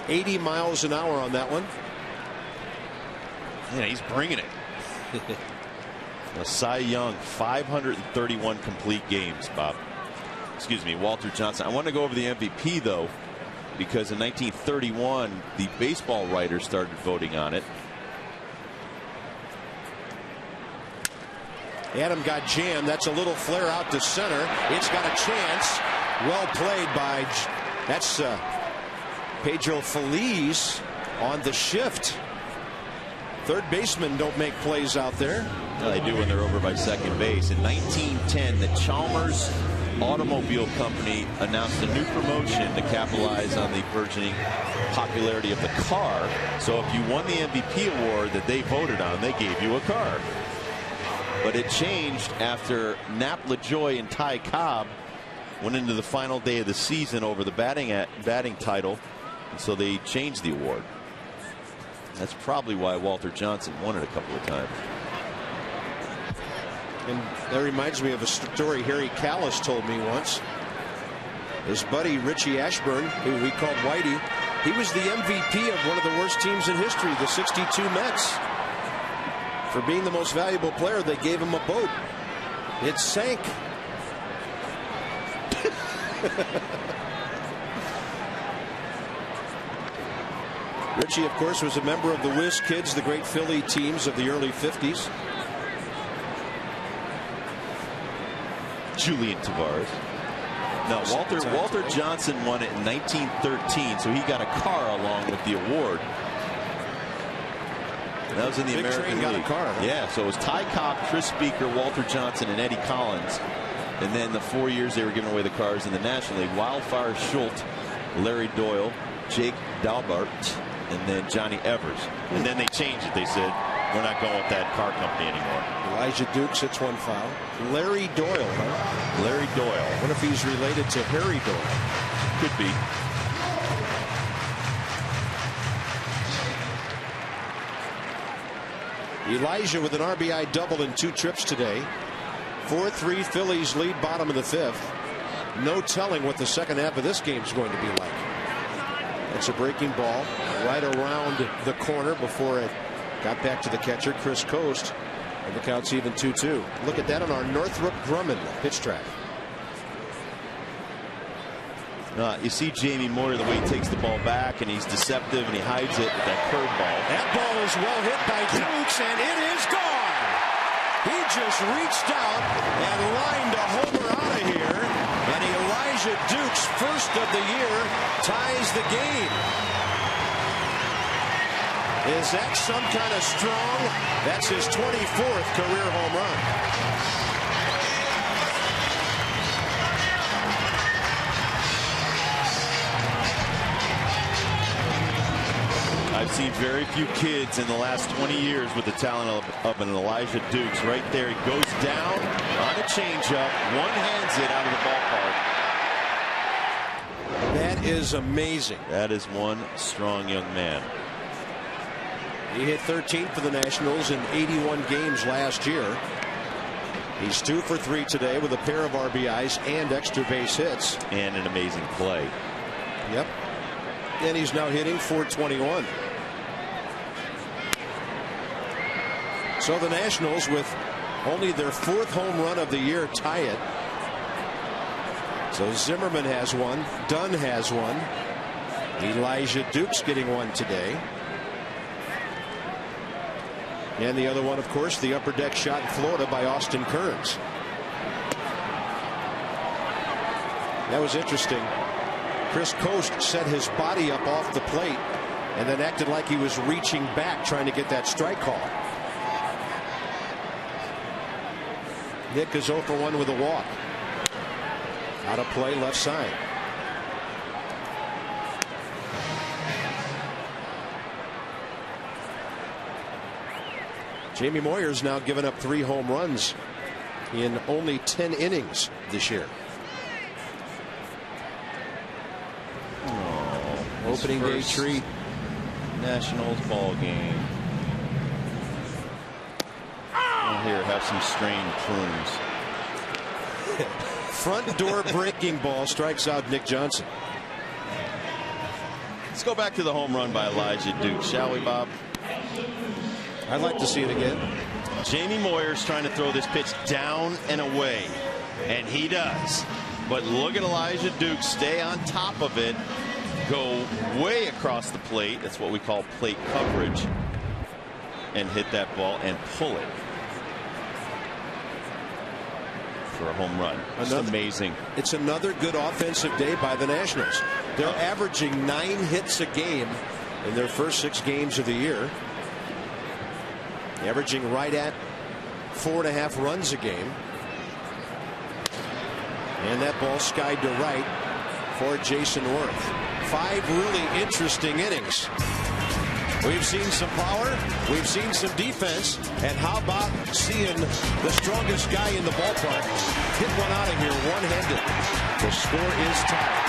.80 miles an hour on that one. Yeah, he's bringing it. Cy Young, 531 complete games, Bob. Excuse me, Walter Johnson. I want to go over the MVP, though, because in 1931, the baseball writers started voting on it. Adam got jammed. That's a little flare out to center. It's got a chance. Well played by, that's Pedro Feliz on the shift. Third basemen don't make plays out there. Well, they do when they're over by second base. In 1910, the Chalmers Automobile Company announced a new promotion to capitalize on the burgeoning popularity of the car. So if you won the MVP award that they voted on, they gave you a car. But it changed after Nap LaJoy and Ty Cobb went into the final day of the season over the batting title, and so they changed the award. That's probably why Walter Johnson won it a couple of times. And that reminds me of a story Harry Callis told me once. His buddy Richie Ashburn, who we called Whitey, he was the MVP of one of the worst teams in history, the '62 Mets. For being the most valuable player, they gave him a boat. It sank. Richie, of course, was a member of the Whiz Kids, the great Philly teams of the early '50s. Julian Tavares. No, Walter Johnson won it in 1913, so he got a car along with the award. That was in the Big American Train League. got a car, huh? Yeah, so it was Ty Cobb, Chris Speaker, Walter Johnson, and Eddie Collins. And then the 4 years they were giving away the cars in the National League, Wildfire Schultz, Larry Doyle, Jake Dalbart, and then Johnny Evers. And then they changed it. They said, we're not going with that car company anymore. Elijah Dukes hits one foul. Larry Doyle, huh? Larry Doyle. What if he's related to Harry Doyle? Could be. Elijah with an RBI double in 2 trips today. 4-3 Phillies lead bottom of the 5th. No telling what the second half of this game is going to be like. It's a breaking ball right around the corner before it got back to the catcher, Chris Coast, and the count's even 2-2. Look at that on our Northrop Grumman pitch track. You see Jamie Moyer, the way he takes the ball back, and he's deceptive, and he hides it with that curveball. That ball is well hit by Dukes, and it is gone. He just reached out and lined a homer out of here, and Elijah Dukes, first of the year, ties the game. Is that some kind of strong? That's his 24th career home run. I've seen very few kids in the last 20 years with the talent of an Elijah Dukes. Right there, he goes down on a changeup, one-hands it out of the ballpark. That is amazing. That is one strong young man. He hit 13 for the Nationals in 81 games last year. He's 2 for 3 today with a pair of RBIs and extra base hits. And an amazing play. Yep. And he's now hitting .421. So the Nationals, with only their 4th home run of the year, tie it. So Zimmerman has one. Dunn has one. Elijah Dukes getting one today. And the other one, of course, the upper deck shot in Florida by Austin Kearns. That was interesting. Chris Coast set his body up off the plate and then acted like he was reaching back trying to get that strike call. Nick is 0 for 1 with a walk. Out of play, left side. Jamie Moyer's now given up 3 home runs in only 10 innings this year. Opening day treat. Nationals ball game. Oh, here, have some strained prunes. Front door breaking ball strikes out Nick Johnson. Let's go back to the home run by Elijah Dukes, shall we, Bob? I'd like to see it again. Jamie Moyer's trying to throw this pitch down and away, and he does. But look at Elijah Dukes stay on top of it, go way across the plate. That's what we call plate coverage, and hit that ball and pull it for a home run. It's amazing. It's another good offensive day by the Nationals. They're averaging 9 hits a game in their first 6 games of the year. averaging right at 4.5 runs a game. And that ball skied to right for Jason Worth. 5 really interesting innings. We've seen some power, we've seen some defense, and how about seeing the strongest guy in the ballpark hit one out of here one-handed. The score is tied.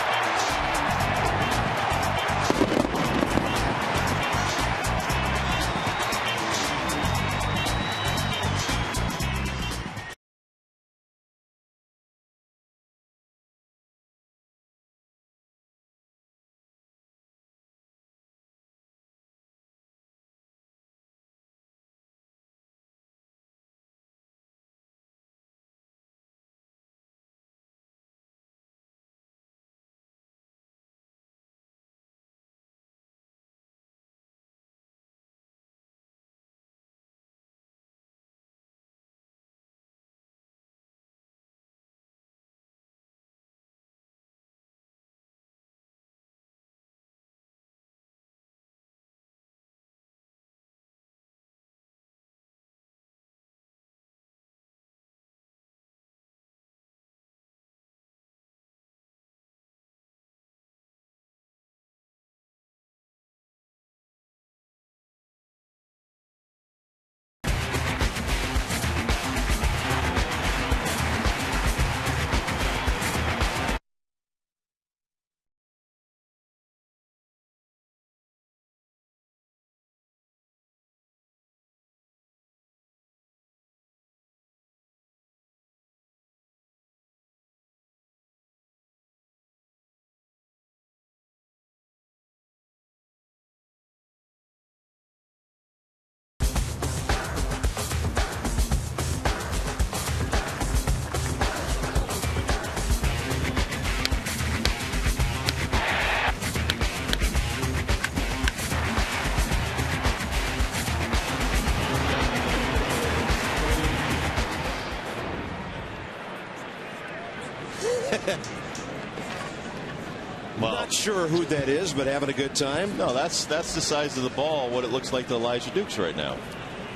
Well, not sure who that is, but having a good time. No, that's the size of the ball, what it looks like to Elijah Dukes right now.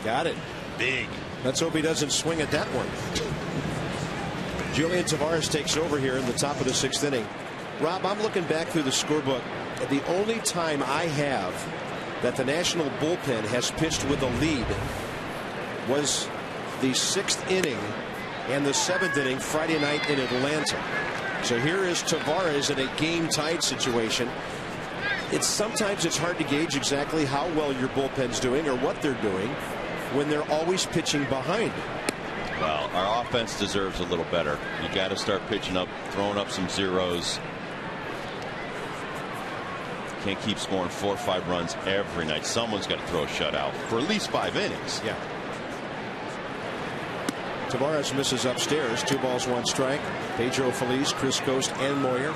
Got it. Big. Let's hope he doesn't swing at that one. Julian Tavares takes over here in the top of the 6th inning. Rob, I'm looking back through the scorebook. The only time I have that the National bullpen has pitched with a lead was the 6th inning and the 7th inning Friday night in Atlanta. So here is Tavares in a game-tied situation. Sometimes it's hard to gauge exactly how well your bullpen's doing or what they're doing when they're always pitching behind. Well, our offense deserves a little better. You got to start pitching up, throwing up some zeros. Can't keep scoring 4 or 5 runs every night. Someone's got to throw a shutout for at least 5 innings. Yeah. Tavares misses upstairs. 2 balls, 1 strike. Pedro Feliz, Chris Coast, and Moyer.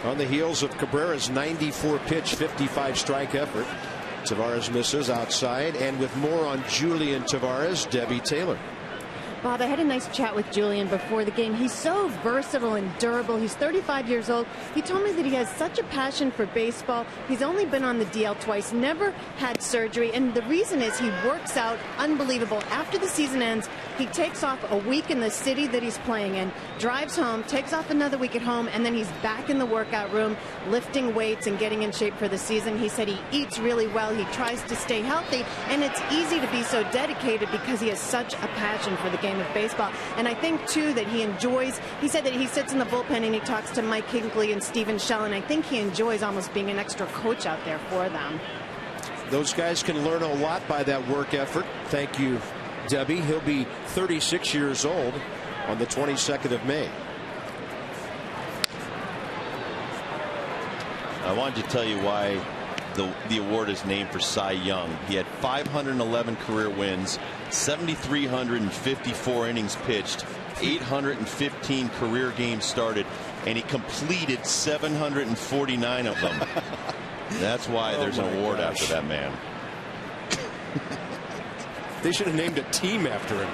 On the heels of Cabrera's 94-pitch, 55-strike effort, Tavares misses outside, and with more on Julian Tavares, Debbie Taylor. Bob, I had a nice chat with Julian before the game. He's so versatile and durable. He's 35 years old. He told me that he has such a passion for baseball. He's only been on the DL twice, never had surgery, and the reason is he works out unbelievable. After the season ends, he takes off a week in the city that he's playing in, drives home, takes off another week at home, and then he's back in the workout room lifting weights and getting in shape for the season. He said he eats really well. He tries to stay healthy, and it's easy to be so dedicated because he has such a passion for the game of baseball. And I think too that he enjoys, he said that he sits in the bullpen and he talks to Mike Hinckley and Stephen Shell, and I think he enjoys almost being an extra coach out there for them. Those guys can learn a lot by that work effort. Thank you, Debbie. He'll be 36 years old on the 22nd of May. I wanted to tell you why the award is named for Cy Young. He had 511 career wins, 7,354 innings pitched, 815 career games started, and he completed 749 of them. That's why there's an award after that man. They should have named a team after him.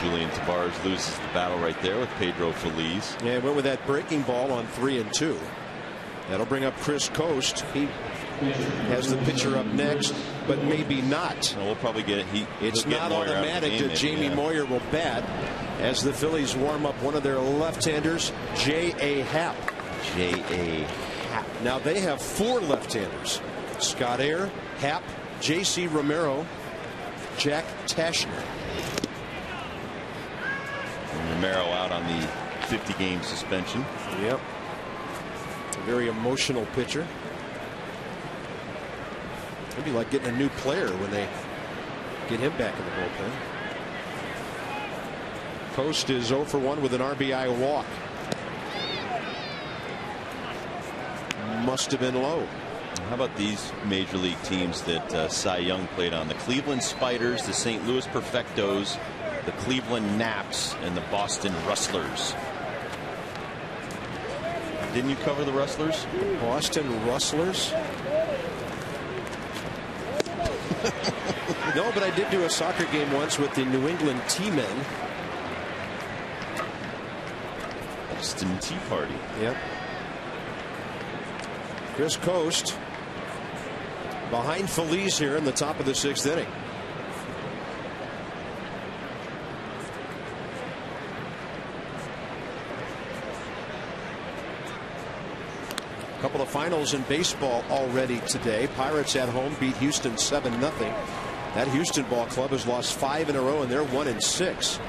Julian Tavares loses the battle right there with Pedro Feliz. Yeah, went with that breaking ball on 3-2. That'll bring up Chris Coast. He has the pitcher up next, but maybe not. No, we'll probably get it. It's not automatic that Jamie Moyer will bat as the Phillies warm up one of their left-handers, J.A. Happ. J.A. Happ. Now they have 4 left-handers: Scott Air, Happ, J.C. Romero, Jack Tashner. And Romero out on the 50-game suspension. Yep. A very emotional pitcher. It'd be like getting a new player when they get him back in the bullpen. Post is 0 for 1 with an RBI walk. Must have been low. How about these major league teams that Cy Young played on? The Cleveland Spiders, the St. Louis Perfectos, the Cleveland Naps, and the Boston Rustlers. Didn't you cover the Rustlers? Boston Rustlers? No, but I did do a soccer game once with the New England T-Men. Boston Tea Party. Yep. Chris Coast behind Feliz here in the top of the 6th inning. A couple of finals in baseball already today. Pirates at home beat Houston 7-0. That Houston ball club has lost 5 in a row, and they're 1-6.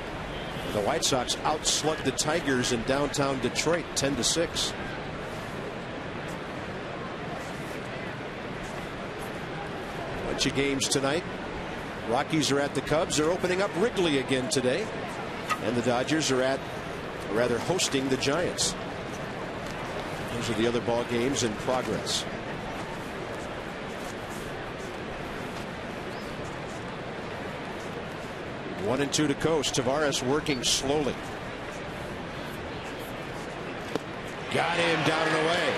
The White Sox outslugged the Tigers in downtown Detroit 10-6. Bunch of games tonight. Rockies are at the Cubs. They're opening up Wrigley again today, and the Dodgers are hosting the Giants. Those are the other ball games in progress. 1-2 to Coast. Tavares working slowly. Got him down and away.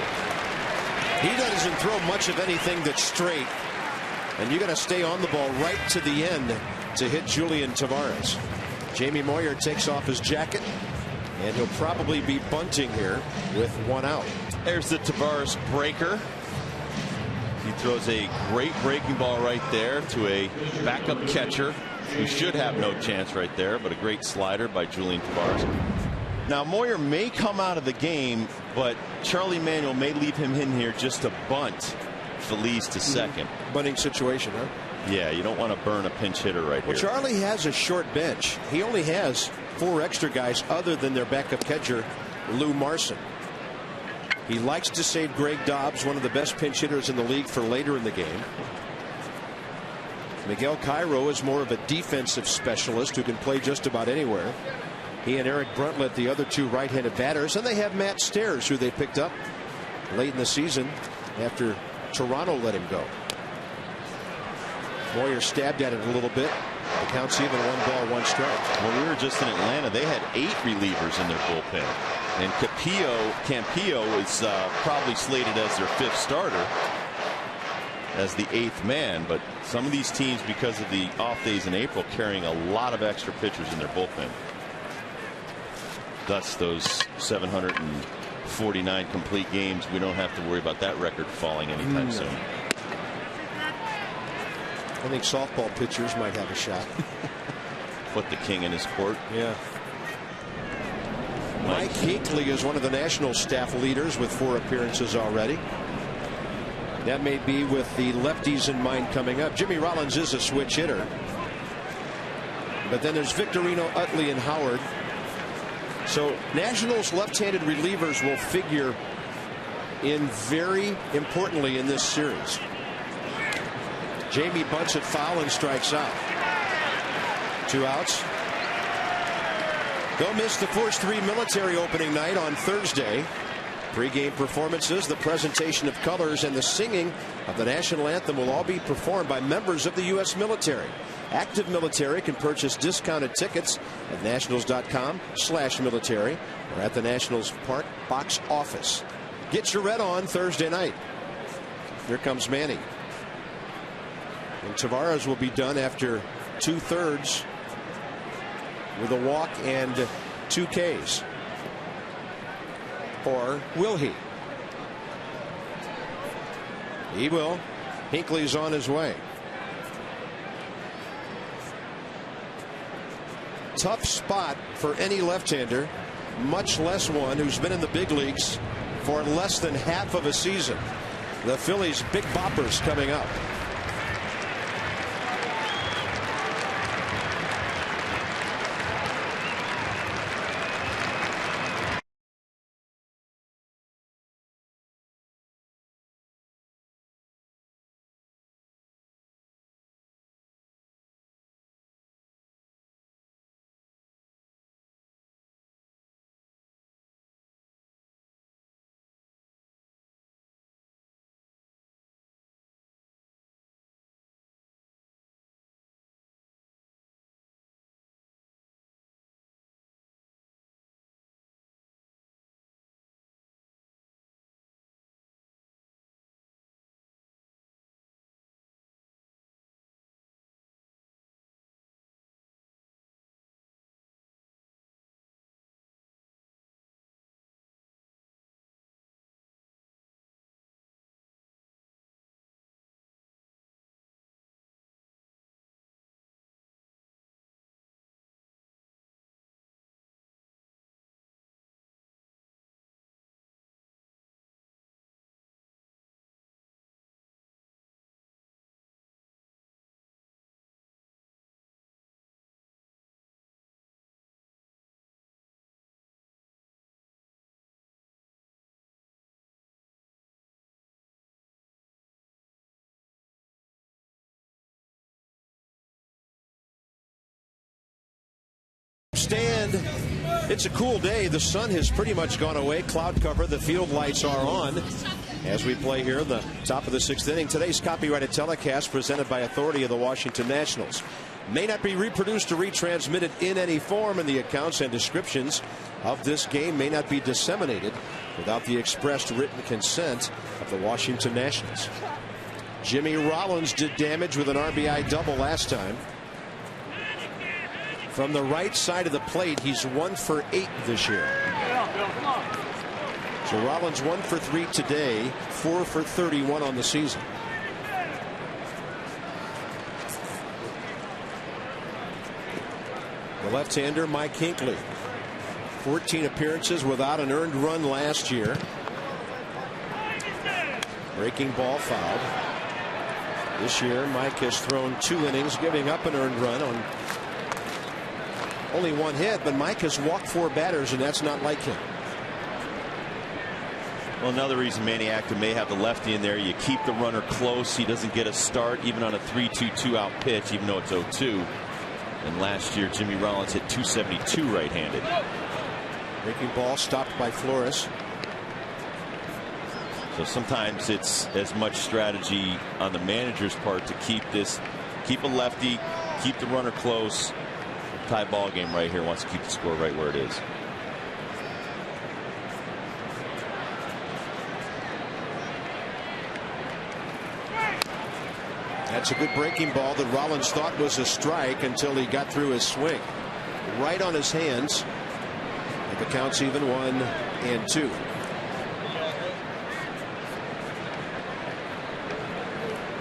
He doesn't throw much of anything that's straight, and you got to stay on the ball right to the end to hit Julian Tavares. Jamie Moyer takes off his jacket, and he'll probably be bunting here with 1 out. There's the Tavares breaker. He throws a great breaking ball right there to a backup catcher who should have no chance right there, but a great slider by Julian Tavares. Now Moyer may come out of the game, but Charlie Manuel may leave him in here just to bunt Feliz to second. Bunting situation, huh? Yeah, you don't want to burn a pinch hitter right here. Charlie has a short bench. He only has 4 extra guys other than their backup catcher, Lou Marson. He likes to save Greg Dobbs, one of the best pinch hitters in the league, for later in the game. Miguel Cairo is more of a defensive specialist who can play just about anywhere. He and Eric Bruntlett, the other 2 right-handed batters, and they have Matt Stairs, who they picked up late in the season after Toronto let him go. Moyer stabbed at it a little bit. The count's even, 1 ball, 1 strike. When we were just in Atlanta, they had 8 relievers in their bullpen, and Campillo is probably slated as their 5th starter, as the 8th man. But some of these teams, because of the off days in April, carrying a lot of extra pitchers in their bullpen. Thus those 749 complete games. We don't have to worry about that record falling anytime soon. I think softball pitchers might have a shot. Put the king in his court. Yeah. Mike Hinckley is one of the national staff leaders with 4 appearances already. That may be with the lefties in mind coming up. Jimmy Rollins is a switch hitter. But then there's Victorino, Utley, and Howard. So Nationals left-handed relievers will figure in very importantly in this series. Jamie bunts it foul and strikes out. 2 outs. They'll miss the first 3 military opening night on Thursday. Pre-game performances, the presentation of colors, and the singing of the national anthem will all be performed by members of the U.S. military. Active military can purchase discounted tickets at nationals.com/military or at the Nationals Park box office. Get your red on Thursday night. Here comes Manny. And Tavares will be done after 2/3 with a walk and 2 Ks. Or will he? He will. Hinckley's on his way. Tough spot for any left-hander, much less one who's been in the big leagues for less than half of a season. The Phillies' big boppers coming up. Stand. It's a cool day. The sun has pretty much gone away. Cloud cover. The field lights are on as we play here in the top of the 6th inning. Today's copyrighted telecast presented by authority of the Washington Nationals may not be reproduced or retransmitted in any form, and the accounts and descriptions of this game may not be disseminated without the expressed written consent of the Washington Nationals. Jimmy Rollins did damage with an RBI double last time. From the right side of the plate, he's 1 for 8 this year. So Rollins 1 for 3 today, 4 for 31 on the season. The left-hander, Mike Hinckley. 14 appearances without an earned run last year. Breaking ball fouled. This year, Mike has thrown 2 innings, giving up an earned run on only 1 hit, but Mike has walked 4 batters, and that's not like him. Well, another reason Manny Acta may have the lefty in there, you keep the runner close. He doesn't get a start even on a 3-2 out pitch, even though it's 0-2. And last year, Jimmy Rollins hit 272 right-handed. Breaking ball stopped by Flores. So sometimes it's as much strategy on the manager's part to keep a lefty, keep the runner close. Tie ball game right here, wants to keep the score right where it is. That's a good breaking ball that Rollins thought was a strike until he got through his swing. Right on his hands. And the count's even 1-2.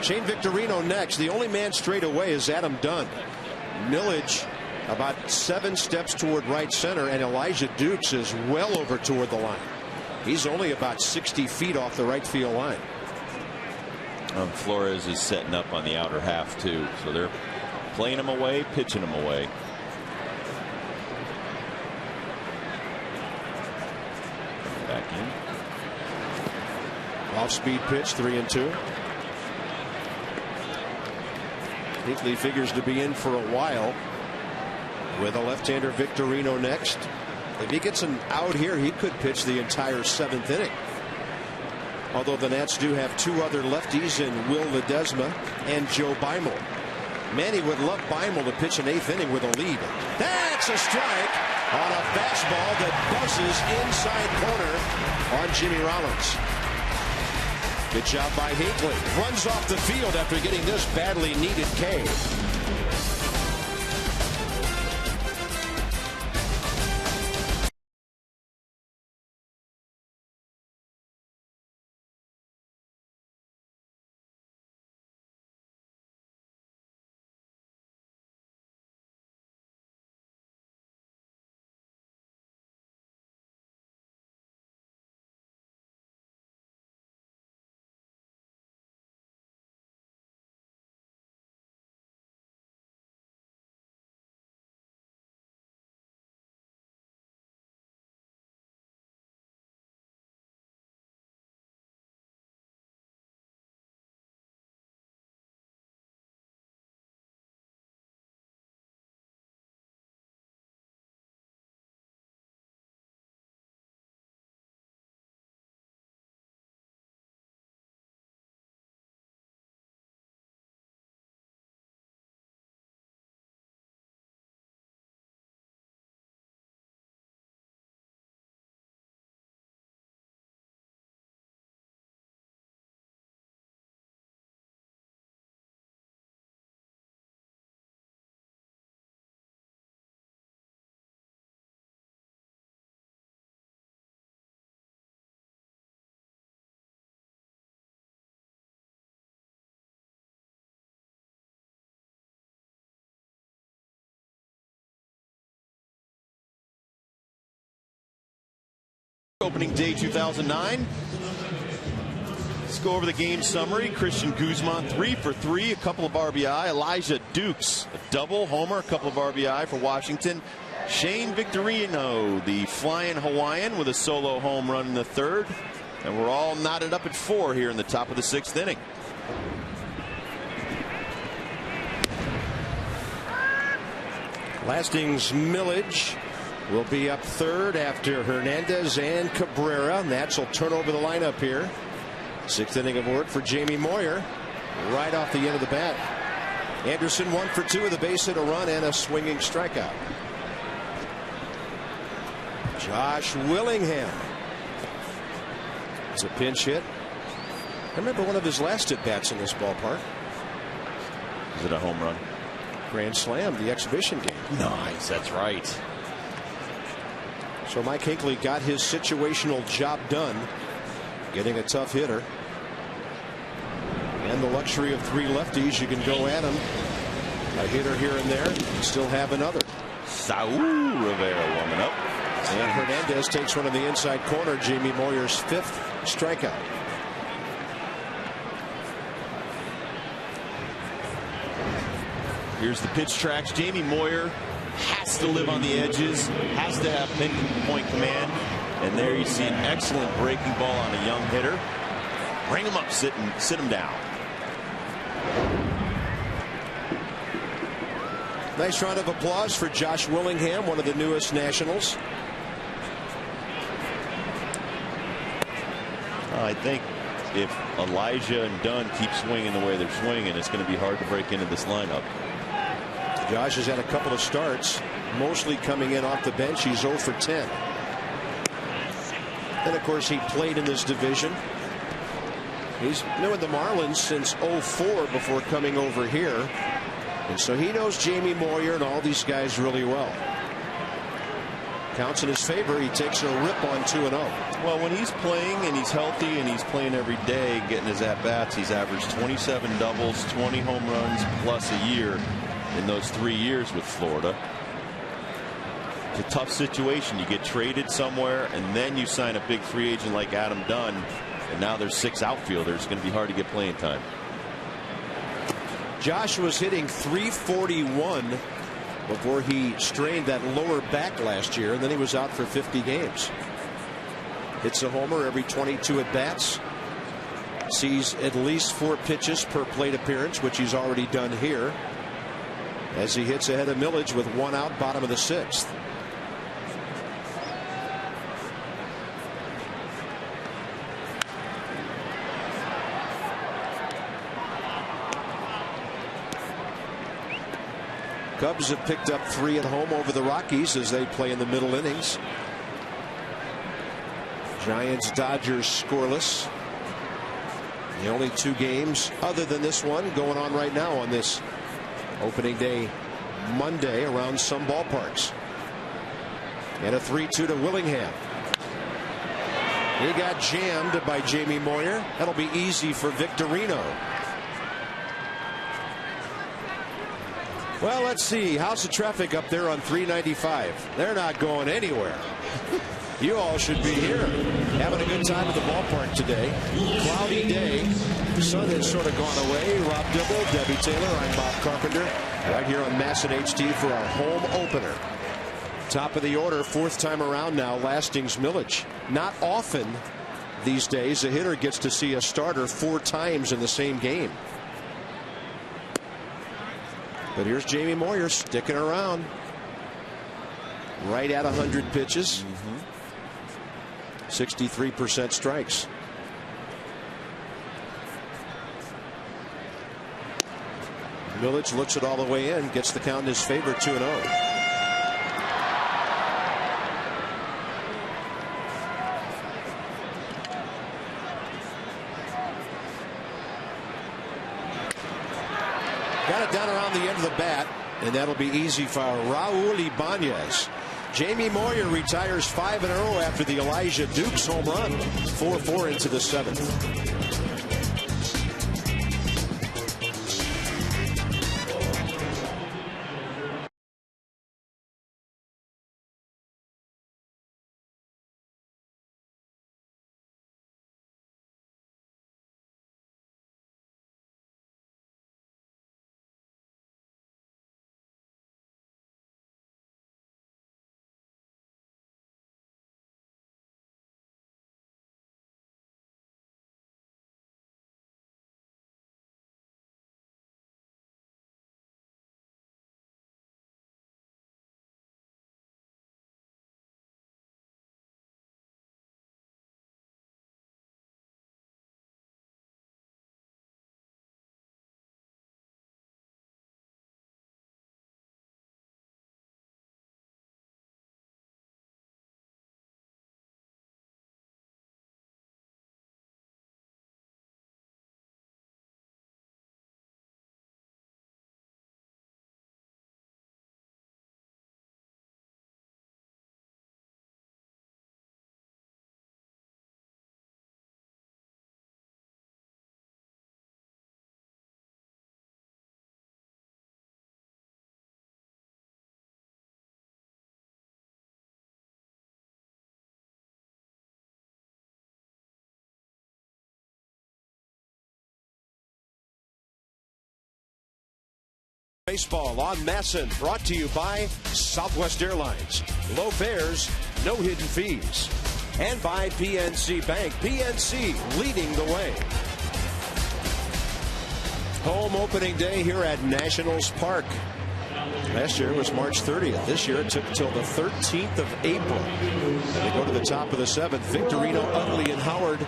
Shane Victorino next. The only man straight away is Adam Dunn. Millage about 7 steps toward right center, and Elijah Dukes is well over toward the line. He's only about 60 feet off the right field line. Flores is setting up on the outer half too, so they're playing him away, pitching him away. Back in. Off-speed pitch, 3-2. Hinckley figures to be in for a while with a left-hander Victorino next. If he gets an out here, he could pitch the entire 7th inning. Although the Nats do have 2 other lefties in Will Ledesma and Joe Beimel. Manny would love Beimel to pitch an 8th inning with a lead. That's a strike on a fastball that buzzes inside corner on Jimmy Rollins. Good job by Hinckley. Runs off the field after getting this badly needed K. opening day 2009. Let's go over the game summary. Christian Guzman 3 for 3, a couple of RBI. Elijah Dukes, a double homer, a couple of RBI for Washington. Shane Victorino, the flying Hawaiian, with a solo home run in the third. And we're all knotted up at 4 here in the top of the 6th inning. Lasting's Millage will be up third after Hernandez and Cabrera. Nats will turn over the lineup here. 6th inning of work for Jamie Moyer. Right off the end of the bat. Anderson 1 for 2 with a base hit, a run, and a swinging strikeout. Josh Willingham. It's a pinch hit. I remember one of his last at bats in this ballpark. Is it a home run? Grand slam, the exhibition game. Nice, that's right. So Mike Hinckley got his situational job done, getting a tough hitter. And the luxury of 3 lefties. You can go at him. A hitter here and there. You still have another. Saul Rivera warming up. And Hernandez takes one in the inside corner. Jamie Moyer's 5th strikeout. Here's the pitch tracks. Jamie Moyer has to live on the edges, has to have pinpoint command. And there you see an excellent breaking ball on a young hitter. Bring him up, sit him down. Nice round of applause for Josh Willingham, one of the newest Nationals. I think if Elijah and Dunn keep swinging the way they're swinging, it's going to be hard to break into this lineup. Josh has had a couple of starts, mostly coming in off the bench. He's 0 for 10. And of course, he played in this division. He's known the Marlins since 04 before coming over here. And so he knows Jamie Moyer and all these guys really well. Counts in his favor. He takes a rip on 2-0. Well, when he's playing and he's healthy and he's playing every day, getting his at-bats, he's averaged 27 doubles, 20 home runs plus a year in those 3 years with Florida. It's a tough situation. You get traded somewhere and then you sign a big free agent like Adam Dunn, and now there's 6 outfielders. It's going to be hard to get playing time. Josh was hitting .341 before he strained that lower back last year, and then he was out for 50 games. Hits a homer every 22 at bats. Sees at least 4 pitches per plate appearance, which he's already done here, as he hits ahead of Millage with 1 out, bottom of the 6th. Cubs have picked up 3 at home over the Rockies as they play in the middle innings. Giants Dodgers scoreless. The only 2 games other than this one going on right now on this opening day Monday around some ballparks. And a 3-2 to Willingham. He got jammed by Jamie Moyer. That'll be easy for Victorino. Well, let's see. How's the traffic up there on 395? They're not going anywhere. You all should be here having a good time at the ballpark today. Cloudy day. The sun has sort of gone away. Rob Dibble, Debbie Taylor, I'm Bob Carpenter, right here on Masson HD for our home opener. Top of the order, 4th time around now, Lasting's Millage. Not often these days a hitter gets to see a starter 4 times in the same game. But here's Jamie Moyer sticking around. Right at 100 pitches. 63% strikes. Millage looks it all the way in, gets the count in his favor, 2-0. Got it down around the end of the bat, and that'll be easy for Raul Ibanz. Jamie Moyer retires 5 in a row after the Elijah Dukes home run. 4-4 into the 7th. Baseball on Masson, brought to you by Southwest Airlines. Low fares, no hidden fees. And by PNC Bank. PNC leading the way. Home opening day here at Nationals Park. Last year was March 30th. This year it took till the 13th of April. And they go to the top of the 7th. Victorino, Utley, and Howard.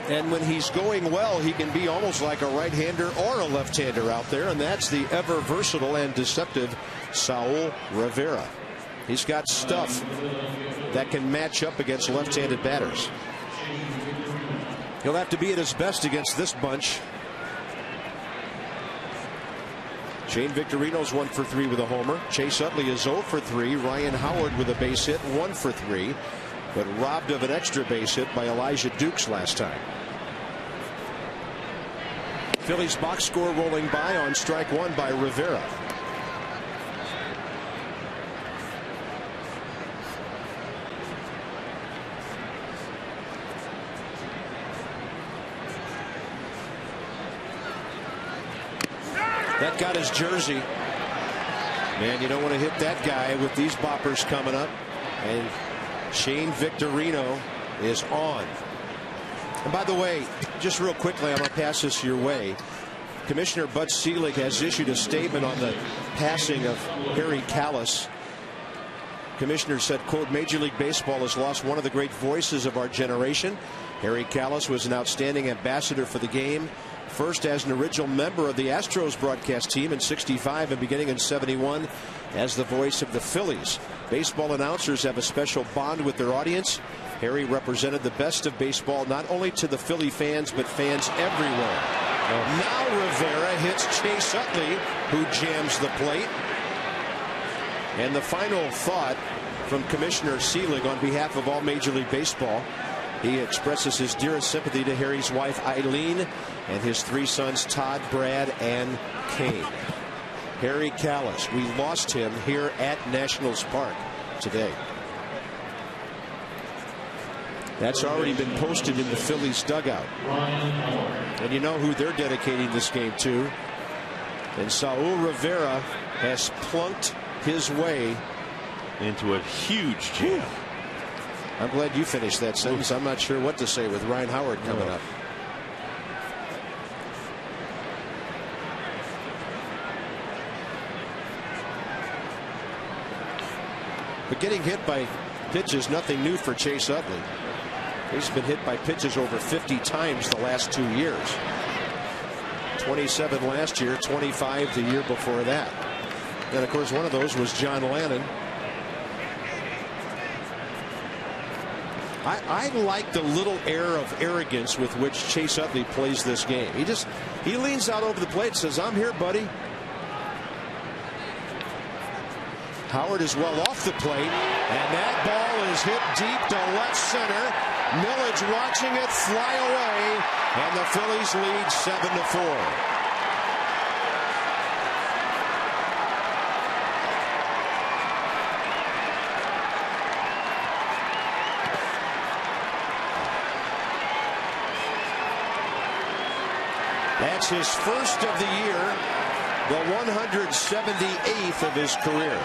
And when he's going well, he can be almost like a right-hander or a left-hander out there. And that's the ever versatile and deceptive Saul Rivera. He's got stuff that can match up against left-handed batters. He'll have to be at his best against this bunch. Shane Victorino's 1 for 3 with a homer. Chase Utley is 0 for 3. Ryan Howard with a base hit, 1 for 3. But robbed of an extra base hit by Elijah Dukes last time. Phillies box score rolling by on strike 1 by Rivera. That got his jersey. Man, you don't want to hit that guy with these boppers coming up. And Shane Victorino is on. And by the way, just real quickly, I'm going to pass this your way. Commissioner Bud Selig has issued a statement on the passing of Harry Kalas. Commissioner said, quote, Major League Baseball has lost one of the great voices of our generation. Harry Kalas was an outstanding ambassador for the game. First as an original member of the Astros broadcast team in '65 and beginning in '71 as the voice of the Phillies. Baseball announcers have a special bond with their audience. Harry represented the best of baseball not only to the Philly fans but fans everywhere. Now Rivera hits Chase Utley, who jams the plate. And the final thought from Commissioner Selig on behalf of all Major League Baseball. He expresses his dearest sympathy to Harry's wife Eileen and his 3 sons Todd, Brad, and Kane. Harry Kalas, we lost him here at Nationals Park today. That's already been posted in the Phillies dugout. And you know who they're dedicating this game to. And Saul Rivera has plunked his way into a huge jam. I'm glad you finished that sentence. I'm not sure what to say with Ryan Howard coming up. But getting hit by pitches, nothing new for Chase Utley. He's been hit by pitches over 50 times the last 2 years. 27 last year, 25 the year before that. And of course, one of those was John Lannon. I like the little air of arrogance with which Chase Utley plays this game. He leans out over the plate and says, I'm here, buddy. Howard is well off the plate, and that ball is hit deep to left center. Millage watching it fly away, and the Phillies lead 7-4. That's his first of the year, the 178th of his career.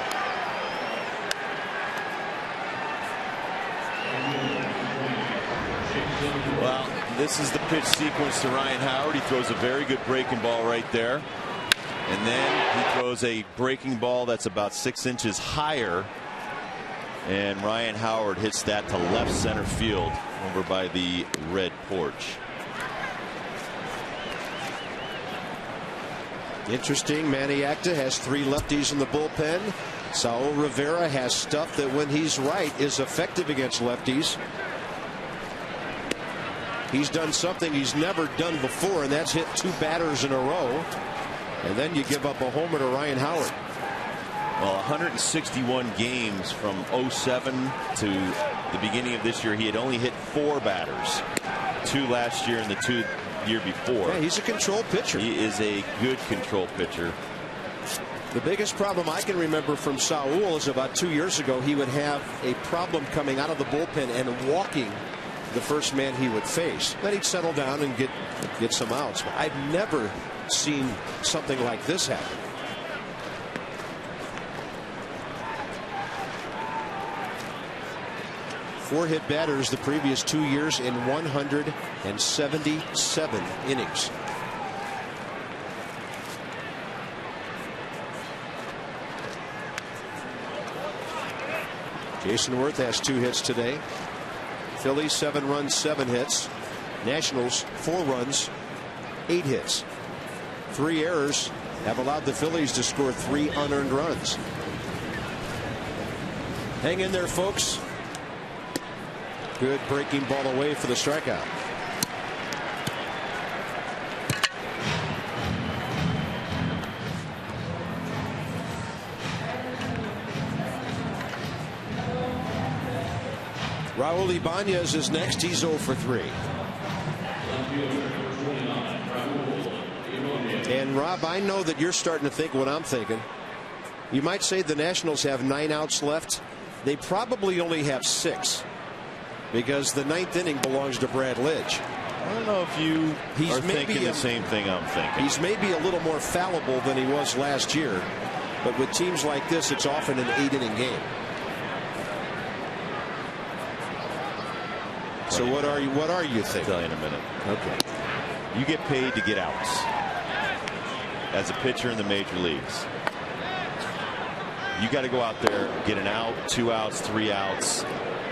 Well, this is the pitch sequence to Ryan Howard. He throws a very good breaking ball right there. And then he throws a breaking ball that's about 6 inches higher. And Ryan Howard hits that to left center field over by the red porch. Interesting. Manny Acta has 3 lefties in the bullpen. Saul Rivera has stuff that when he's right is effective against lefties. He's done something he's never done before, and that's hit 2 batters in a row. And then you give up a homer to Ryan Howard. Well, 161 games from 07 to the beginning of this year. He had only hit 4 batters. 2 last year and the 2 year before. Yeah, he's a control pitcher. He is a good control pitcher. The biggest problem I can remember from Saul is about 2 years ago, he would have a problem coming out of the bullpen and walking the first man he would face. Then he'd settle down and get some outs. But I've never seen something like this happen. 4-hit batters the previous 2 years in 177 innings. Jason Worth has 2 hits today. Phillies 7 runs, 7 hits. Nationals 4 runs, 8 hits. 3 errors have allowed the Phillies to score 3 unearned runs. Hang in there, folks. Good breaking ball away for the strikeout. Raul Ibanz is next. He's 0 for 3. And Rob, I know that you're starting to think what I'm thinking. You might say the Nationals have 9 outs left. They probably only have 6 because the 9th inning belongs to Brad Lidge. I don't know if you are thinking the same thing I'm thinking. He's maybe a little more fallible than he was last year, but with teams like this, it's often an 8-inning game. So what are you thinking? I'll tell you in a minute. Okay. You get paid to get outs as a pitcher in the major leagues. You got to go out there, get an out, 2 outs, 3 outs,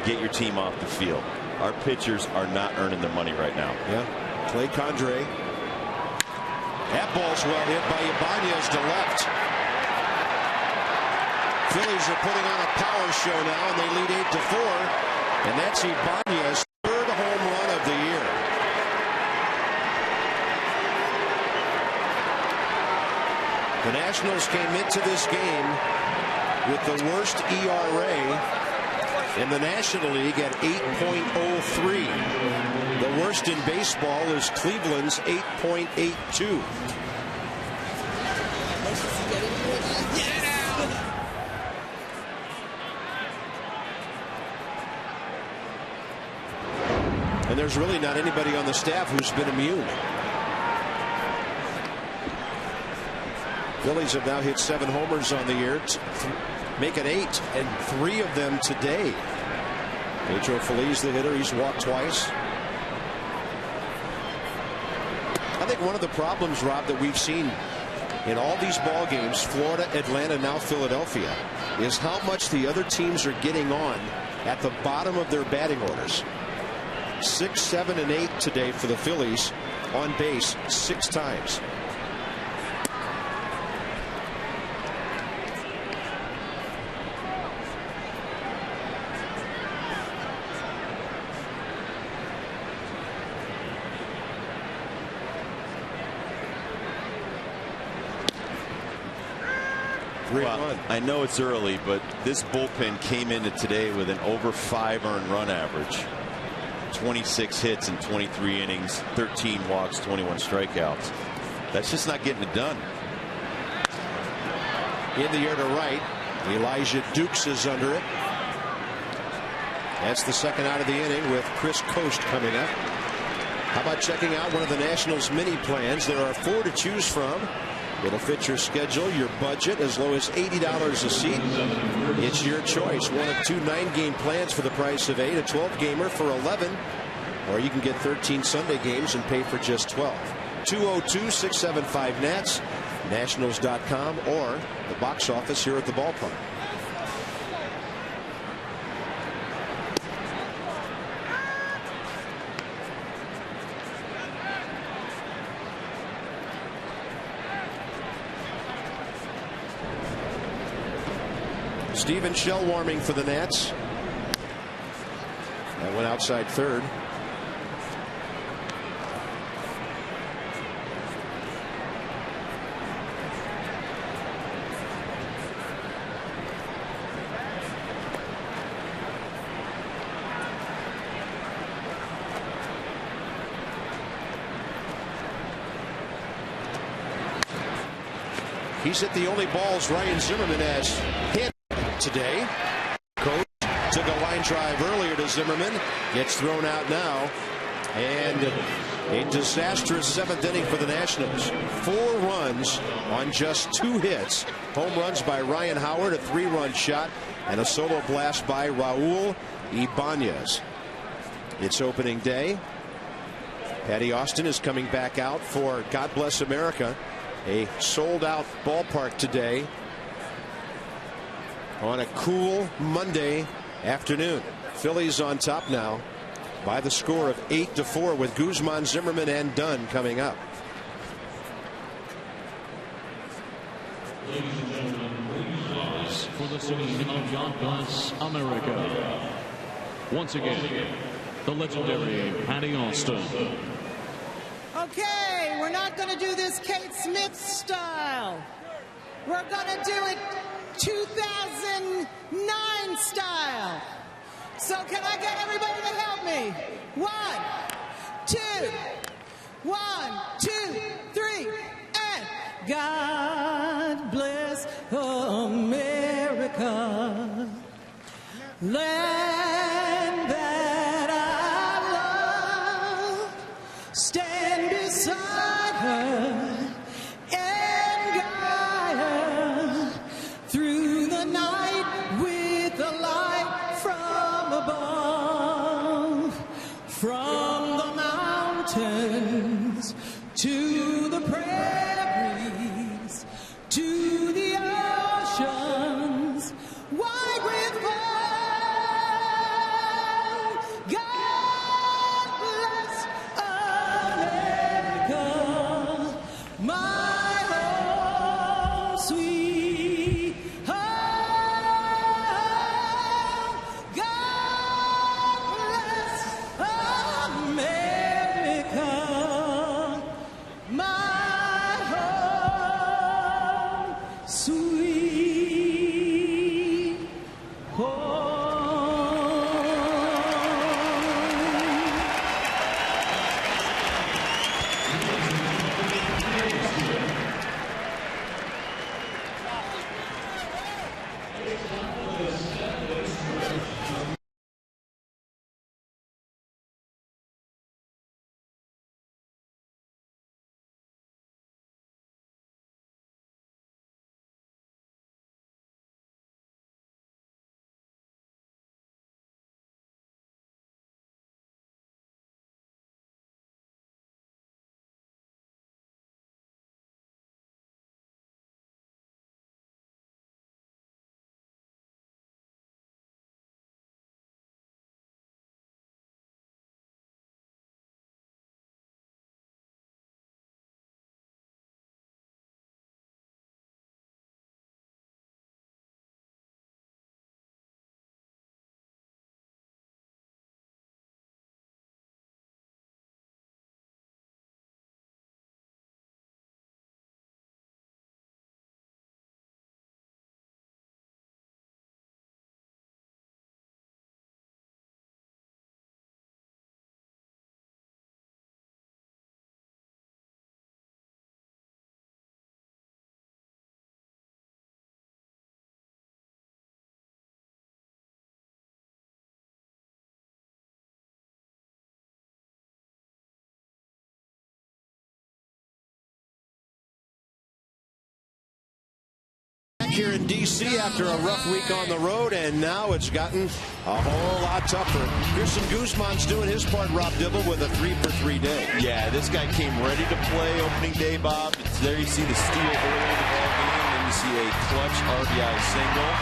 get your team off the field. Our pitchers are not earning their money right now. Yeah. Clay Condrey. That ball's well hit by Ibanez to left. Phillies are putting on a power show now, and they lead 8-4. And that's Ibanez. Home run of the year. The Nationals came into this game with the worst ERA in the National League at 8.03. The worst in baseball is Cleveland's 8.82. And there's really not anybody on the staff who's been immune. Phillies have now hit 7 homers on the year, make it 8, and 3 of them today. Pedro Feliz, the hitter, he's walked twice. I think one of the problems, Rob, that we've seen in all these ball games, Florida, Atlanta, now Philadelphia, is how much the other teams are getting on at the bottom of their batting orders. 6, 7, and 8 today for the Phillies, on base 6 times. Well, I know it's early, but this bullpen came into today with an over 5 earned run average. 26 hits in 23 innings, 13 walks, 21 strikeouts. That's just not getting it done. In the air to right, Elijah Dukes is under it. That's the second out of the inning with Chris Coast coming up. How about checking out one of the Nationals mini plans? There are 4 to choose from. It'll fit your schedule, your budget, as low as $80 a seat. It's your choice. One of 2 9-game plans for the price of 8, a 12-gamer for 11, or you can get 13 Sunday games and pay for just 12. 202-675-NATS, Nationals.com, or the box office here at the ballpark. Steven Shell warming for the Nats. That went outside third. He's hit the only balls Ryan Zimmerman has hit today. Coach took a line drive earlier to Zimmerman. Gets thrown out now. And a disastrous 7th inning for the Nationals. 4 runs on just 2 hits. Home runs by Ryan Howard, a 3-run shot, and a solo blast by Raul Ibanz. It's opening day. Patty Austin is coming back out for God Bless America, a sold-out ballpark today on a cool Monday afternoon. Phillies on top now by the score of 8-4 with Guzman, Zimmerman, and Dunn coming up. For the scene of God Bless America, once again, the legendary Patty Austin. Okay, we're not going to do this Kate Smith style. We're going to do it 2009 style. So can I get everybody to help me? 1, 2, 1, 2, 3, and God bless America, land that I love. Stand beside her and guide her through the night with the light from above, from the mountains to the prairies to the oceans wide with fun. God bless America, my home sweet home. God bless America, my home sweet home. Here in D.C. after a rough week on the road, and now it's gotten a whole lot tougher. Guzman's doing his part, Rob Dibble, with a 3-for-3 day. Yeah, this guy came ready to play opening day, Bob. It's there you see the steal early in the ball game, then you see a clutch RBI single,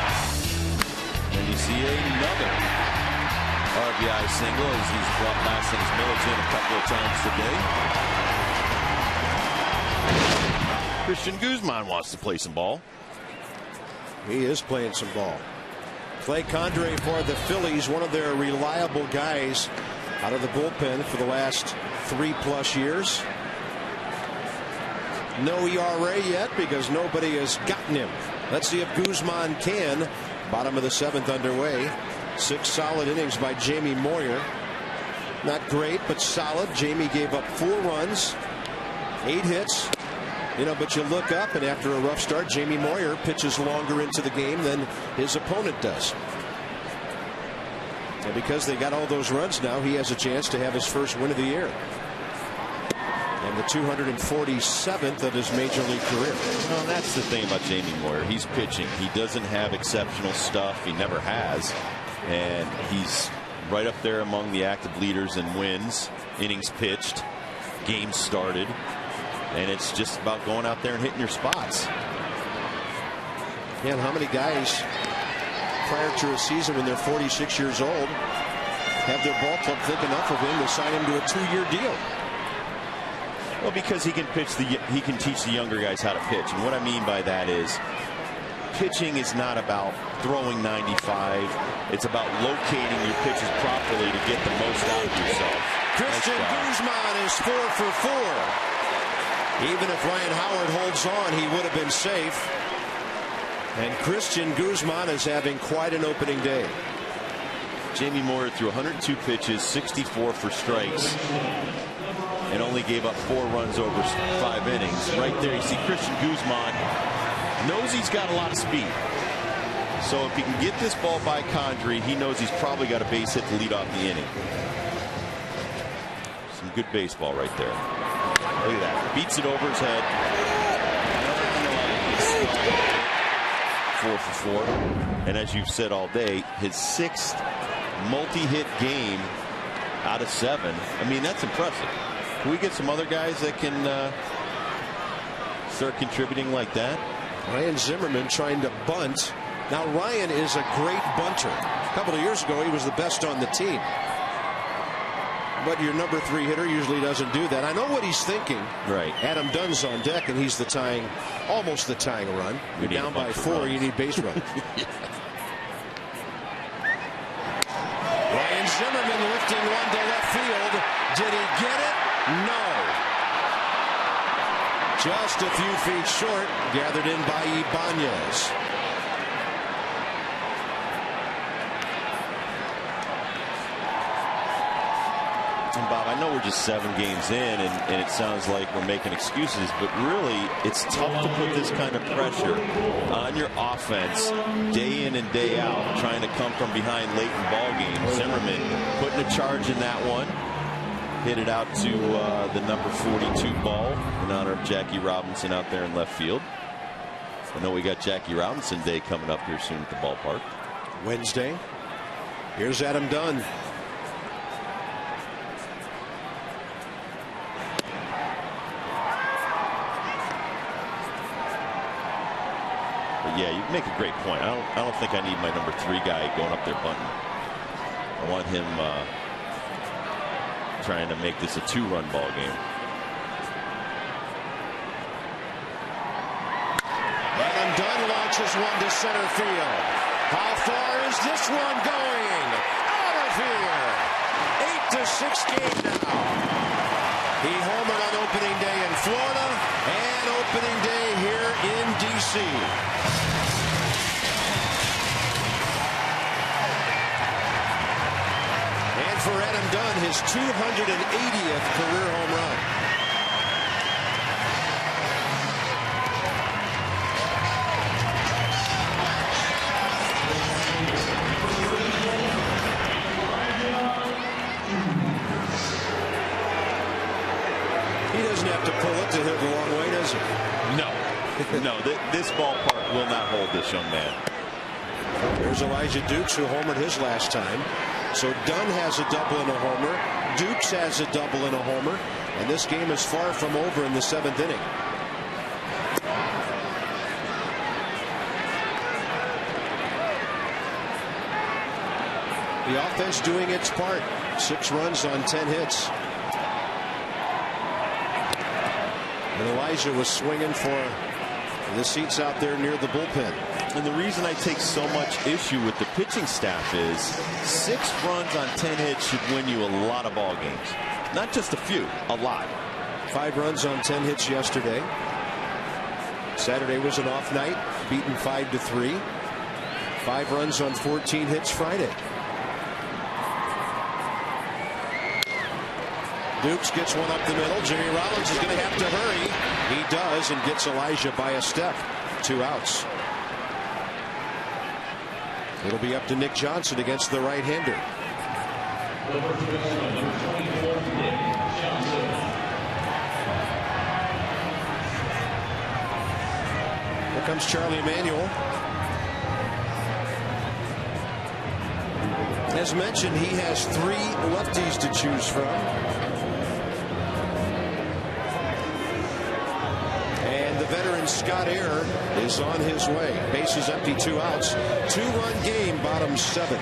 and you see another RBI single as he's brought Mason's Millage in a couple of times today. Christian Guzman wants to play some ball. He is playing some ball. Clay Condre for the Phillies, one of their reliable guys out of the bullpen for the last 3+ years. No ERA yet because nobody has gotten him. Let's see if Guzman can. Bottom of the 7th underway. 6 solid innings by Jamie Moyer. Not great, but solid. Jamie gave up 4 runs, 8 hits. But you look up, and after a rough start, Jamie Moyer pitches longer into the game than his opponent does. And because they got all those runs now, he has a chance to have his first win of the year. And the 247th of his major league career. Well, that's the thing about Jamie Moyer. He's pitching. He doesn't have exceptional stuff. He never has. and he's right up there among the active leaders in wins, innings pitched, games started, and it's just about going out there and hitting your spots. Yeah, and how many guys prior to a season when they're 46 years old have their ball club think enough of him to sign him to a 2-year deal? Well, because he can teach the younger guys how to pitch, and what I mean by that is pitching is not about throwing 95. It's about locating your pitches properly to get the most out of yourself. Christian Guzman is 4 for 4. Even if Ryan Howard holds on, he would have been safe. And Christian Guzman is having quite an opening day. Jamie Moyer threw 102 pitches, 64 for strikes, and only gave up 4 runs over 5 innings. Right there, you see Christian Guzman knows he's got a lot of speed. So if he can get this ball by Condrey, he knows he's probably got a base hit to lead off the inning. Some good baseball right there. Look at that. Beats it over his head. 4 for 4. And as you've said all day, his 6th multi-hit game out of 7. I mean, that's impressive. Can we get some other guys that can start contributing like that? Ryan Zimmerman trying to bunt. Now Ryan is a great bunter. A couple of years ago he was the best on the team. But your number 3 hitter usually doesn't do that. I know what he's thinking. Right. Adam Dunn's on deck and he's almost the tying run. You're down by 4, you need base runs. Ryan Zimmerman lifting one to left field. Did he get it? No. Just a few feet short, gathered in by Ibanz. And Bob, I know we're just 7 games in, and it sounds like we're making excuses, but really, it's tough to put this kind of pressure on your offense day in and day out, trying to come from behind late in ball games. Zimmerman putting a charge in that one. Hit it out to the number 42 ball in honor of Jackie Robinson out there in left field. I know we got Jackie Robinson Day coming up here soon at the ballpark. Wednesday. Here's Adam Dunn. But yeah, you make a great point. I don't think I need my number 3 guy going up there bunting. I want him trying to make this a 2-run ball game. Adam Dunn launches one to center field. How far is this one going? Out of here. 8-6 game now. He homered on opening day in Florida and opening day here in D.C. For Adam Dunn, his 280th career home run. He doesn't have to pull it to hit the long way, does he? No. No, this ballpark will not hold this young man. There's Elijah Dukes, who homered his last time. So Dunn has a double and a homer. Dukes has a double and a homer. And this game is far from over in the 7th inning. The offense doing its part. 6 runs on 10 hits. And Elijah was swinging for the seats out there near the bullpen. And the reason I take so much issue with the pitching staff is 6 runs on 10 hits should win you a lot of ball games. Not just a few, a lot. 5 runs on 10 hits yesterday. Saturday was an off night, beaten 5-3. 5 runs on 14 hits Friday. Dukes gets one up the middle. Jimmy Rollins is going to have to hurry. He does, and gets Elijah by a step. 2 outs. It'll be up to Nick Johnson against the right-hander. Here comes Charlie Emanuel. As mentioned, he has 3 lefties to choose from. And the veteran Scott Air is on his way. Bases empty, 2 outs. 2-run game, bottom 7.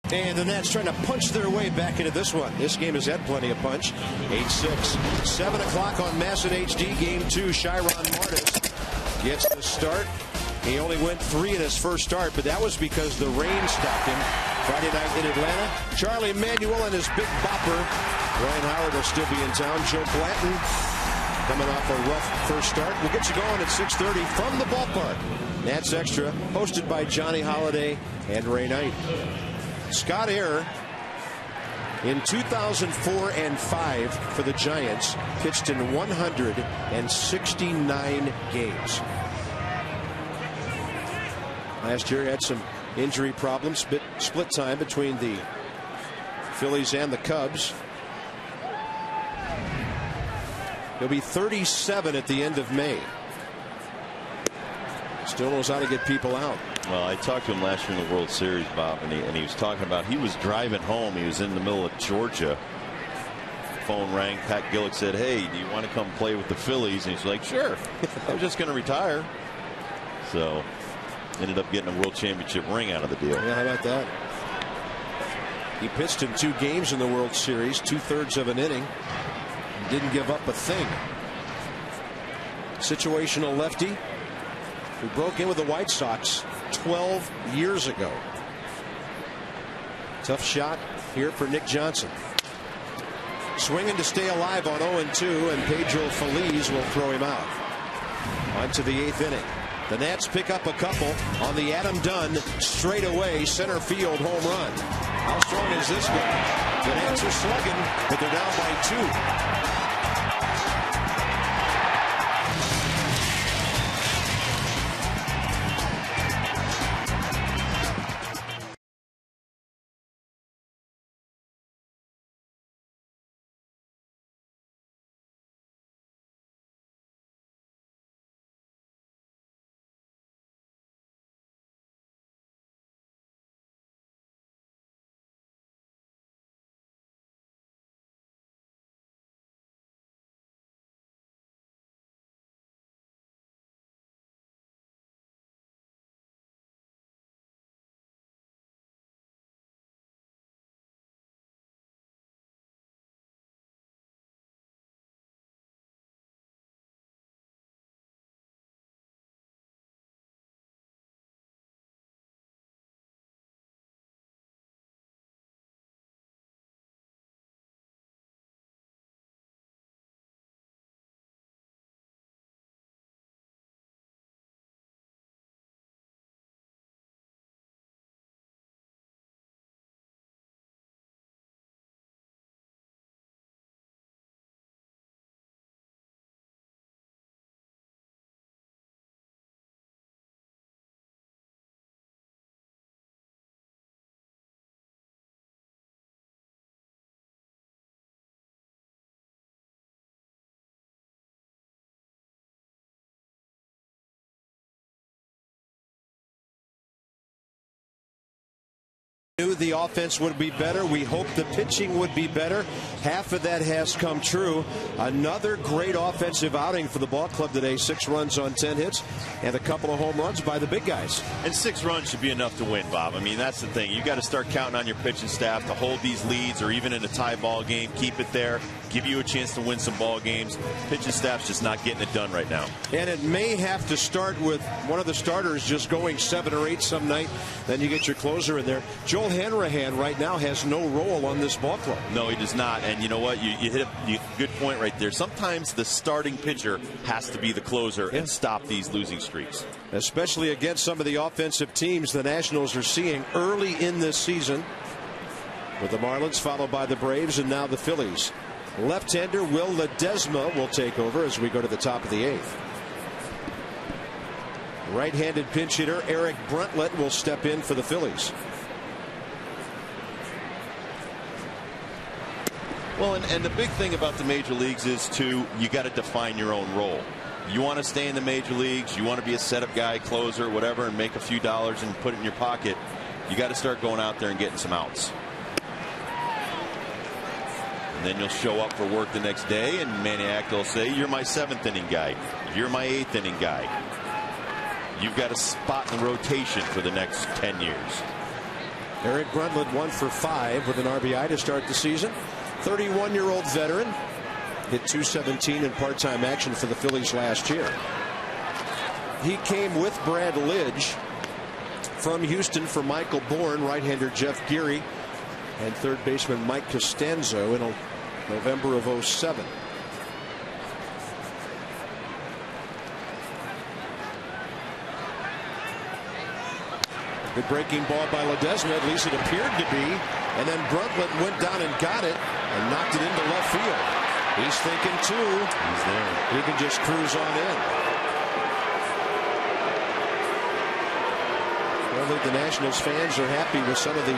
And the Nats trying to punch their way back into this one. This game has had plenty of punch. 8-6. 7 o'clock on Masson HD. Game 2. Chiron Martis gets the start. He only went 3 in his first start, but that was because the rain stopped him. Friday night in Atlanta. Charlie Manuel and his big bopper. Ryan Howard will still be in town. Joe Blanton coming off a rough first start. We'll get you going at 6:30 from the ballpark. Nats Extra, hosted by Johnny Holiday and Ray Knight. Scott Air in 2004 and 5 for the Giants pitched in 169 games. Last year had some injury problems, split time between the Phillies and the Cubs. He'll be 37 at the end of May. Still knows how to get people out. Well, I talked to him last year in the World Series, Bob, and he was talking about he was driving home. He was in the middle of Georgia. Phone rang. Pat Gillick said, "Hey, do you want to come play with the Phillies?" And he's like, "Sure." I was just going to retire. So ended up getting a World Championship ring out of the deal. Yeah, how about that? He pitched in 2 games in the World Series, 2/3 of an inning. Didn't give up a thing. Situational lefty who broke in with the White Sox 12 years ago. Tough shot here for Nick Johnson. Swinging to stay alive on 0-2, and Pedro Feliz will throw him out. On to the 8th inning. The Nats pick up a couple on the Adam Dunn straightaway center field home run. How strong is this one? The Nats are slugging, but they're down by 2. Knew the offense would be better. We hoped the pitching would be better. Half of that has come true. Another great offensive outing for the ball club today. 6 runs on 10 hits and a couple of home runs by the big guys. And 6 runs should be enough to win, Bob. I mean, that's the thing. You got to start counting on your pitching staff to hold these leads, or even in a tie ball game, keep it there, give you a chance to win some ball games. Pitching staff's just not getting it done right now. And it may have to start with one of the starters just going 7 or 8 some night. Then you get your closer in there. Joel Hanrahan right now has no role on this ball club. No, he does not. And you know what? You hit a good point right there. Sometimes the starting pitcher has to be the closer and stop these losing streaks. Especially against some of the offensive teams the Nationals are seeing early in this season, with the Marlins followed by the Braves and now the Phillies. Left-hander Will Ledesma will take over as we go to the top of the 8th. Right-handed pinch hitter Eric Bruntlett will step in for the Phillies. Well, and the big thing about the major leagues is, too, you got to define your own role. You want to stay in the major leagues, you want to be a setup guy, closer, whatever, and make a few dollars and put it in your pocket. You got to start going out there and getting some outs. And then you'll show up for work the next day, and Maniac will say, you're my 7th inning guy. You're my 8th inning guy. You've got a spot in the rotation for the next 10 years. Eric Bruntlett 1 for 5 with an RBI to start the season. 31-year-old veteran. Hit .217 in part-time action for the Phillies last year. He came with Brad Lidge from Houston for Michael Bourne, right-hander Jeff Geary, and third baseman Mike Costanzo in November of '07. Good breaking ball by Ledesma, at least it appeared to be, and then Bruntlett went down and got it and knocked it into left field. He's thinking too. He's there. He can just cruise on in. I think the Nationals fans are happy with some of the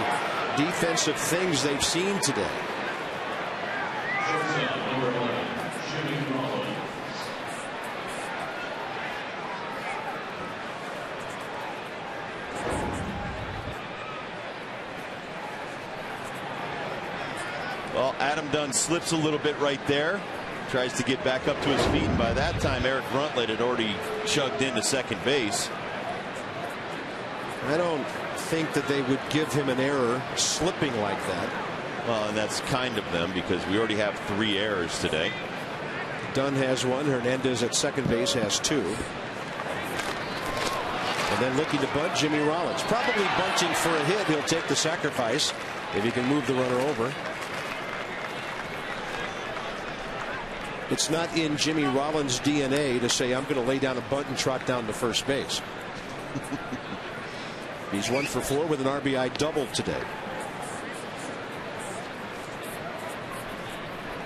defensive things they've seen today. Well, Adam Dunn slips a little bit right there. Tries to get back up to his feet, and by that time Eric Bruntlett had already chugged into second base. I don't think that they would give him an error slipping like that. Well, and that's kind of them, because we already have 3 errors today. Dunn has 1. Hernandez at second base has 2. And then looking to bunt, Jimmy Rollins. Probably bunting for a hit. He'll take the sacrifice if he can move the runner over. It's not in Jimmy Rollins' DNA to say, I'm going to lay down a bunt and trot down to first base. He's 1 for 4 with an RBI double today.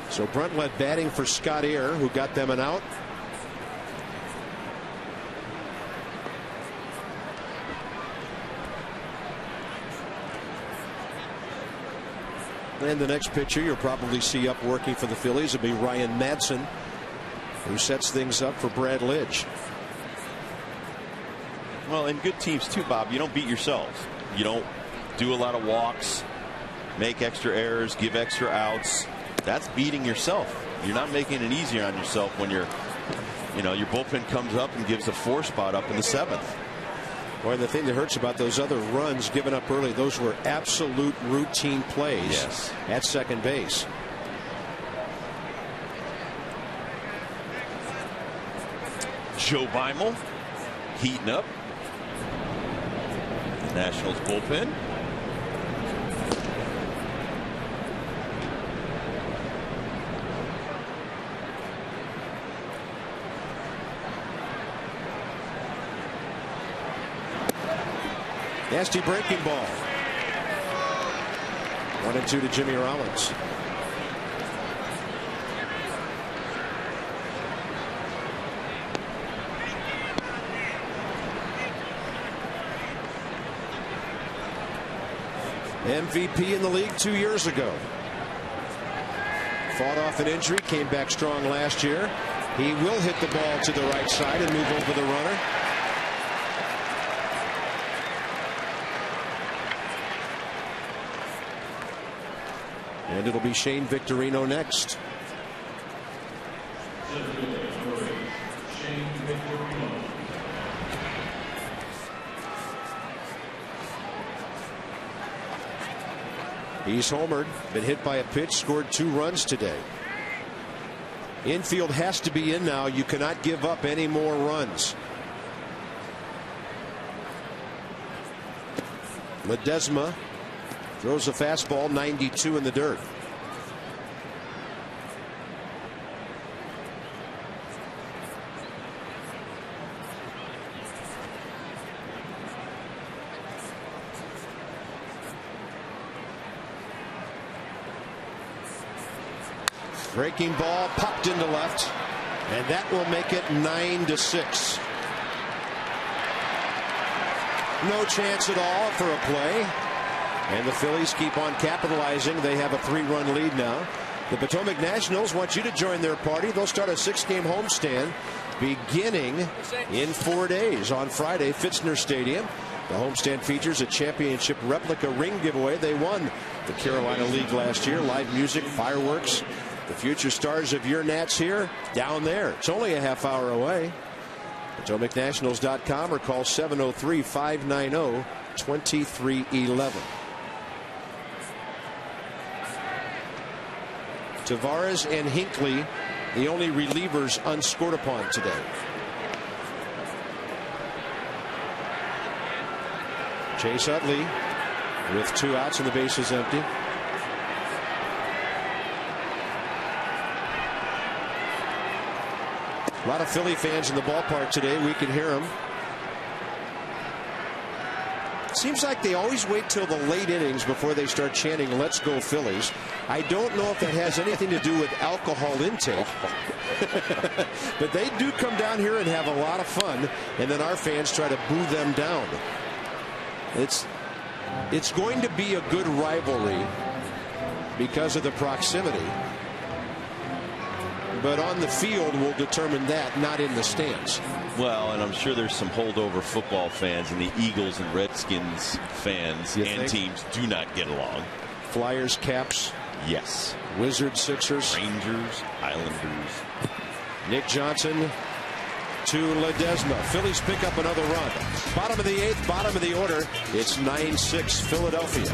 So Bruntlett batting for Scott Air, who got them an out. And the next pitcher you'll probably see up working for the Phillies will be Ryan Madsen, who sets things up for Brad Lidge. Well, in good teams too, Bob, you don't beat yourself. You don't do a lot of walks, make extra errors, give extra outs. That's beating yourself. You're not making it easier on yourself when your bullpen comes up and gives a 4 spot up in the 7th. Boy, the thing that hurts about those other runs given up early, those were absolute routine plays at second base. Joe Beimel heating up. The Nationals bullpen. Nasty breaking ball. 1-2 to Jimmy Rollins. MVP in the league 2 years ago. Fought off an injury, came back strong last year. He will hit the ball to the right side and move over the runner. And it'll be Shane Victorino next. He's homered, been hit by a pitch, scored 2 runs today. Infield has to be in now. You cannot give up any more runs. Ledesma throws a fastball, 92 in the dirt. Breaking ball popped into left, and that will make it 9-6. No chance at all for a play, and the Phillies keep on capitalizing. They have a 3-run lead now. The Potomac Nationals want you to join their party. They'll start a 6-game homestand beginning in 4 days on Friday, Fitzner Stadium. The homestand features a championship replica ring giveaway. They won the Carolina League last year. Live music, fireworks. The future stars of your Nats here, down there. It's only a half hour away. PotomacNationals.com or call 703-590-2311. Tavares and Hinckley, the only relievers unscored upon today. Chase Utley with 2 outs and the bases empty. A lot of Philly fans in the ballpark today. We can hear them. It seems like they always wait till the late innings before they start chanting, "Let's go Phillies." I don't know if that has anything to do with alcohol intake. But they do come down here and have a lot of fun, and then our fans try to boo them down. It's going to be a good rivalry because of the proximity. But on the field will determine that, not in the stands. Well, and I'm sure there's some holdover football fans, and the Eagles and Redskins fans and teams do not get along. Flyers, Caps. Yes. Wizards, Sixers. Rangers, Islanders. Nick Johnson to Ledesma. Phillies pick up another run. Bottom of the 8th, bottom of the order. It's 9-6 Philadelphia.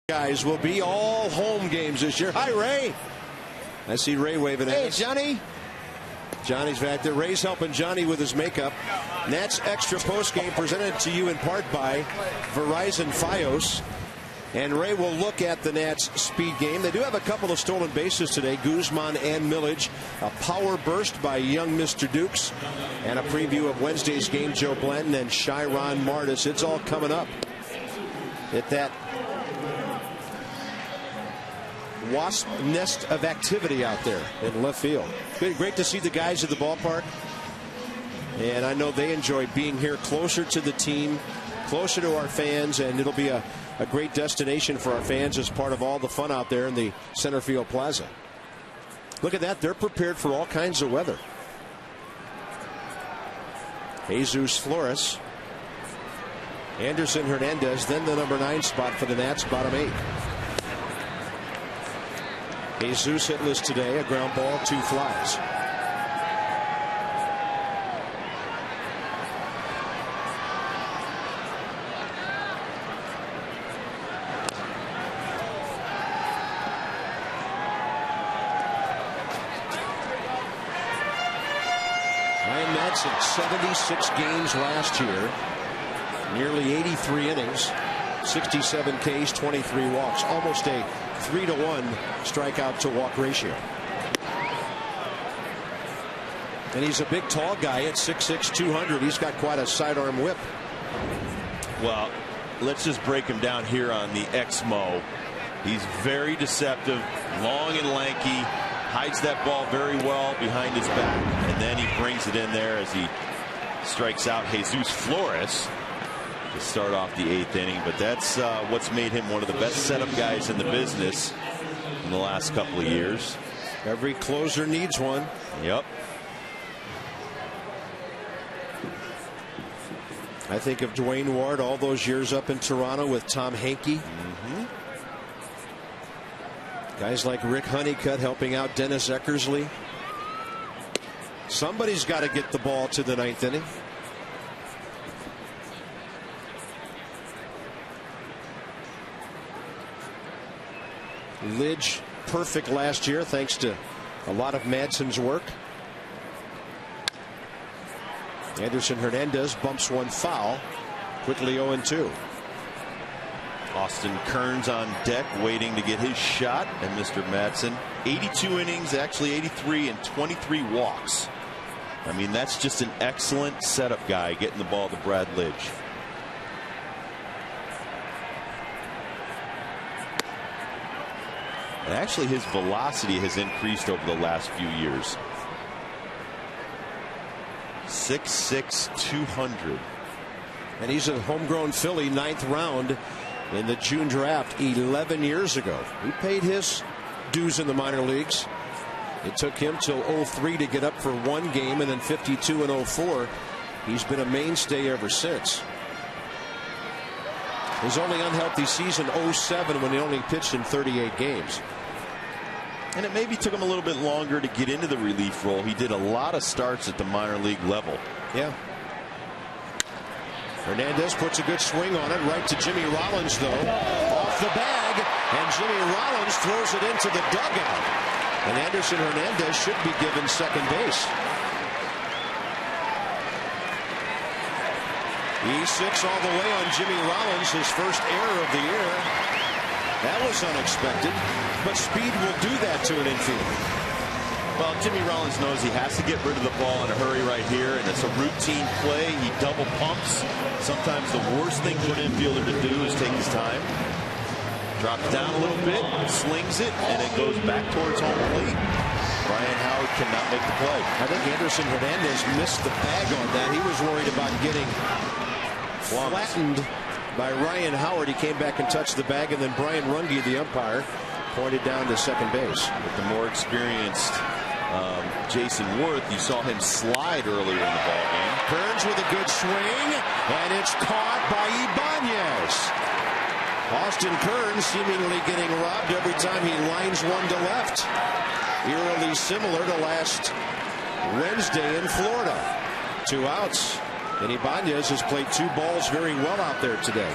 Guys will be all home games this year. Hi, Ray. I see Ray waving at us. Hey, Johnny. Johnny's back there. Ray's helping Johnny with his makeup. Nats Extra Postgame presented to you in part by Verizon Fios. And Ray will look at the Nats speed game. They do have a couple of stolen bases today. Guzman and Millage. A power burst by young Mr. Dukes. And a preview of Wednesday's game, Joe Blanton and Chiron Martis. It's all coming up at that wasp nest of activity out there in left field. Great to see the guys at the ballpark. And I know they enjoy being here closer to the team, closer to our fans, and it'll be a great destination for our fans as part of all the fun out there in the center field plaza. Look at that. They're prepared for all kinds of weather. Jesus Flores. Anderson Hernandez, then the number 9 spot for the Nats, bottom 8. Jesus hitless today, a ground ball, 2 flies. Ryan Madsen, 76 games last year. Nearly 83 innings, 67 Ks, 23 walks, almost a 3-to-1 strikeout to walk ratio. And he's a big, tall guy at 6'6", 200. He's got quite a sidearm whip. Well, let's just break him down here on the Exmo. He's very deceptive, long and lanky, hides that ball very well behind his back, and then he brings it in there as he strikes out Jesus Flores to start off the 8th inning. But that's what's made him one of the best setup guys in the business in the last couple of years. Every closer needs one. Yep. I think of Dwayne Ward all those years up in Toronto with Tom Hankey. Guys like Rick Honeycutt helping out Dennis Eckersley. Somebody's got to get the ball to the 9th inning. Lidge perfect last year thanks to a lot of Madsen's work. Anderson Hernandez bumps one foul. Quickly 0-2. Austin Kearns on deck waiting to get his shot. And Mr. Madsen, 82 innings, actually 83, and 23 walks. I mean, that's just an excellent setup guy getting the ball to Brad Lidge. And actually his velocity has increased over the last few years. 6'6", 200. And he's a homegrown Philly, 9th round in the June draft 11 years ago. He paid his dues in the minor leagues. It took him till 03 to get up for one game, and then 52 and 04. He's been a mainstay ever since. His only unhealthy season 07 when he only pitched in 38 games. And it maybe took him a little bit longer to get into the relief role. He did a lot of starts at the minor league level. Yeah. Hernandez puts a good swing on it, right to Jimmy Rollins, though. Off the bag, and Jimmy Rollins throws it into the dugout. And Anderson Hernandez should be given second base. E6 all the way on Jimmy Rollins, his first error of the year. That was unexpected, but speed will do that to an infielder. Well, Jimmy Rollins knows he has to get rid of the ball in a hurry right here, and it's a routine play. He double pumps. Sometimes the worst thing for an infielder to do is take his time. Drops down a little bit, slings it, and it goes back towards home plate. Brian Howard cannot make the play. I think Anderson Hernandez missed the bag on that. He was worried about getting flattened by Ryan Howard. He came back and touched the bag, and then Brian Runge, the umpire, pointed down to second base. With the more experienced Jason Worth, you saw him slide earlier in the ballgame. Kearns with a good swing, and it's caught by Ibanz. Austin Kearns seemingly getting robbed every time he lines one to left. Eerily similar to last Wednesday in Florida. 2 outs. And Ibanez has played 2 balls very well out there today.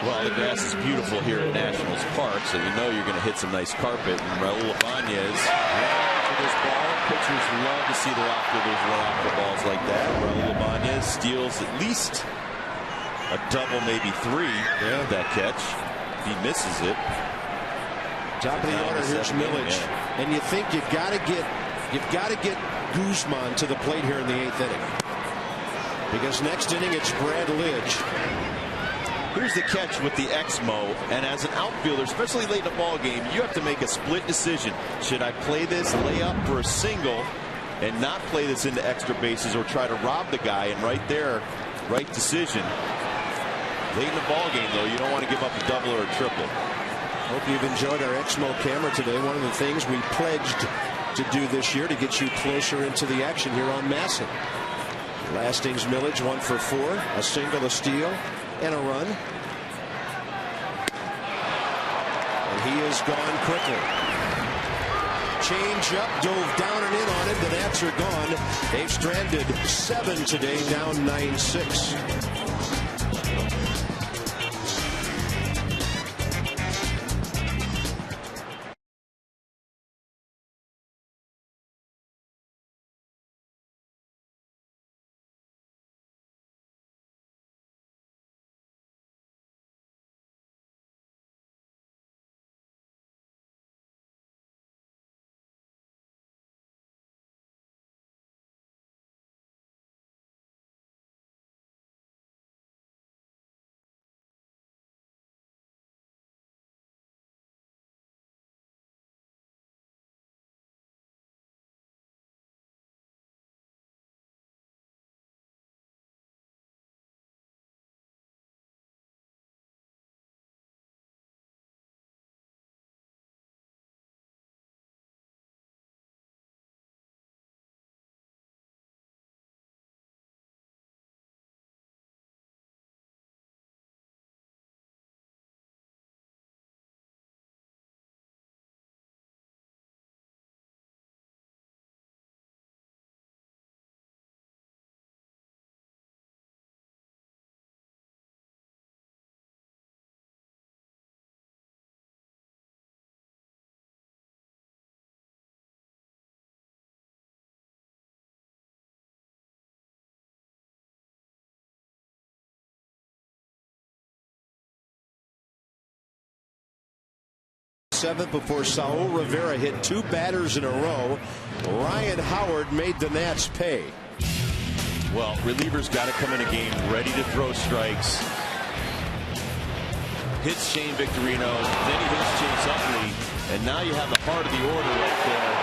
Well, the grass is beautiful here at Nationals Park, so you know you're going to hit some nice carpet. And Raul Ibanez for this ball. Pitchers love to see their outfielders run after balls like that. Raul Ibanez steals at least a double, maybe 3 with that catch. If he misses it. Top of the order, here's Millage. Yeah. And you think you've got to get Guzman to the plate here in the 8th inning. Because next inning it's Brad Lidge. Here's the catch with the Exmo, and as an outfielder, especially late in a ball game, you have to make a split decision. Should I play this layup for a single, and not play this into extra bases or try to rob the guy. And right there, right decision. Late in the ball game, though, you don't want to give up a double or a triple. Hope you've enjoyed our Exmo camera today. One of the things we pledged to do this year to get you closer into the action here on Masson. Lastings Millage 1 for 4, a single, a steal, and a run. And he is gone quickly. Change up, dove down and in on him. The Nats are gone. They've stranded 7 today, down 9-6. Seventh before Saul Rivera hit 2 batters in a row. Ryan Howard made the Nats pay. Well, relievers got to come in a game ready to throw strikes. Hits Shane Victorino, then he hits Chase Utley, and now you have the heart of the order right there.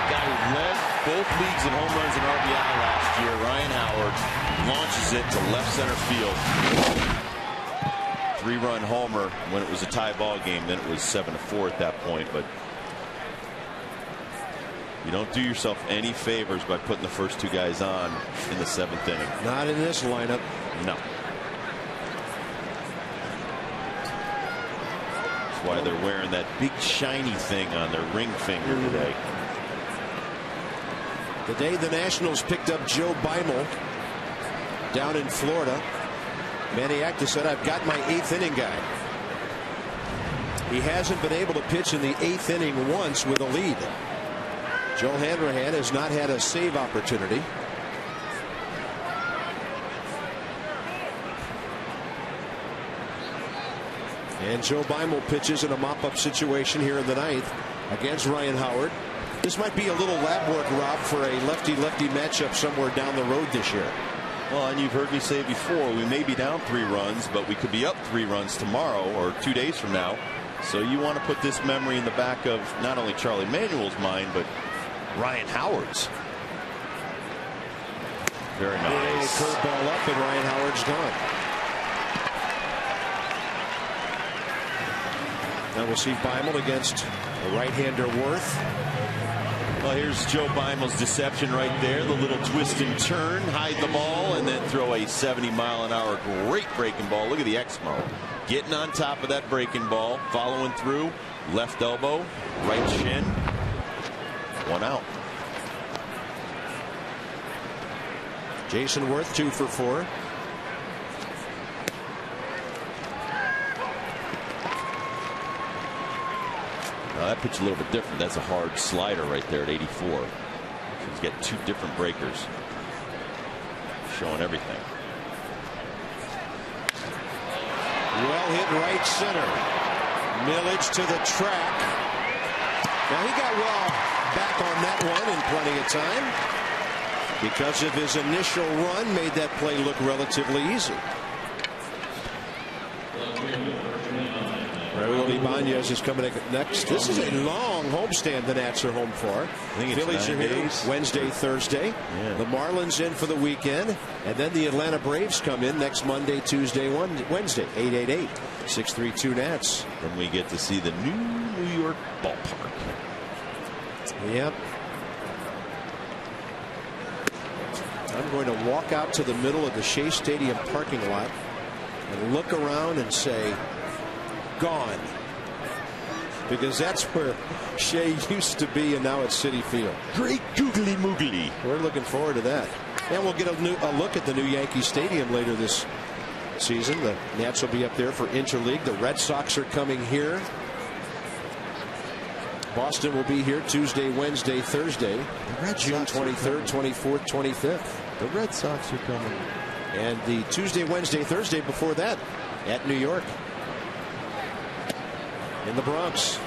Guy who led both leagues in home runs and RBI last year, Ryan Howard, launches it to left center field. 3-run homer when it was a tie ball game. Then it was 7-4 at that point. But you don't do yourself any favors by putting the first 2 guys on in the 7th inning. Not in this lineup. No. That's why they're wearing that big shiny thing on their ring finger today. The day the Nationals picked up Joe Beimel down in Florida, Manny Acta said, "I've got my 8th inning guy." He hasn't been able to pitch in the 8th inning once with a lead. Joe Hanrahan has not had a save opportunity. And Joe Beimel pitches in a mop-up situation here in the 9th against Ryan Howard. This might be a little lab work, Rob, for a lefty-lefty matchup somewhere down the road this year. Well, and you've heard me say before, we may be down 3 runs, but we could be up 3 runs tomorrow or 2 days from now. So you want to put this memory in the back of not only Charlie Manuel's mind, but Ryan Howard's. Very nice. Curveball up, and Ryan Howard's gone. Now we'll see Beimel against the right-hander Worth. Well, here's Joe Beimel's deception right there. The little twist and turn, hide the ball, and then throw a 70-mile-an-hour great breaking ball. Look at the Exmo. Getting on top of that breaking ball, following through, left elbow, right shin. 1 out. Jason Worth 2 for 4. Now that pitch a little bit different. That's a hard slider right there at 84. So he's got 2 different breakers. Showing everything. Well hit right center. Millage to the track. Now he got well back on that one in plenty of time. Because of his initial run, made that play look relatively easy. Raul Ibanz is coming next. This is a long homestand the Nats are home for. I think it's Phillies are here Wednesday, Thursday. Yeah. The Marlins in for the weekend. And then the Atlanta Braves come in next Monday, Tuesday, Wednesday. 888-632 Nats. Then we get to see the New York ballpark. Yep. I'm going to walk out to the middle of the Shea Stadium parking lot and look around and say, gone. Because that's where Shea used to be, and now it's Citi Field. Great googly moogly. We're looking forward to that. And we'll get a look at the new Yankee Stadium later this season. The Nats will be up there for Interleague. The Red Sox are coming here. Boston will be here Tuesday, Wednesday, Thursday. June 23rd, 24th, 25th. The Red Sox are coming. And the Tuesday, Wednesday, Thursday before that at New York. In the Bronx.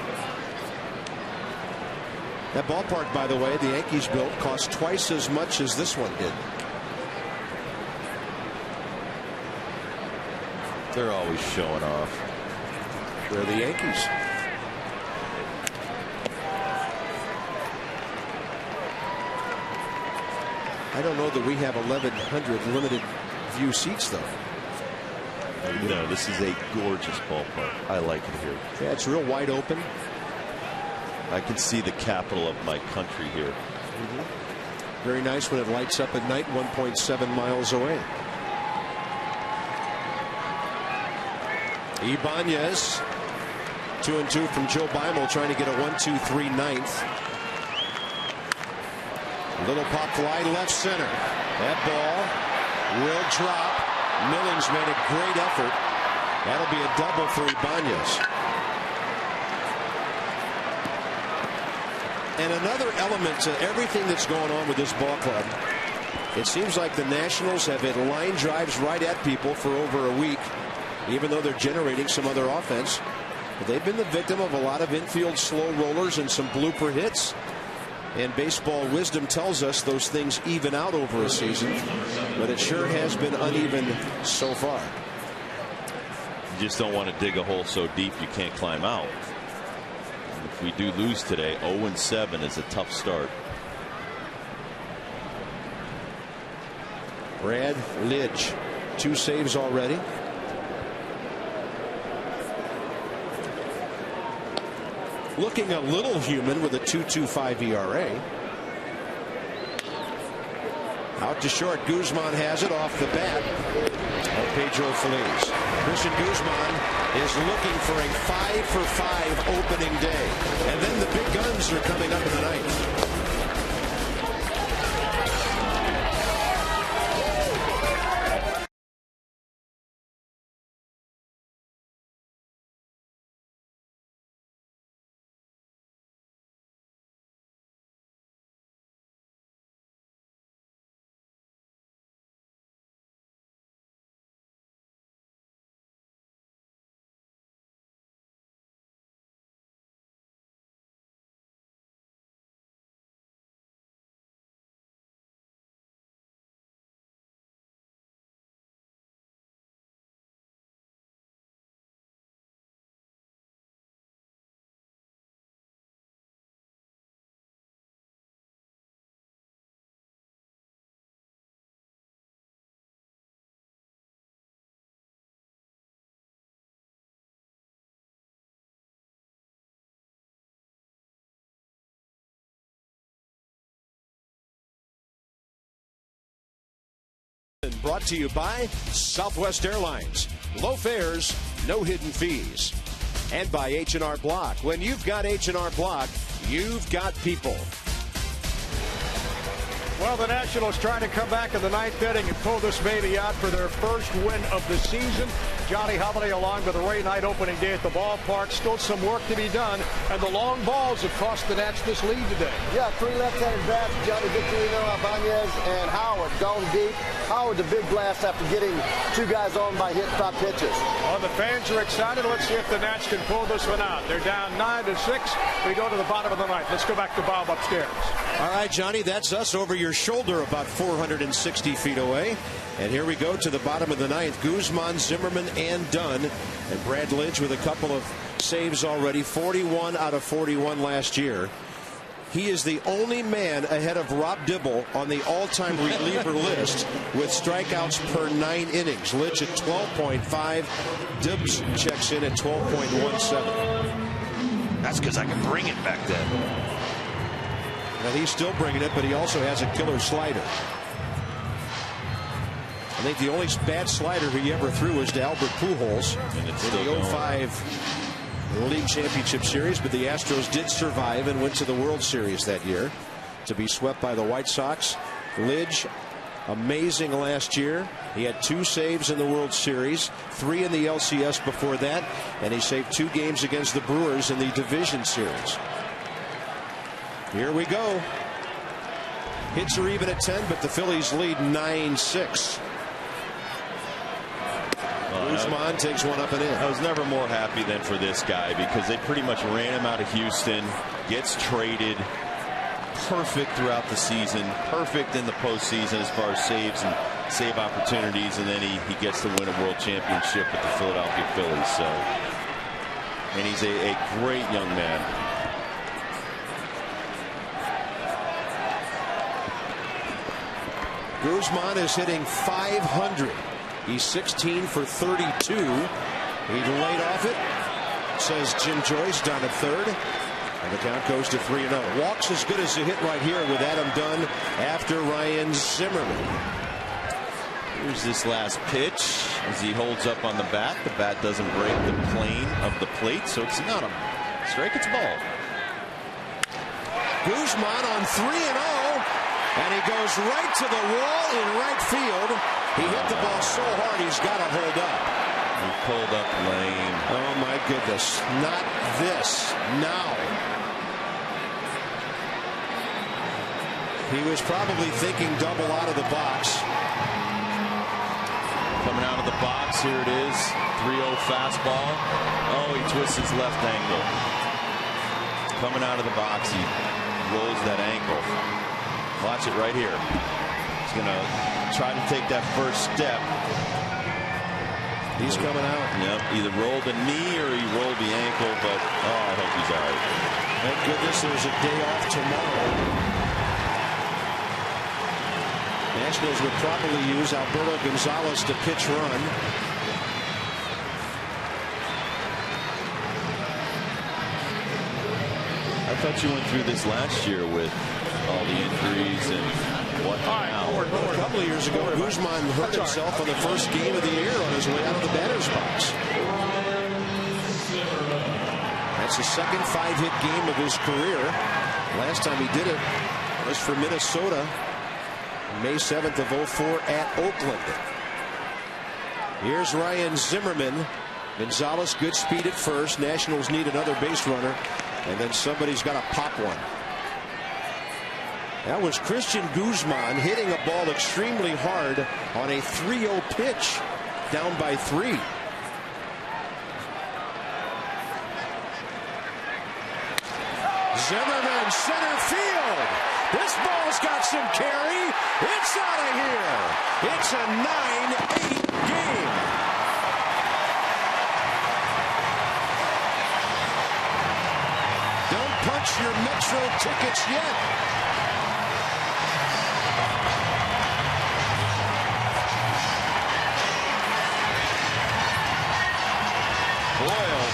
That ballpark, by the way, the Yankees built, cost twice as much as this one did. They're always showing off. They're the Yankees. I don't know that we have 1,100 limited view seats, though. No, this is a gorgeous ballpark. I like it here. Yeah, it's real wide open. I can see the capital of my country here. Very nice when it lights up at night, 1.7 miles away. Ibanz, 2-2 from Joe Beimel, trying to get a 1-2-3 ninth. Little pop fly left center. That ball will drop. Millage made a great effort. That'll be a double for Ibanz. And another element to everything that's going on with this ball club, it seems like the Nationals have hit line drives right at people for over a week, even though they're generating some other offense. But they've been the victim of a lot of infield slow rollers and some blooper hits. And baseball wisdom tells us those things even out over a season, but it sure has been uneven so far. You just don't want to dig a hole so deep you can't climb out. And if we do lose today, 0-7 is a tough start. Brad Lidge, 2 saves already. Looking a little human with a 2.25 ERA. Out to short. Guzman has it off the bat of Pedro Phillies. Christian Guzman is looking for a 5-for-5 opening day. And then the big guns are coming up in the ninth. Brought to you by Southwest Airlines. Low fares, no hidden fees. And by H&R Block. When you've got H&R Block, you've got people. Well, the Nationals trying to come back in the ninth inning and pull this baby out for their first win of the season. Johnny Holiday along with a Ray Knight opening day at the ballpark. Still some work to be done, and the long balls have cost the Nats this lead today. Yeah, 3 left-handed bats, Johnny Victorino, Ibanz, and Howard going deep. Howard's a big blast after getting 2 guys on by top pitches. Well, the fans are excited. Let's see if the Nats can pull this one out. They're down 9-6. We go to the bottom of the ninth. Let's go back to Bob upstairs. All right, Johnny, that's us over your shoulder about 460 feet away. And here we go to the bottom of the ninth. Guzman, Zimmerman, and Dunn. And Brad Lidge with a couple of saves already, 41 out of 41 last year. He is the only man ahead of Rob Dibble on the all-time reliever list with strikeouts per 9 innings. Lidge at 12.5. Dibs checks in at 12.17. That's because I can bring it back then. Now he's still bringing it, but he also has a killer slider. I think the only bad slider he ever threw was to Albert Pujols in the 05 League Championship Series, but the Astros did survive and went to the World Series that year to be swept by the White Sox. Lidge, amazing last year. He had 2 saves in the World Series, 3 in the LCS before that, and he saved 2 games against the Brewers in the Division Series. Here we go. Hits are even at 10, but the Phillies lead 9-6. Guzman takes one up and in. I was never more happy than for this guy because they pretty much ran him out of Houston, gets traded, perfect throughout the season, perfect in the postseason as far as saves and save opportunities, and then he gets to win a world championship with the Philadelphia Phillies. So, and he's a great young man. Guzman is hitting .500. He's 16 for 32. He laid off it, says Jim Joyce, down at third. And the count goes to 3-0. Walks as good as a hit right here with Adam Dunn after Ryan Zimmerman. Here's this last pitch as he holds up on the bat. The bat doesn't break the plane of the plate, so it's not a strike, it's a ball. Guzman on 3-0. And he goes right to the wall in right field. He hit the ball so hard he's got to hold up. He pulled up lame. Oh my goodness. Not this. Now. He was probably thinking double out of the box. Coming out of the box, here it is. 3-0 fastball. Oh, he twists his left ankle. Coming out of the box, he rolls that ankle. Watch it right here. He's going to try to take that first step. He's coming out. Yep, either rolled the knee or he rolled the ankle, but I hope he's all right. Thank goodness there's a day off tomorrow. Nationals would probably use Alberto Gonzalez to pitch run. I thought you went through this last year with all the injuries and whatnot. A couple of years ago, Guzman hurt himself on the first game of the year on his way out of the batter's box. That's the second 5-hit game of his career. Last time he did it was for Minnesota, May 7th of 04 at Oakland. Here's Ryan Zimmerman. Gonzalez, good speed at first. Nationals need another base runner, and then somebody's got to pop one. That was Christian Guzman hitting a ball extremely hard on a 3-0 pitch, down by 3. Zimmerman, center field. This ball's got some carry. It's out of here. It's a 9-8 game. Don't punch your Metro tickets yet.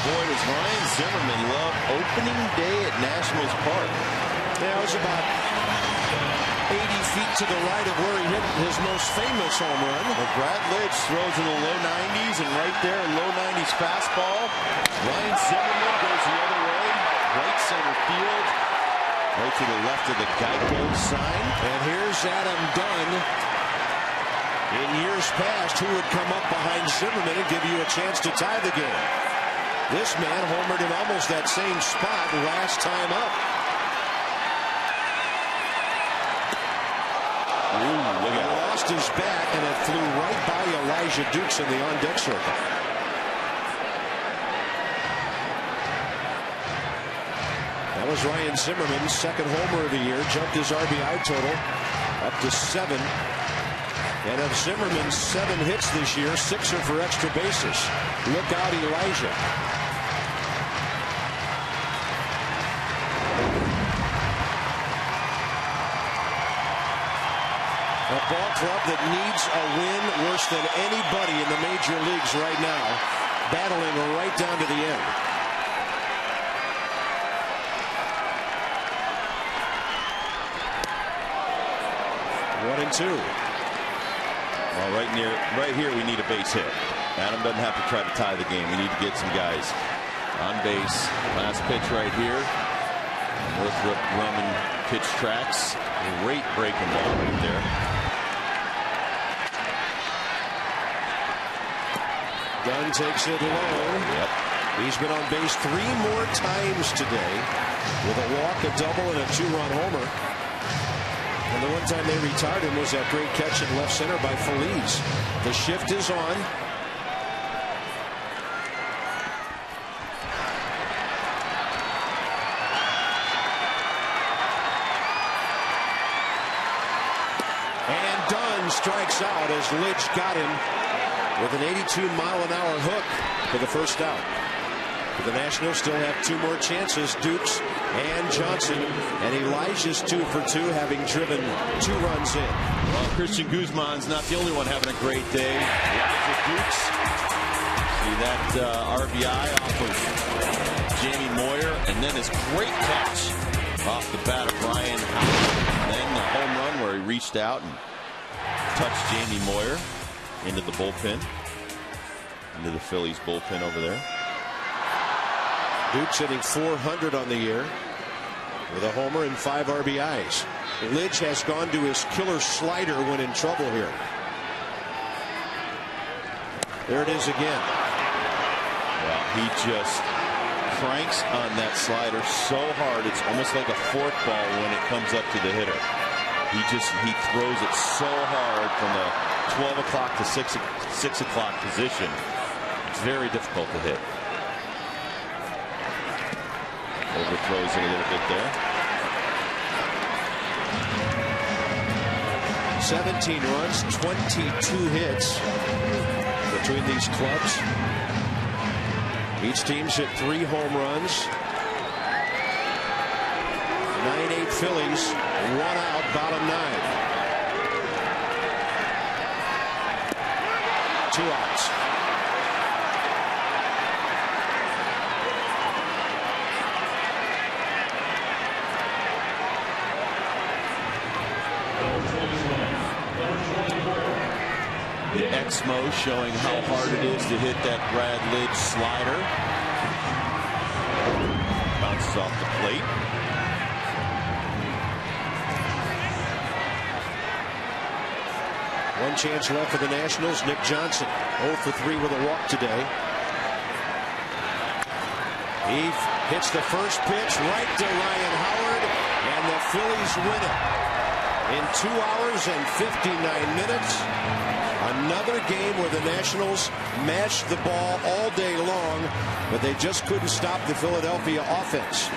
Boy, does Ryan Zimmerman love opening day at Nationals Park. Yeah, it was about 80 feet to the right of where he hit his most famous home run. Well, Brad Lidge throws in the low 90s, and right there, low 90s fastball. Ryan Zimmerman goes the other way, right center field, right to the left of the Geico sign. And here's Adam Dunn. In years past, who would come up behind Zimmerman and give you a chance to tie the game? This man homered in almost that same spot last time up. Ooh, look at it. Lost his bat, and it flew right by Elijah Dukes in the on-deck circle. That was Ryan Zimmerman's second homer of the year. Jumped his RBI total up to 7. And of Zimmerman's 7 hits this year, 6 are for extra bases. Look out, Elijah. A ball club that needs a win worse than anybody in the major leagues right now, battling right down to the end. One and two. Well, right here, we need a base hit. Adam doesn't have to try to tie the game. We need to get some guys on base. Last pitch right here. Northrop Grumman pitch tracks. Great breaking ball right there. Dunn takes it low. Yep. He's been on base 3 more times today with a walk, a double, and a 2-run homer. And the one time they retired him was that great catch in left center by Phillies. The shift is on. And Dunn strikes out as Lidge got him with an 82-mile-an-hour hook for the first out. But the Nationals still have 2 more chances, Dukes and Johnson, and Elijah's 2 for 2, having driven 2 runs in. Well, Christian Guzman's not the only one having a great day. Elijah Dukes. See that RBI off of Jamie Moyer, and then his great catch off the bat of Ryan Howard. And then the home run where he reached out and touched Jamie Moyer into the bullpen, into the Phillies bullpen over there. Dukes hitting .400 on the year with a homer and 5 RBIs. Lidge has gone to his killer slider when in trouble here. There it is again. Well, he just cranks on that slider so hard it's almost like a forkball when it comes up to the hitter. He throws it so hard from the 12 o'clock to 6 o'clock position. It's very difficult to hit. Overthrows it a little bit there. 17 runs, 22 hits between these clubs. Each team's hit 3 home runs. 9-8 Phillies, 1 out, bottom 9. 2 outs. The Exmo showing how hard it is to hit that Brad Lidge slider. Bounces off the plate. One chance left for the Nationals. Nick Johnson 0 for 3 with a walk today. He hits the first pitch right to Ryan Howard, and the Phillies win it in 2 hours and 59 minutes. Another game where the Nationals mashed the ball all day long, but they just couldn't stop the Philadelphia offense.